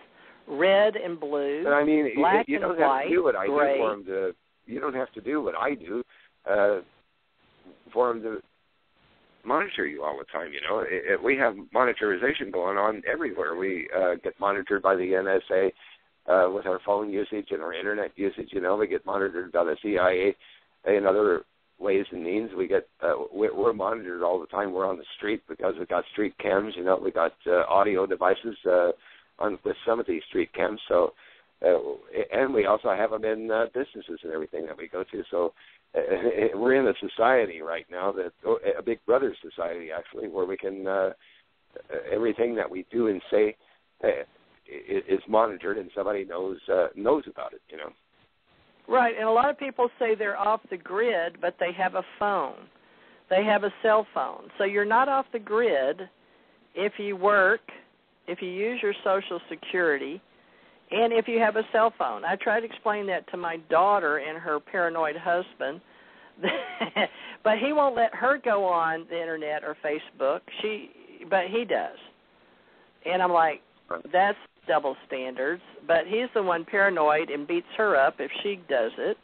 red and blue, but I mean, black you and don't white, have to do what I gray. do for them you don't have to do what I do for them to monitor you all the time. We have monitorization going on everywhere. We get monitored by the NSA with our phone usage and our internet usage. We get monitored by the CIA in other ways and means. We're monitored all the time. We're on the street because we've got street cams. We got audio devices with some of these street cams. So, and we also have them in businesses and everything that we go to. So we're in a society right now, a Big Brother society actually, where we can everything that we do and say is monitored, and somebody knows about it. Right, and a lot of people say they're off the grid, but they have a phone. They have a cell phone. So you're not off the grid if you work, if you use your Social Security, and if you have a cell phone. I try to explain that to my daughter and her paranoid husband, but he won't let her go on the Internet or Facebook. But he does. And I'm like, that's double standards. But he's the one paranoid and beats her up if she does it.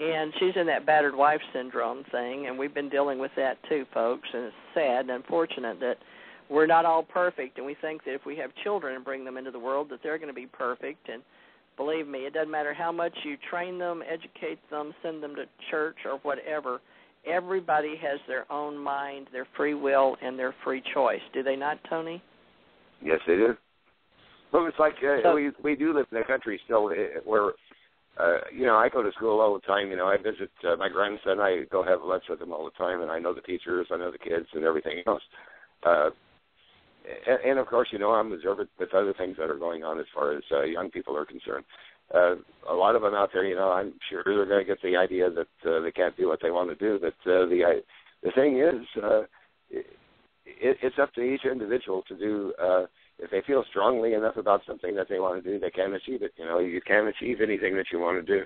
And she's in that battered wife syndrome thing, and we've been dealing with that too, folks. And it's sad and unfortunate that we're not all perfect, and we think that if we have children and bring them into the world that they're going to be perfect. And believe me, it doesn't matter how much you train them, educate them, send them to church or whatever. Everybody has their own mind, their free will, and their free choice. Do they not, Tony? Yes, they do. Well, it's like we do live in a country still where, I go to school all the time. I visit my grandson. I go have lunch with him all the time, and I know the teachers, I know the kids, and everything else. And of course, I'm observant with other things that are going on as far as young people are concerned. A lot of them out there, I'm sure they're going to get the idea that they can't do what they want to do. But the thing is, it's up to each individual to do. If they feel strongly enough about something that they want to do, they can achieve it. You can achieve anything that you want to do.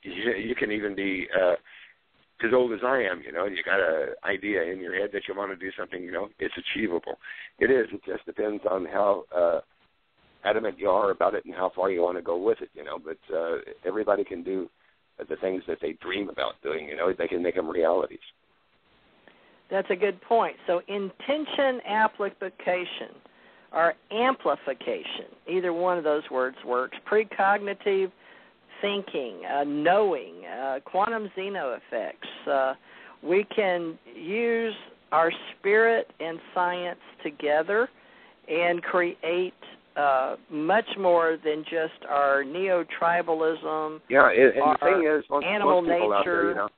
You can even be as old as I am, you got an idea in your head that you want to do something, it's achievable. It is. It just depends on how adamant you are about it and how far you want to go with it, But everybody can do the things that they dream about doing, They can make them realities. That's a good point. So intention application or amplification, either one of those words works. Precognitive thinking, knowing, quantum Zeno effects. We can use our spirit and science together and create much more than just our neo-tribalism. Yeah, and the thing is, animal most people nature. Out there,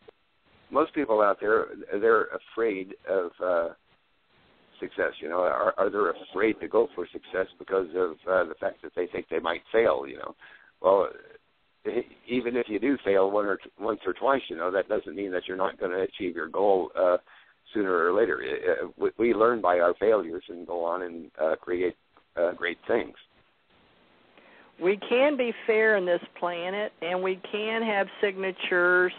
most people out there, they're afraid of success. Are they afraid to go for success because of the fact that they think they might fail? Well, even if you do fail once or twice, that doesn't mean that you're not going to achieve your goal sooner or later. We learn by our failures and go on and create great things. We can be fair in this planet, and we can have signatures.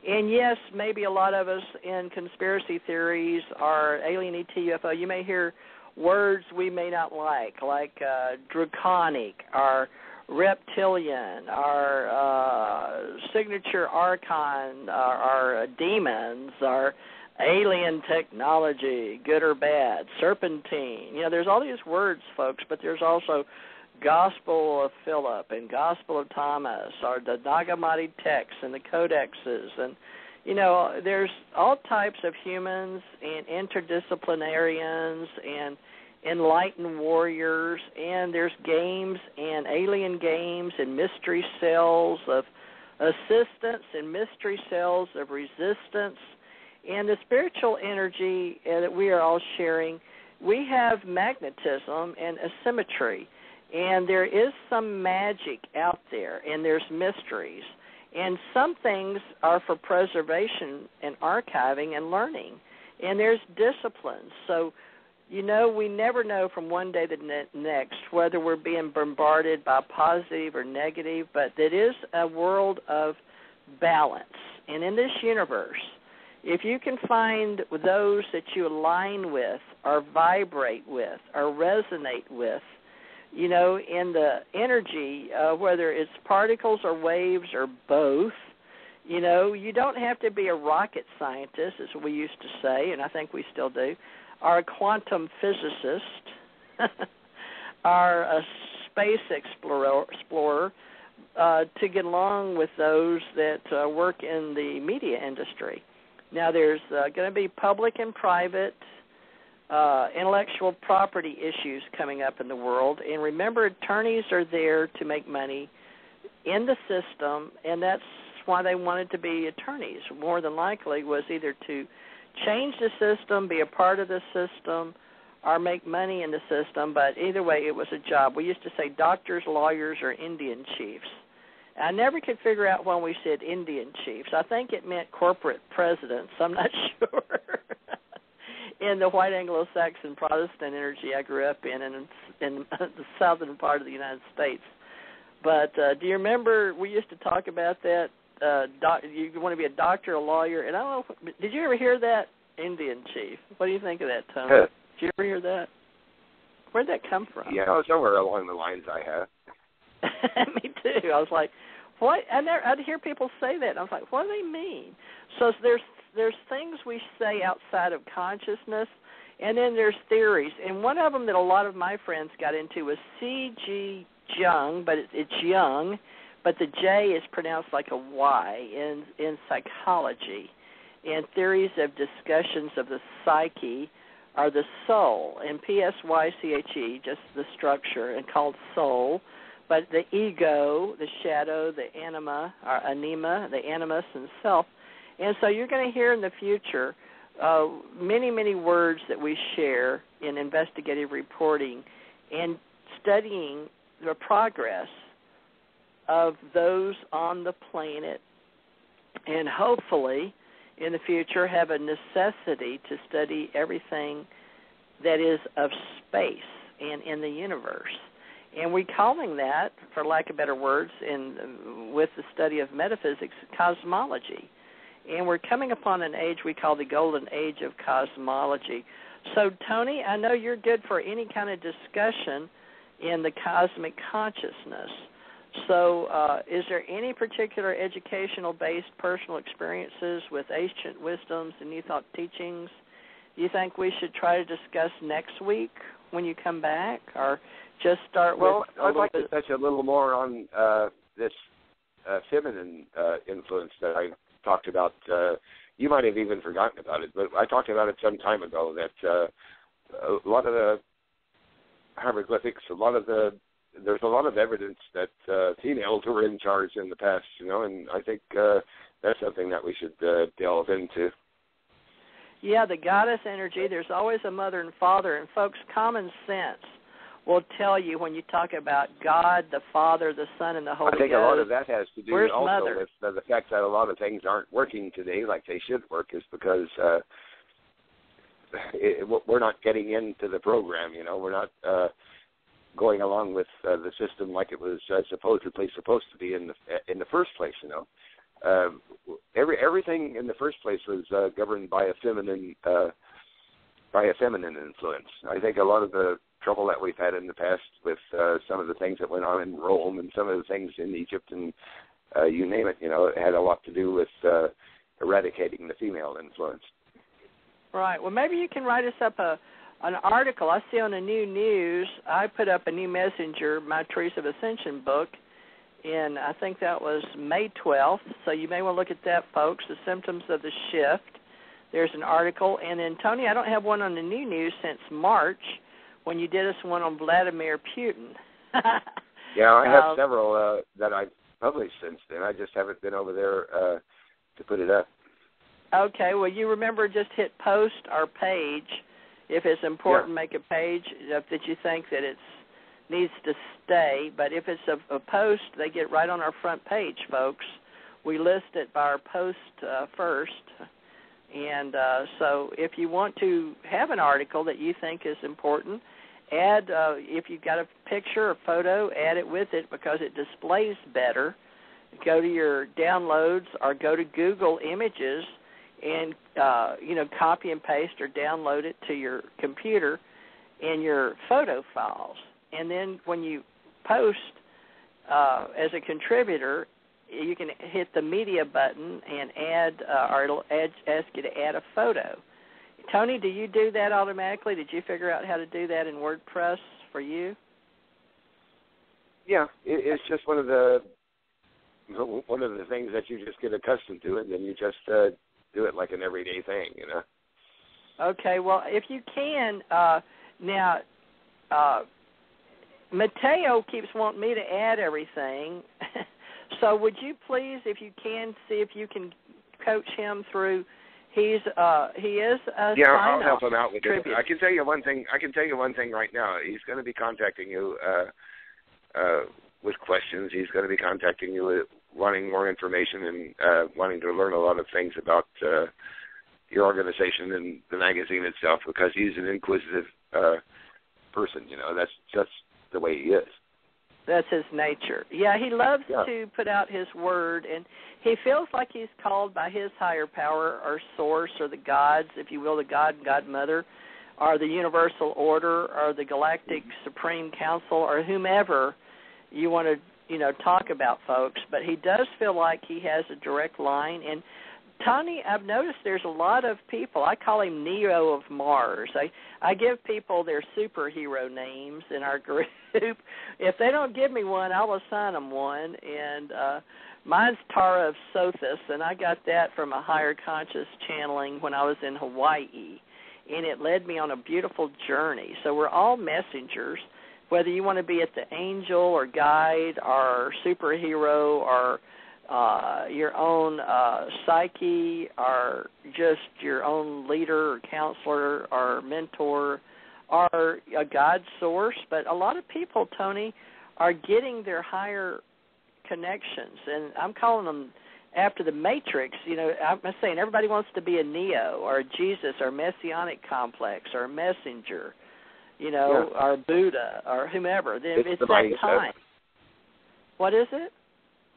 And yes, maybe a lot of us in conspiracy theories are alien ET UFO. You may hear words we may not like draconic or reptilian, our signature archon, our demons, our alien technology, good or bad, serpentine. There's all these words, folks, but there's also Gospel of Philip and Gospel of Thomas, or the Nag Hammadi texts and the codexes. And, there's all types of humans and interdisciplinarians and enlightened warriors, and there's games and alien games and mystery cells of assistance and mystery cells of resistance. And the spiritual energy that we are all sharing, we have magnetism and asymmetry, and there is some magic out there, and there's mysteries. And some things are for preservation and archiving and learning, and there's disciplines. So we never know from one day to the next whether we're being bombarded by positive or negative, but it is a world of balance. And in this universe, if you can find those that you align with or vibrate with or resonate with, in the energy, whether it's particles or waves or both, You know, you don't have to be a rocket scientist, as we used to say, and I think we still do, or a quantum physicist, or a space explorer to get along with those that work in the media industry. Now, there's going to be public and private intellectual property issues coming up in the world, and remember, attorneys are there to make money in the system, and that's why they wanted to be attorneys. More than likely was either to change the system, be a part of the system, or make money in the system, but either way, it was a job. We used to say doctors, lawyers, or Indian chiefs. I never could figure out when we said Indian chiefs. I think it meant corporate presidents. I'm not sure. In the white Anglo-Saxon Protestant energy I grew up in the southern part of the United States. But do you remember we used to talk about that? You want to be a doctor, a lawyer, and I don't know. Did you ever hear that, Indian chief? What do you think of that, Tony? Did you ever hear that? Where'd that come from? Yeah, somewhere along the lines I have. Me too. I was like, what? I'd hear people say that, and I was like, what do they mean? So there's things we say outside of consciousness, and then there's theories. And one of them that a lot of my friends got into was C.G. Jung, but it's Jung, but the J is pronounced like a Y in psychology. And theories of discussions of the psyche are the soul, and P-S-Y-C-H-E, just the structure, and called soul. But the ego, the shadow, the anima, or anima, the animus and self. And so you're going to hear in the future many, many words that we share in investigative reporting and studying the progress of those on the planet, and hopefully in the future have a necessity to study everything that is of space and in the universe. And we're calling that, for lack of better words, with the study of metaphysics, cosmology. And we're coming upon an age we call the golden age of cosmology. So, Tony, I know you're good for any kind of discussion in the cosmic consciousness. So is there any particular educational-based personal experiences with ancient wisdoms and New Thought teachings you think we should try to discuss next week when you come back, or just start with I'd like to touch a little more on this feminine influence that I talked about. You might have even forgotten about it, but I talked about it some time ago, that a lot of the hieroglyphics, there's a lot of evidence that females were in charge in the past, and I think that's something that we should delve into. Yeah, the goddess energy, there's always a mother and father, and folks, common sense will tell you when you talk about God, the Father, the Son, and the Holy Ghost. I think a lot of that has to do also mother? with the fact that a lot of things aren't working today like they should work, is because we're not getting into the program, we're not going along with the system like it was supposedly supposed to be in the first place, Everything in the first place was governed by a feminine influence. I think a lot of the trouble that we've had in the past with some of the things that went on in Rome and some of the things in Egypt and you name it, it had a lot to do with eradicating the female influence. Right. Well, maybe you can write us up an article. I see on the New News, I put up a New Messenger, my Trees of Ascension book, and I think that was May 12th, so you may want to look at that, folks, The Symptoms of the Shift. There's an article. And then, Tony, I don't have one on the New News since March when you did us one on Vladimir Putin. Yeah, I have several that I've published since then. I just haven't been over there to put it up. Okay, well, you remember, just hit post or page. If it's important, make a page that you think that it needs to stay. But if it's a post, they get right on our front page, folks. We list it by our post first. And so if you want to have an article that you think is important, add, if you've got a picture or photo, add it with it because it displays better. Go to your downloads or go to Google Images and, copy and paste or download it to your computer in your photo files. And then when you post as a contributor, you can hit the media button and add, or it'll ask you to add a photo. Tony, do you do that automatically? Did you figure out how to do that in WordPress for you? Yeah, it's just one of the things that you just get accustomed to, and then you just do it like an everyday thing, you know. Okay, well, if you can, now, Mateo keeps wanting me to add everything, so would you please, if you can, see if you can coach him through. He is a I'll help him out with it. I can tell you one thing right now. He's going to be contacting you with questions. He's going to be contacting you with wanting more information and wanting to learn a lot of things about your organization and the magazine itself, because he's an inquisitive person. You know, that's just the way he is. That's his nature. Yeah, he loves to put out his word, and he feels like he's called by his higher power or source or the gods, if you will, the God and Godmother, or the universal order or the galactic supreme council or whomever you want to, talk about, folks. But he does feel like he has a direct line. And Tony, I've noticed there's a lot of people. I call him Neo of Mars. I give people their superhero names in our group. If they don't give me one, I'll assign them one. And mine's Tara of Sothis, and I got that from a higher conscious channeling when I was in Hawaii. And it led me on a beautiful journey. So we're all messengers, whether you want to be at the angel or guide or superhero or your own psyche, or just your own leader or counselor or mentor, or a God source. But a lot of people, Tony, are getting their higher connections, and I'm calling them after the Matrix. I'm saying everybody wants to be a Neo or a Jesus or a Messianic complex or a messenger, or Buddha or whomever. It's that time. What is it?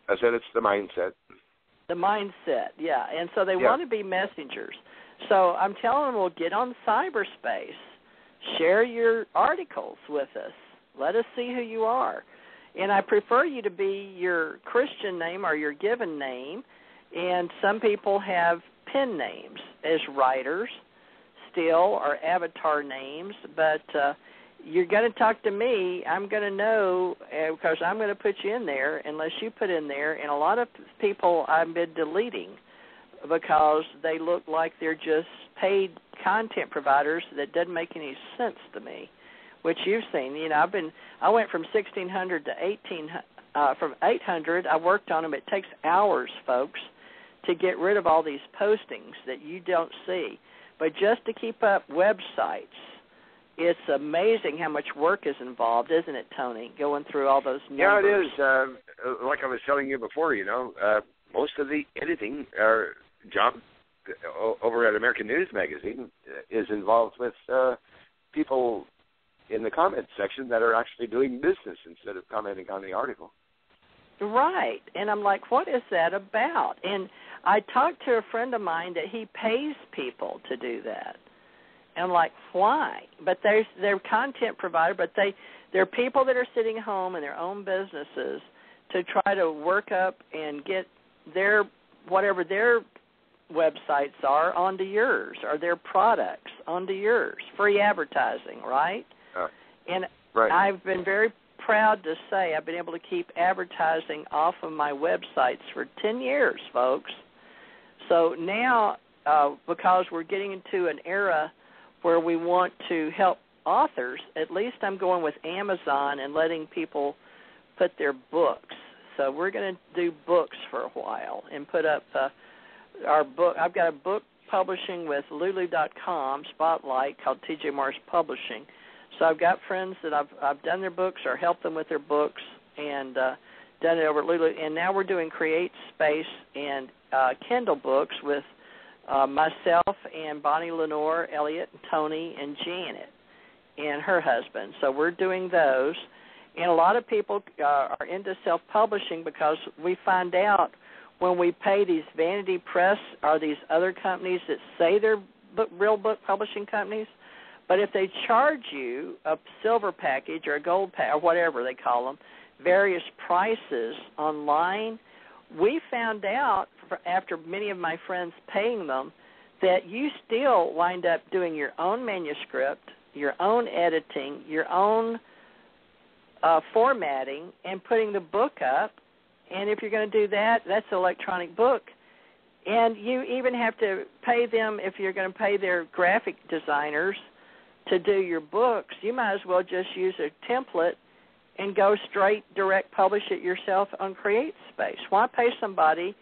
I said it's the mindset. The mindset, yeah. And so they want to be messengers. So I'm telling them, well, get on cyberspace. Share your articles with us. Let us see who you are. And I prefer you to be your Christian name or your given name. And some people have pen names as writers still, or avatar names. But you're going to talk to me, I'm going to know, because I'm going to put you in there unless you put in there. And a lot of people I've been deleting because they look like they're just paid content providers that doesn't make any sense to me, which you've seen. I went from 1,600 to 1,800, from 800. I worked on them. It takes hours, folks, to get rid of all these postings that you don't see. But just to keep up websites, it's amazing how much work is involved, isn't it, Tony, going through all those numbers? Yeah, it is. Like I was telling you before, most of the editing job over at American News Magazine is involved with people in the comments section that are actually doing business instead of commenting on the article. Right. And I'm like, what is that about? And I talked to a friend of mine that he pays people to do that. And I'm like, why? But they're content provider, but they're people that are sitting home in their own businesses to try to work up and get whatever their websites are onto yours, or their products onto yours. Free advertising, right? And right. I've been very proud to say I've been able to keep advertising off of my websites for 10 years, folks. So now, because we're getting into an era where we want to help authors, at least I'm going with Amazon and letting people put their books. So we're going to do books for a while and put up our book. I've got a book publishing with Lulu.com, Spotlight, called TJ Morris Publishing. So I've got friends that I've done their books or helped them with their books and done it over at Lulu. And now we're doing Create Space and Kindle books with myself and Bonnie Lenore, Elliot, and Tony, and Janet, and her husband. So we're doing those. And a lot of people are into self-publishing because we find out when we pay these vanity press or these other companies that say they're real book publishing companies, but if they charge you a silver package or a gold package or whatever they call them, various prices online, we found out after many of my friends paying them that you still wind up doing your own manuscript, your own editing, your own formatting, and putting the book up. And if you're going to do that, that's an electronic book. And you even have to pay them, if you're going to pay their graphic designers to do your books, you might as well just use a template and go straight direct publish it yourself on CreateSpace. Why pay somebody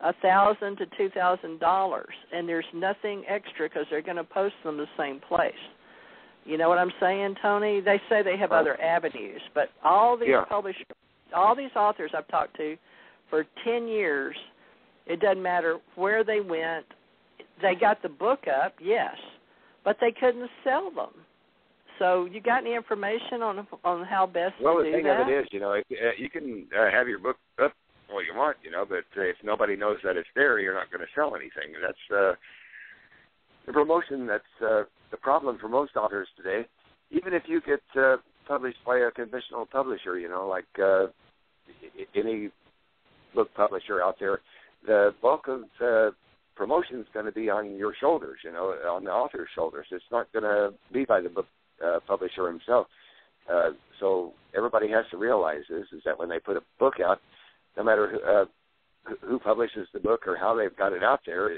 $1,000 to $2,000 and there's nothing extra because they're going to post them the same place? You know what I'm saying, Tony? They say they have other avenues, but all these publishers, all these authors I've talked to for 10 years, it doesn't matter where they went, they got the book up, yes, but they couldn't sell them. So you got any information on how best to do that? Well, the thing of it is, you can have your book up all you want, but if nobody knows that it's there, you're not going to sell anything. That's the promotion. That's the problem for most authors today. Even if you get published by a conventional publisher, like any book publisher out there, the bulk of the promotion is going to be on your shoulders, on the author's shoulders. It's not going to be by the book publisher himself. So everybody has to realize is that when they put a book out, no matter who publishes the book or how they've got it out there,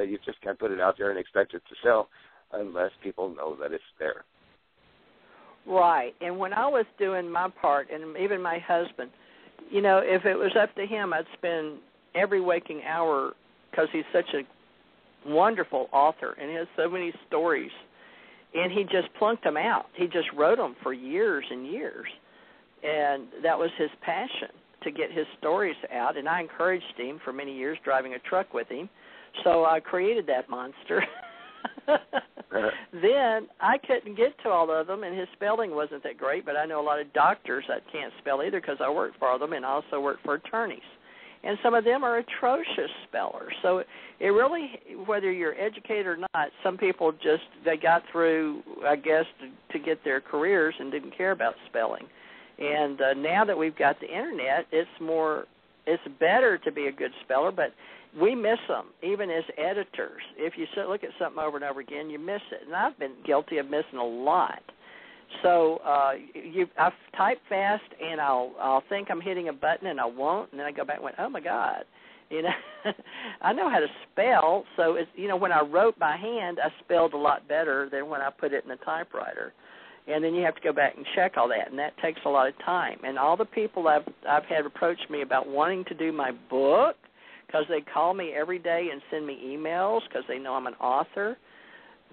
you just can't put it out there and expect it to sell unless people know that it's there. Right. And when I was doing my part, and even my husband, if it was up to him, I'd spend every waking hour, because he's such a wonderful author and he has so many stories, and he just plunked them out. He just wrote them for years and years, and that was his passion, to get his stories out, and I encouraged him for many years, driving a truck with him, so I created that monster. Then I couldn't get to all of them, and his spelling wasn't that great, but I know a lot of doctors that can't spell either because I work for them and I also work for attorneys. And some of them are atrocious spellers. So it really, whether you're educated or not, some people just, they got through, I guess, to get their careers and didn't care about spelling. And now that we've got the Internet, it's better to be a good speller, but we miss them, even as editors. If you look at something over and over again, you miss it. And I've been guilty of missing a lot. So I type fast, and I'll think I'm hitting a button, and I won't, and then I go back and went, oh, my God. I know how to spell, so it's, when I wrote by hand, I spelled a lot better than when I put it in a typewriter. And then you have to go back and check all that, and that takes a lot of time. And all the people I've had approach me about wanting to do my book, because they call me every day and send me emails because they know I'm an author,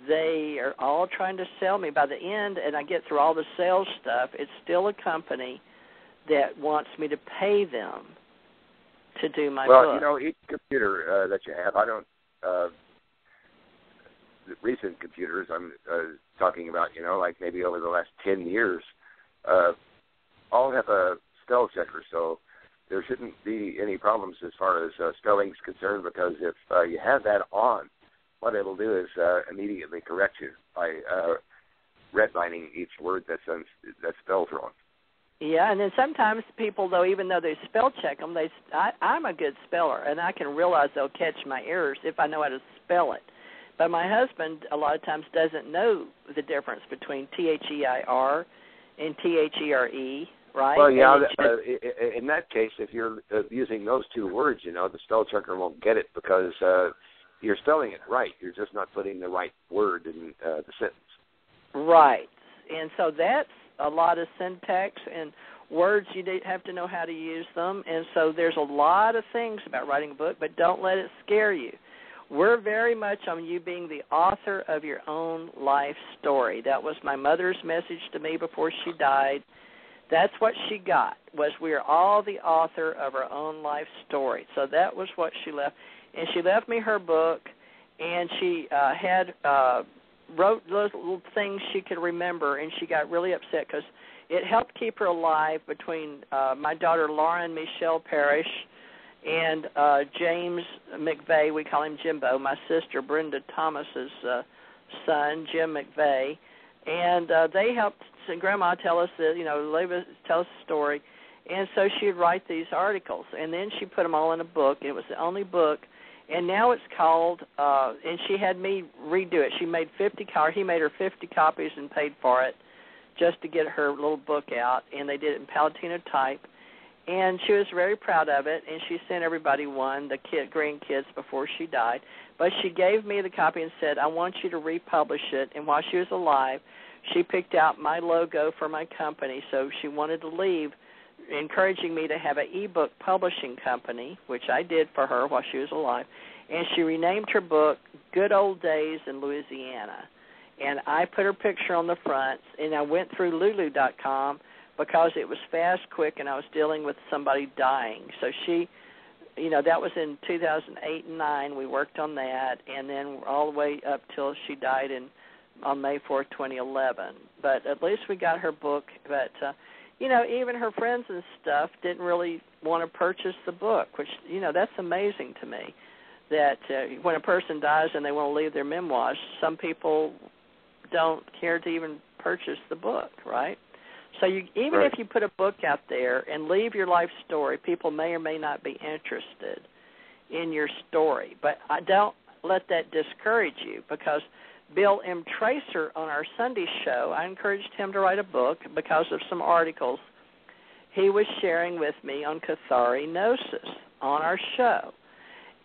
they are all trying to sell me. By the end, and I get through all the sales stuff, it's still a company that wants me to pay them to do my book. Well, each computer that you have, I don't, the recent computers I'm talking about, like maybe over the last 10 years, all have a spell checker, so there shouldn't be any problems as far as spelling is concerned, because if you have that on, what it'll do is immediately correct you by redlining each word that's spelled wrong. Yeah, and then sometimes people, though, even though they spell check them, I'm a good speller, and I can realize they'll catch my errors if I know how to spell it. But my husband, a lot of times, doesn't know the difference between T-H-E-I-R and T-H-E-R-E, right? Well, yeah, in that case, if you're using those two words, the spell checker won't get it because you're spelling it right. You're just not putting the right word in the sentence. Right. And so that's a lot of syntax and words. You have to know how to use them. And so there's a lot of things about writing a book, but don't let it scare you. We're very much on you being the author of your own life story. That was my mother's message to me before she died. That's what she got, was we are all the author of our own life story. So that was what she left. And she left me her book, and she wrote those little things she could remember, and she got really upset because it helped keep her alive between my daughter Lauren Michelle Parrish and James McVeigh, we call him Jimbo, my sister Brenda Thomas's son, Jim McVeigh. And they helped Grandma tell us tell us the story. And so she would write these articles, and then she put them all in a book. It was the only book, and now it's called, and she had me redo it. She made 50 copies. He made her 50 copies and paid for it just to get her little book out, and they did it in Palatino type. And she was very proud of it, and she sent everybody one, the grandkids, before she died. But she gave me the copy and said, I want you to republish it. And while she was alive, she picked out my logo for my company, so she wanted to leave, encouraging me to have an e-book publishing company, which I did for her while she was alive. And she renamed her book Good Old Days in Louisiana. And I put her picture on the front, and I went through Lulu.com because it was fast, quick, and I was dealing with somebody dying. So she, that was in 2008 and 2009. We worked on that, and then all the way up till she died on May 4th, 2011. But at least we got her book. But, even her friends and stuff didn't really want to purchase the book, which, that's amazing to me, that when a person dies and they want to leave their memoirs, some people don't care to even purchase the book, right? So even if you put a book out there and leave your life story, people may or may not be interested in your story. But I don't let that discourage you, because Bill M. Tracer on our Sunday show, I encouraged him to write a book because of some articles he was sharing with me on catharinosis on our show.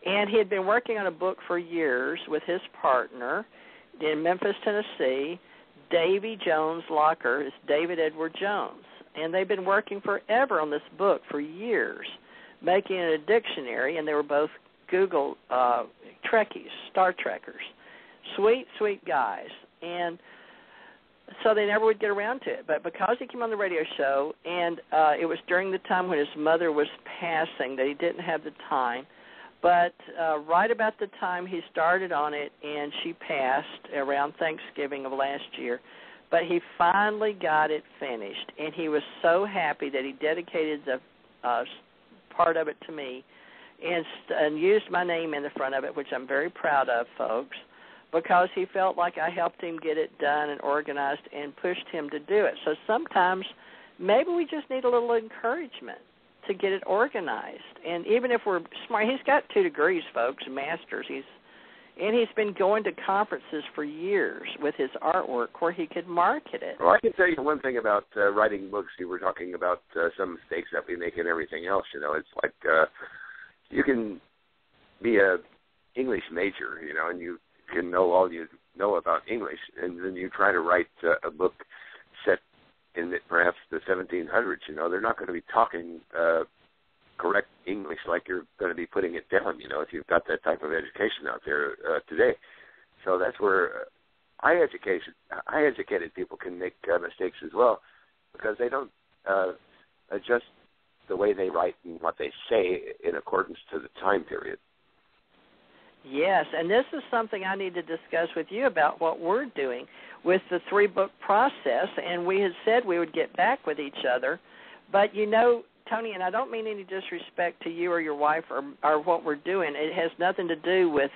And he had been working on a book for years with his partner in Memphis, Tennessee. Davy Jones Locker is David Edward Jones, and they've been working forever on this book for years, making it a dictionary, and they were both Google Trekkies, Star Trekkers, sweet, sweet guys, and so they never would get around to it. But because he came on the radio show, and it was during the time when his mother was passing that he didn't have the time, but right about the time he started on it and she passed around Thanksgiving of last year, but he finally got it finished, and he was so happy that he dedicated the part of it to me and used my name in the front of it, which I'm very proud of, folks, because he felt like I helped him get it done and organized and pushed him to do it. So sometimes maybe we just need a little encouragement to get it organized. And even if we're smart, he's got 2 degrees, folks, masters. He's been going to conferences for years with his artwork where he could market it. Well, I can tell you one thing about writing books. You were talking about some mistakes that we make and everything else. It's like you can be a English major, and you can know all you know about English, and then you try to write a book set in perhaps the 1700s, they're not going to be talking correct English like you're going to be putting it down, if you've got that type of education out there today. So that's where high educated people can make mistakes as well, because they don't adjust the way they write and what they say in accordance to the time period. Yes, and this is something I need to discuss with you about what we're doing with the 3-book process, and we had said we would get back with each other. But, Tony, and I don't mean any disrespect to you or your wife or what we're doing. It has nothing to do with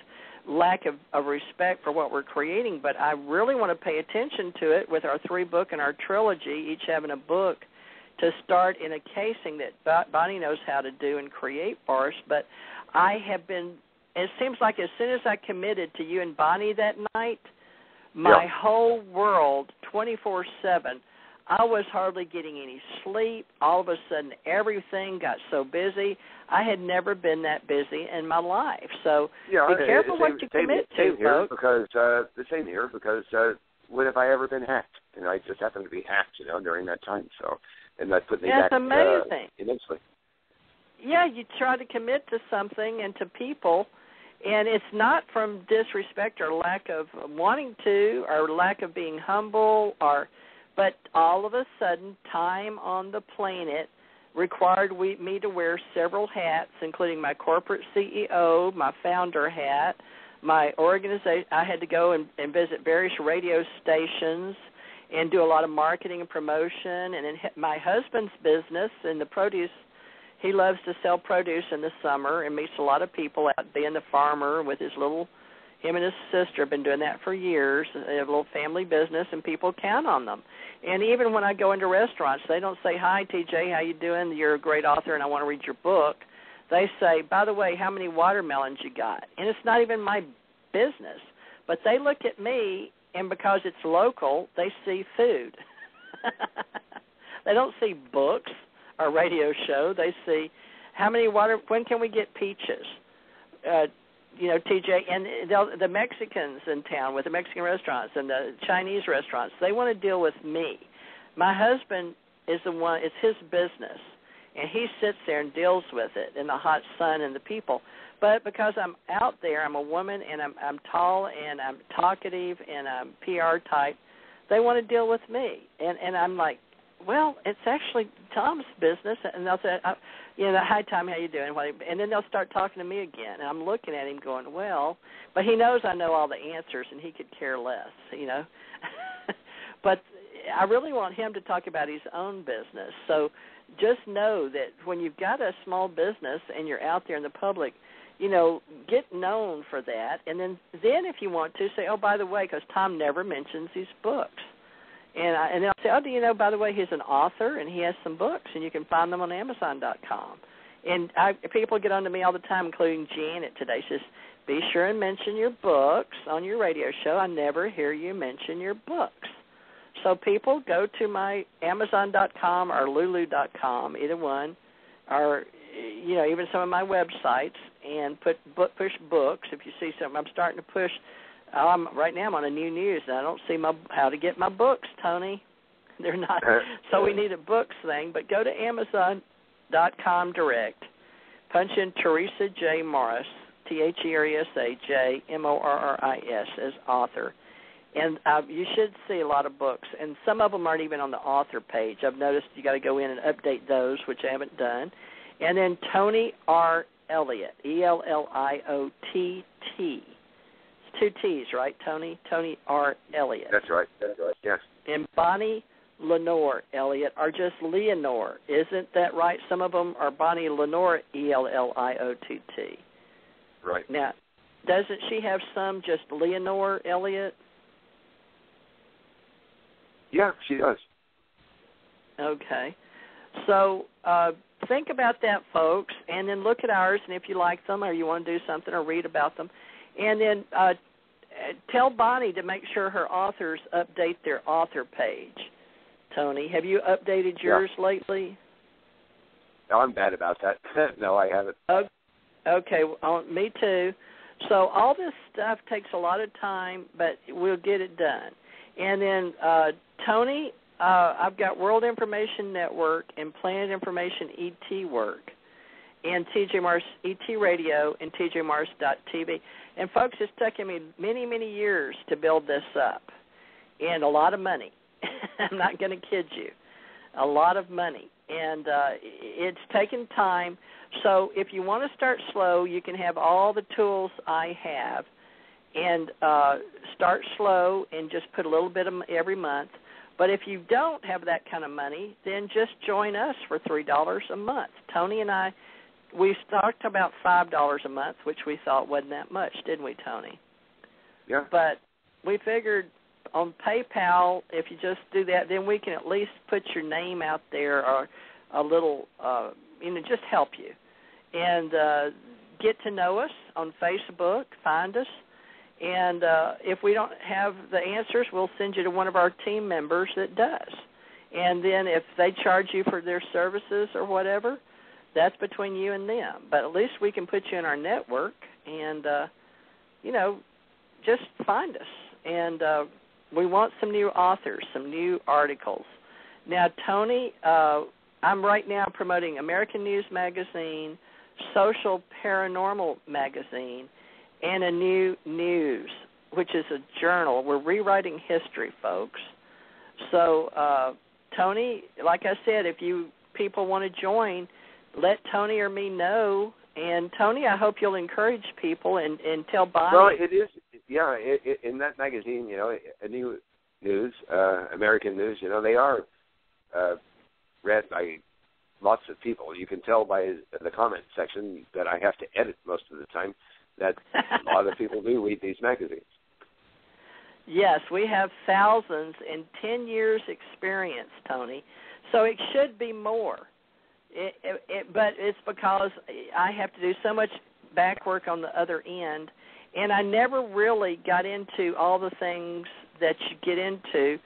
lack of respect for what we're creating, but I really want to pay attention to it with our 3-book and our trilogy, each having a book to start in a casing that Bonnie knows how to do and create for us. But I have been... It seems like as soon as I committed to you and Bonnie that night, my whole world, 24/7, I was hardly getting any sleep. All of a sudden, everything got so busy. I had never been that busy in my life. So be careful what you commit to, folks. The same here, because when have I ever been hacked? I just happened to be hacked, during that time. So, and that put me back immensely. Yeah, you try to commit to something and to people, and it's not from disrespect or lack of wanting to or lack of being humble, but all of a sudden time on the planet required me to wear several hats, including my corporate CEO, my founder hat, my organization. I had to go and visit various radio stations and do a lot of marketing and promotion, and in my husband's business in the produce. He loves to sell produce in the summer and meets a lot of people out being the farmer with his little Him and his sister have been doing that for years. They have a little family business, and people count on them. And even when I go into restaurants, they don't say, "Hi, TJ, how you doing? You're a great author, and I want to read your book." They say, "By the way, how many watermelons you got?" And it's not even my business. But they look at me, and because it's local, they see food. They don't see books or radio show. They see when can we get peaches? TJ, and the Mexicans in town with the Mexican restaurants and the Chinese restaurants, they want to deal with me. My husband is the one, it's his business, and he sits there and deals with it in the hot sun and the people. But because I'm out there, I'm a woman, and I'm tall, and I'm talkative, and I'm PR type, they want to deal with me. And I'm like, well, it's actually Tom's business. And they'll say, "Hi, Tom, how you doing?" And then they'll start talking to me again. And I'm looking at him going, well, but he knows I know all the answers, and he could care less, But I really want him to talk about his own business. So just know that when you've got a small business and you're out there in the public, get known for that. And then if you want to, say, "Oh, by the way," because Tom never mentions these books. And then I'll say, "Oh, do you know, by the way, he's an author, and he has some books, and you can find them on Amazon.com. And people get on to me all the time, including Janet today. She says, "Be sure and mention your books on your radio show. I never hear you mention your books." So people go to my Amazon.com or Lulu.com, either one, or even some of my websites, and push books. If you see something, I'm starting to push. Right now I'm on a new news, and I don't see how to get my books, Tony. They're not. So we need a books thing. But go to Amazon.com direct. Punch in Teresa J. Morris, THERESA J MORRIS as author. And you should see a lot of books, and some of them aren't even on the author page. I've noticed you got to go in and update those, which I haven't done. And then Tony R. Elliott, ELLIOTT. It's 2 T's, right, Tony? Tony R. Elliott. That's right, yes. And Bonnie Lenore Elliott, or just Leonore. Isn't that right? Some of them are Bonnie Lenore, ELLIOTT. Right. Now, doesn't she have some just Leonore Elliott? Yeah, she does. Okay. So think about that, folks, and then look at ours, and if you like them or you want to do something or read about them. And then tell Bonnie to make sure her authors update their author page. Tony, have you updated yours lately? No, I'm bad about that. No, I haven't. Okay, well, me too. So all this stuff takes a lot of time, but we'll get it done. And then, Tony, I've got World Information Network and Planet Information ET work, and TJ Morris ET Radio and TJMorris.tv. And, folks, it's taken me many, many years to build this up, and a lot of money. I'm not going to kid you. A lot of money. And it's taken time. So if you want to start slow, you can have all the tools I have, and start slow and just put a little bit of every month. But if you don't have that kind of money, then just join us for $3 a month. Tony and I, we talked about $5 a month, which we thought wasn't that much, didn't we, Tony? Yeah. But we figured on PayPal, if you just do that, then we can at least put your name out there, or a little, just help you. And get to know us on Facebook, find us. And if we don't have the answers, we'll send you to one of our team members that does. And then if they charge you for their services or whatever, that's between you and them. But at least we can put you in our network and, just find us. And we want some new authors, some new articles. Now, Tony, I'm right now promoting American News Magazine, Social Paranormal Magazine, and a new news, which is a journal. We're rewriting history, folks. So, Tony, like I said, if you people want to join, let Tony or me know. And, Tony, I hope you'll encourage people and tell Bonnie. Well, it is, in that magazine, a new news, American News, they are read by lots of people. You can tell by the comment section that I have to edit most of the time. that a lot of people do read these magazines. Yes, we have thousands in 10 years experience, Tony. So it should be more. But it's because I have to do so much back work on the other end, and I never really got into all the things that you get into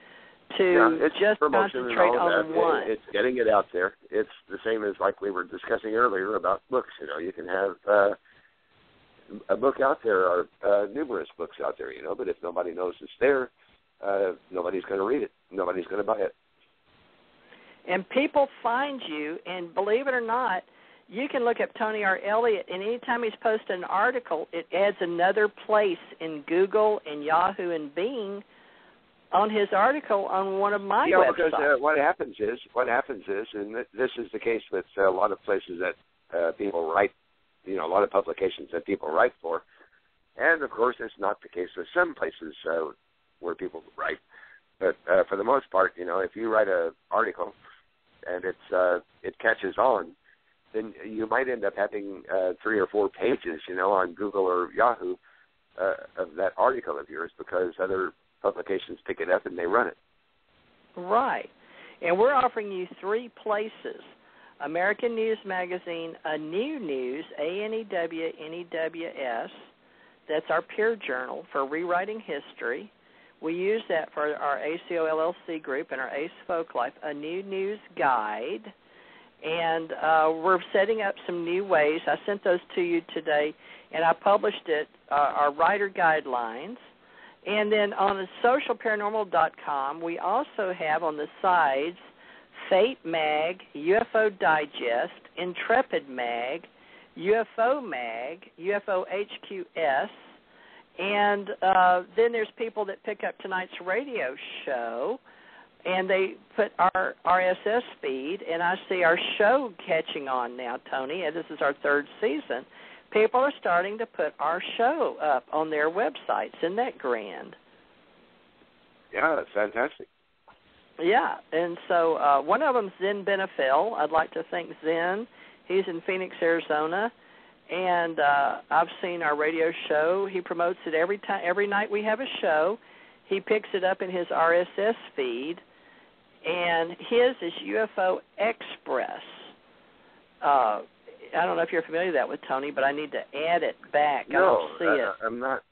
to just concentrate on one. It's getting it out there. It's the same as like we were discussing earlier about books. You can have a book out there, or numerous books out there, but if nobody knows it's there, nobody's going to read it. Nobody's going to buy it. And people find you, and believe it or not, you can look up Tony R. Elliott, and anytime he's posted an article, it adds another place in Google and Yahoo and Bing on his article on one of my websites. Because what happens is, and this is the case with a lot of places that people write, a lot of publications that people write for, and of course it's not the case with some places where people write. But for the most part, if you write an article and it catches on, then you might end up having 3 or 4 pages, on Google or Yahoo of that article of yours because other publications pick it up and they run it. Right. And we're offering you 3 places. American News Magazine, A New News, ANEW-NEWS. That's our peer journal for rewriting history. We use that for our ACO LLC group and our ACE Folk Life, A New News Guide. And we're setting up some new ways. I sent those to you today, and I published it, our writer guidelines. And then on socialparanormal.com, we also have on the sides Fate Mag, UFO Digest, Intrepid Mag, UFO Mag, UFO HQS, and then there's people that pick up tonight's radio show, and they put our RSS feed, and I see our show catching on now, Tony, and this is our 3rd season. People are starting to put our show up on their websites. Isn't that grand? Yeah, that's fantastic. Yeah, and so one of them is Zen Benefil. I'd like to thank Zen. He's in Phoenix, Arizona, and I've seen our radio show. He promotes it every night we have a show. He picks it up in his RSS feed, and his is UFO Express. I don't know if you're familiar with that with Tony, but I need to add it back. No, I don't see it. I'm not.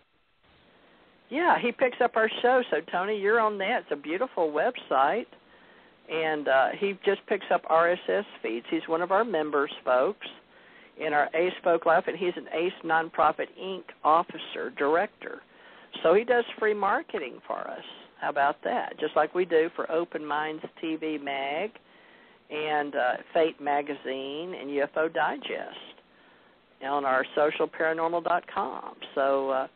Yeah, he picks up our show. So, Tony, you're on that. It's a beautiful website. And he just picks up RSS feeds. He's one of our members, folks, in our ACE Folk Life, and he's an ACE Nonprofit Inc. officer, director. So he does free marketing for us. How about that? Just like we do for Open Minds TV Mag and Fate Magazine and UFO Digest on our socialparanormal.com. So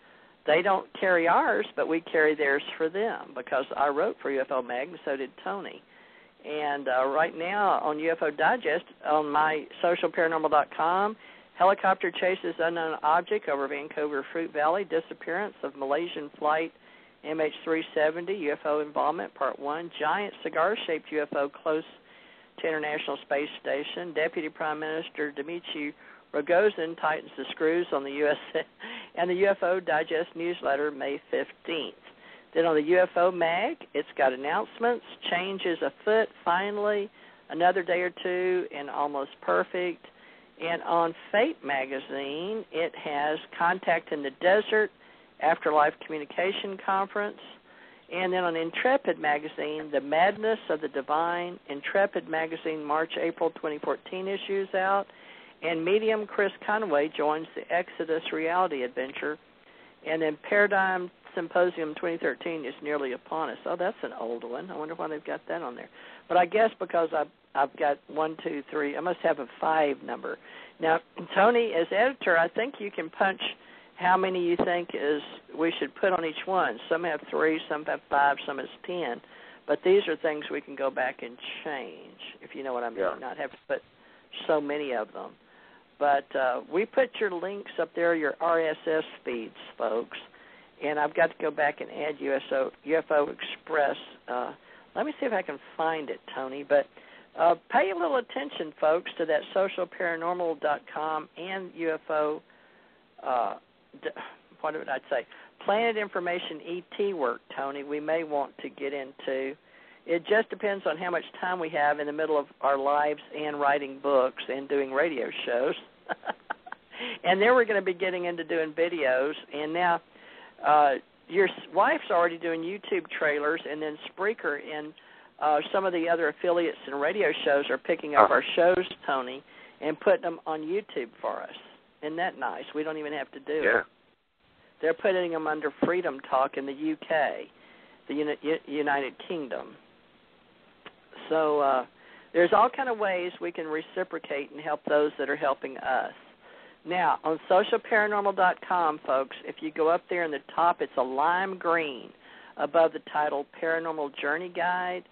they don't carry ours, but we carry theirs for them because I wrote for UFO Mag and so did Tony. And right now on UFO Digest on my socialparanormal.com, helicopter chases unknown object over Vancouver Fruit Valley, disappearance of Malaysian flight MH370, UFO involvement, Part 1, giant cigar-shaped UFO close to International Space Station, Deputy Prime Minister Dmitry Rogozin tightens the screws on the U.S. and the UFO Digest newsletter May 15th. Then on the UFO Mag, it's got announcements, changes afoot, finally, another day or two, and almost perfect. And on Fate Magazine, it has Contact in the Desert, Afterlife Communication Conference. And then on Intrepid Magazine, The Madness of the Divine, Intrepid Magazine, March-April 2014 issues out. And medium Chris Conway joins the Exodus Reality Adventure. And then Paradigm Symposium 2013 is nearly upon us. Oh, that's an old one. I wonder why they've got that on there. But I guess because I've got 1, 2, 3. I must have a 5 number. Now, Tony, as editor, I think you can punch how many you think is we should put on each one. Some have 3, some have 5, some is 10. But these are things we can go back and change, if you know what I mean, not have to put so many of them. But we put your links up there, your RSS feeds, folks. And I've got to go back and add UFO Express. Let me see if I can find it, Tony. But pay a little attention, folks, to that socialparanormal.com and UFO what would I say? Planet information ET work, Tony, we may want to get into. It just depends on how much time we have in the middle of our lives and writing books and doing radio shows. And then we're going to be getting into doing videos. And now your wife's already doing YouTube trailers, and then Spreaker and some of the other affiliates and radio shows are picking up our shows, Tony, and putting them on YouTube for us. Isn't that nice? We don't even have to do it. They're putting them under Freedom Talk in the UK, the United Kingdom. So there's all kind of ways we can reciprocate and help those that are helping us. Now, on socialparanormal.com, folks, if you go up there in the top, it's a lime green above the title Paranormal Journey Guide,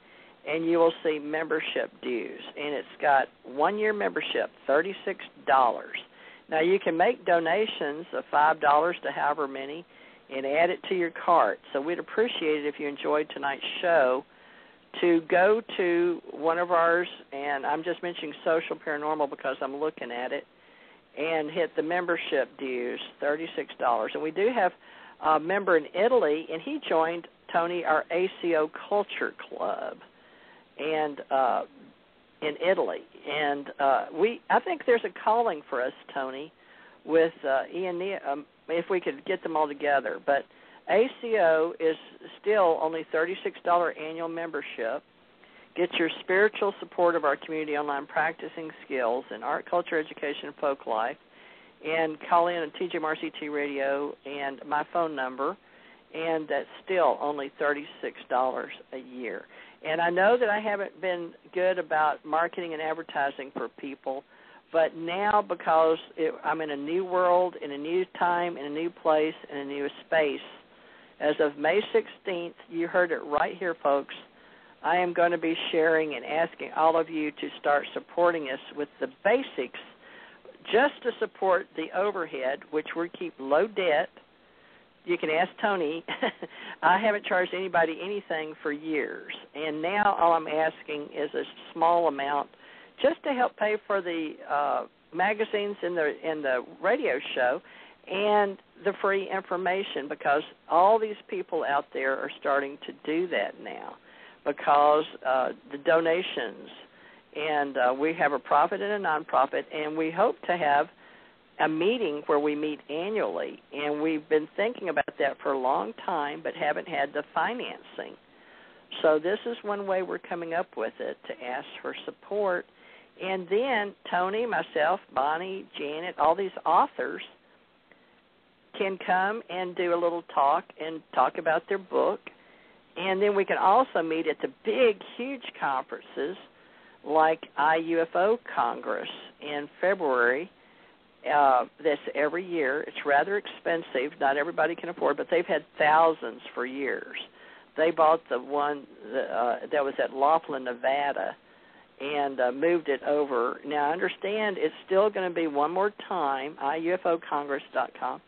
and you will see membership dues. And it's got 1-year membership, $36. Now, you can make donations of $5 to however many and add it to your cart. So we'd appreciate it if you enjoyed tonight's show to go to one of ours, and I'm just mentioning Social Paranormal because I'm looking at it, and hit the membership dues, $36. And we do have a member in Italy, and he joined, Tony, our ACO Culture Club and in Italy. And I think there's a calling for us, Tony, with Ian, if we could get them all together. But ACO is still only $36 annual membership. Get your spiritual support of our community online practicing skills in art, culture, education, and folk life. And call in on TJ Morris ET Radio and my phone number. And that's still only $36 a year. And I know that I haven't been good about marketing and advertising for people, but now because I'm in a new world, in a new time, in a new place, in a new space, as of May 16th, you heard it right here, folks, I am going to be sharing and asking all of you to start supporting us with the basics just to support the overhead, which we keep low debt. You can ask Tony. I haven't charged anybody anything for years, and now all I'm asking is a small amount just to help pay for the magazines and the radio show and the free information, because all these people out there are starting to do that now because the donations, and we have a profit and a nonprofit, and we hope to have a meeting where we meet annually, and we've been thinking about that for a long time but haven't had the financing. So this is one way we're coming up with it, to ask for support. And then Tony, myself, Bonnie, Janet, all these authors can come and do a little talk and talk about their book. And then we can also meet at the big, huge conferences like IUFO Congress in February. That's every year. It's rather expensive. Not everybody can afford, but they've had thousands for years. They bought the one that was at Laughlin, Nevada, and moved it over. Now, I understand it's still going to be one more time, IUFOcongress.com,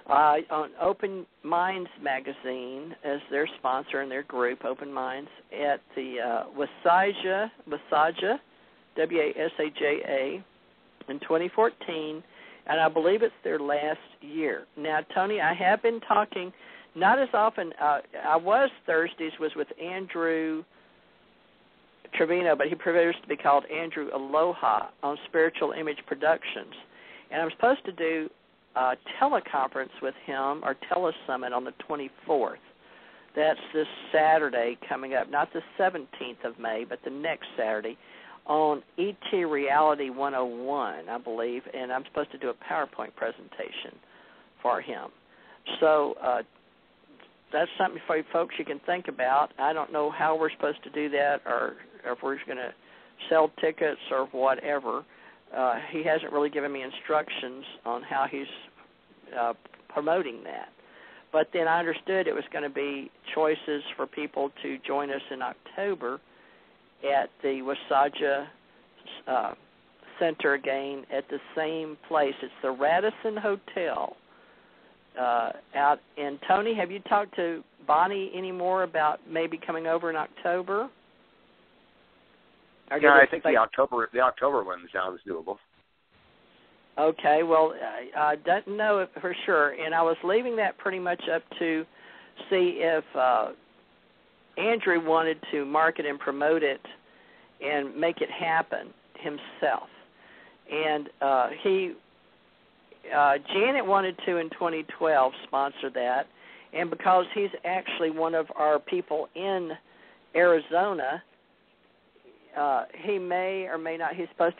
on Open Minds magazine as their sponsor and their group, Open Minds, at the Wasaja, W-A-S-A-J-A, in 2014, and I believe it's their last year. Now, Tony, I have been talking, not as often, Thursdays was with Andrew Trevino, but he prefers to be called Andrew Aloha on Spiritual Image Productions. And I'm supposed to do a teleconference with him, or telesummit, on the 24th. That's this Saturday coming up, not the 17th of May, but the next Saturday, on ET Reality 101, I believe, and I'm supposed to do a PowerPoint presentation for him. So that's something for you folks you can think about. I don't know how we're supposed to do that, or if we're going to sell tickets or whatever. He hasn't really given me instructions on how he's promoting that. But then I understood it was going to be choices for people to join us in October at the Wasaja Center again at the same place. It's the Radisson Hotel out in Tony. Have you talked to Bonnie any more about maybe coming over in October? Yeah, I think the October one sounds doable. Okay, well, I don't know it for sure, and I was leaving that pretty much up to see if Andrew wanted to market and promote it and make it happen himself. And Janet wanted to in 2012 sponsor that, and because he's actually one of our people in Arizona, he may or may not, he's supposed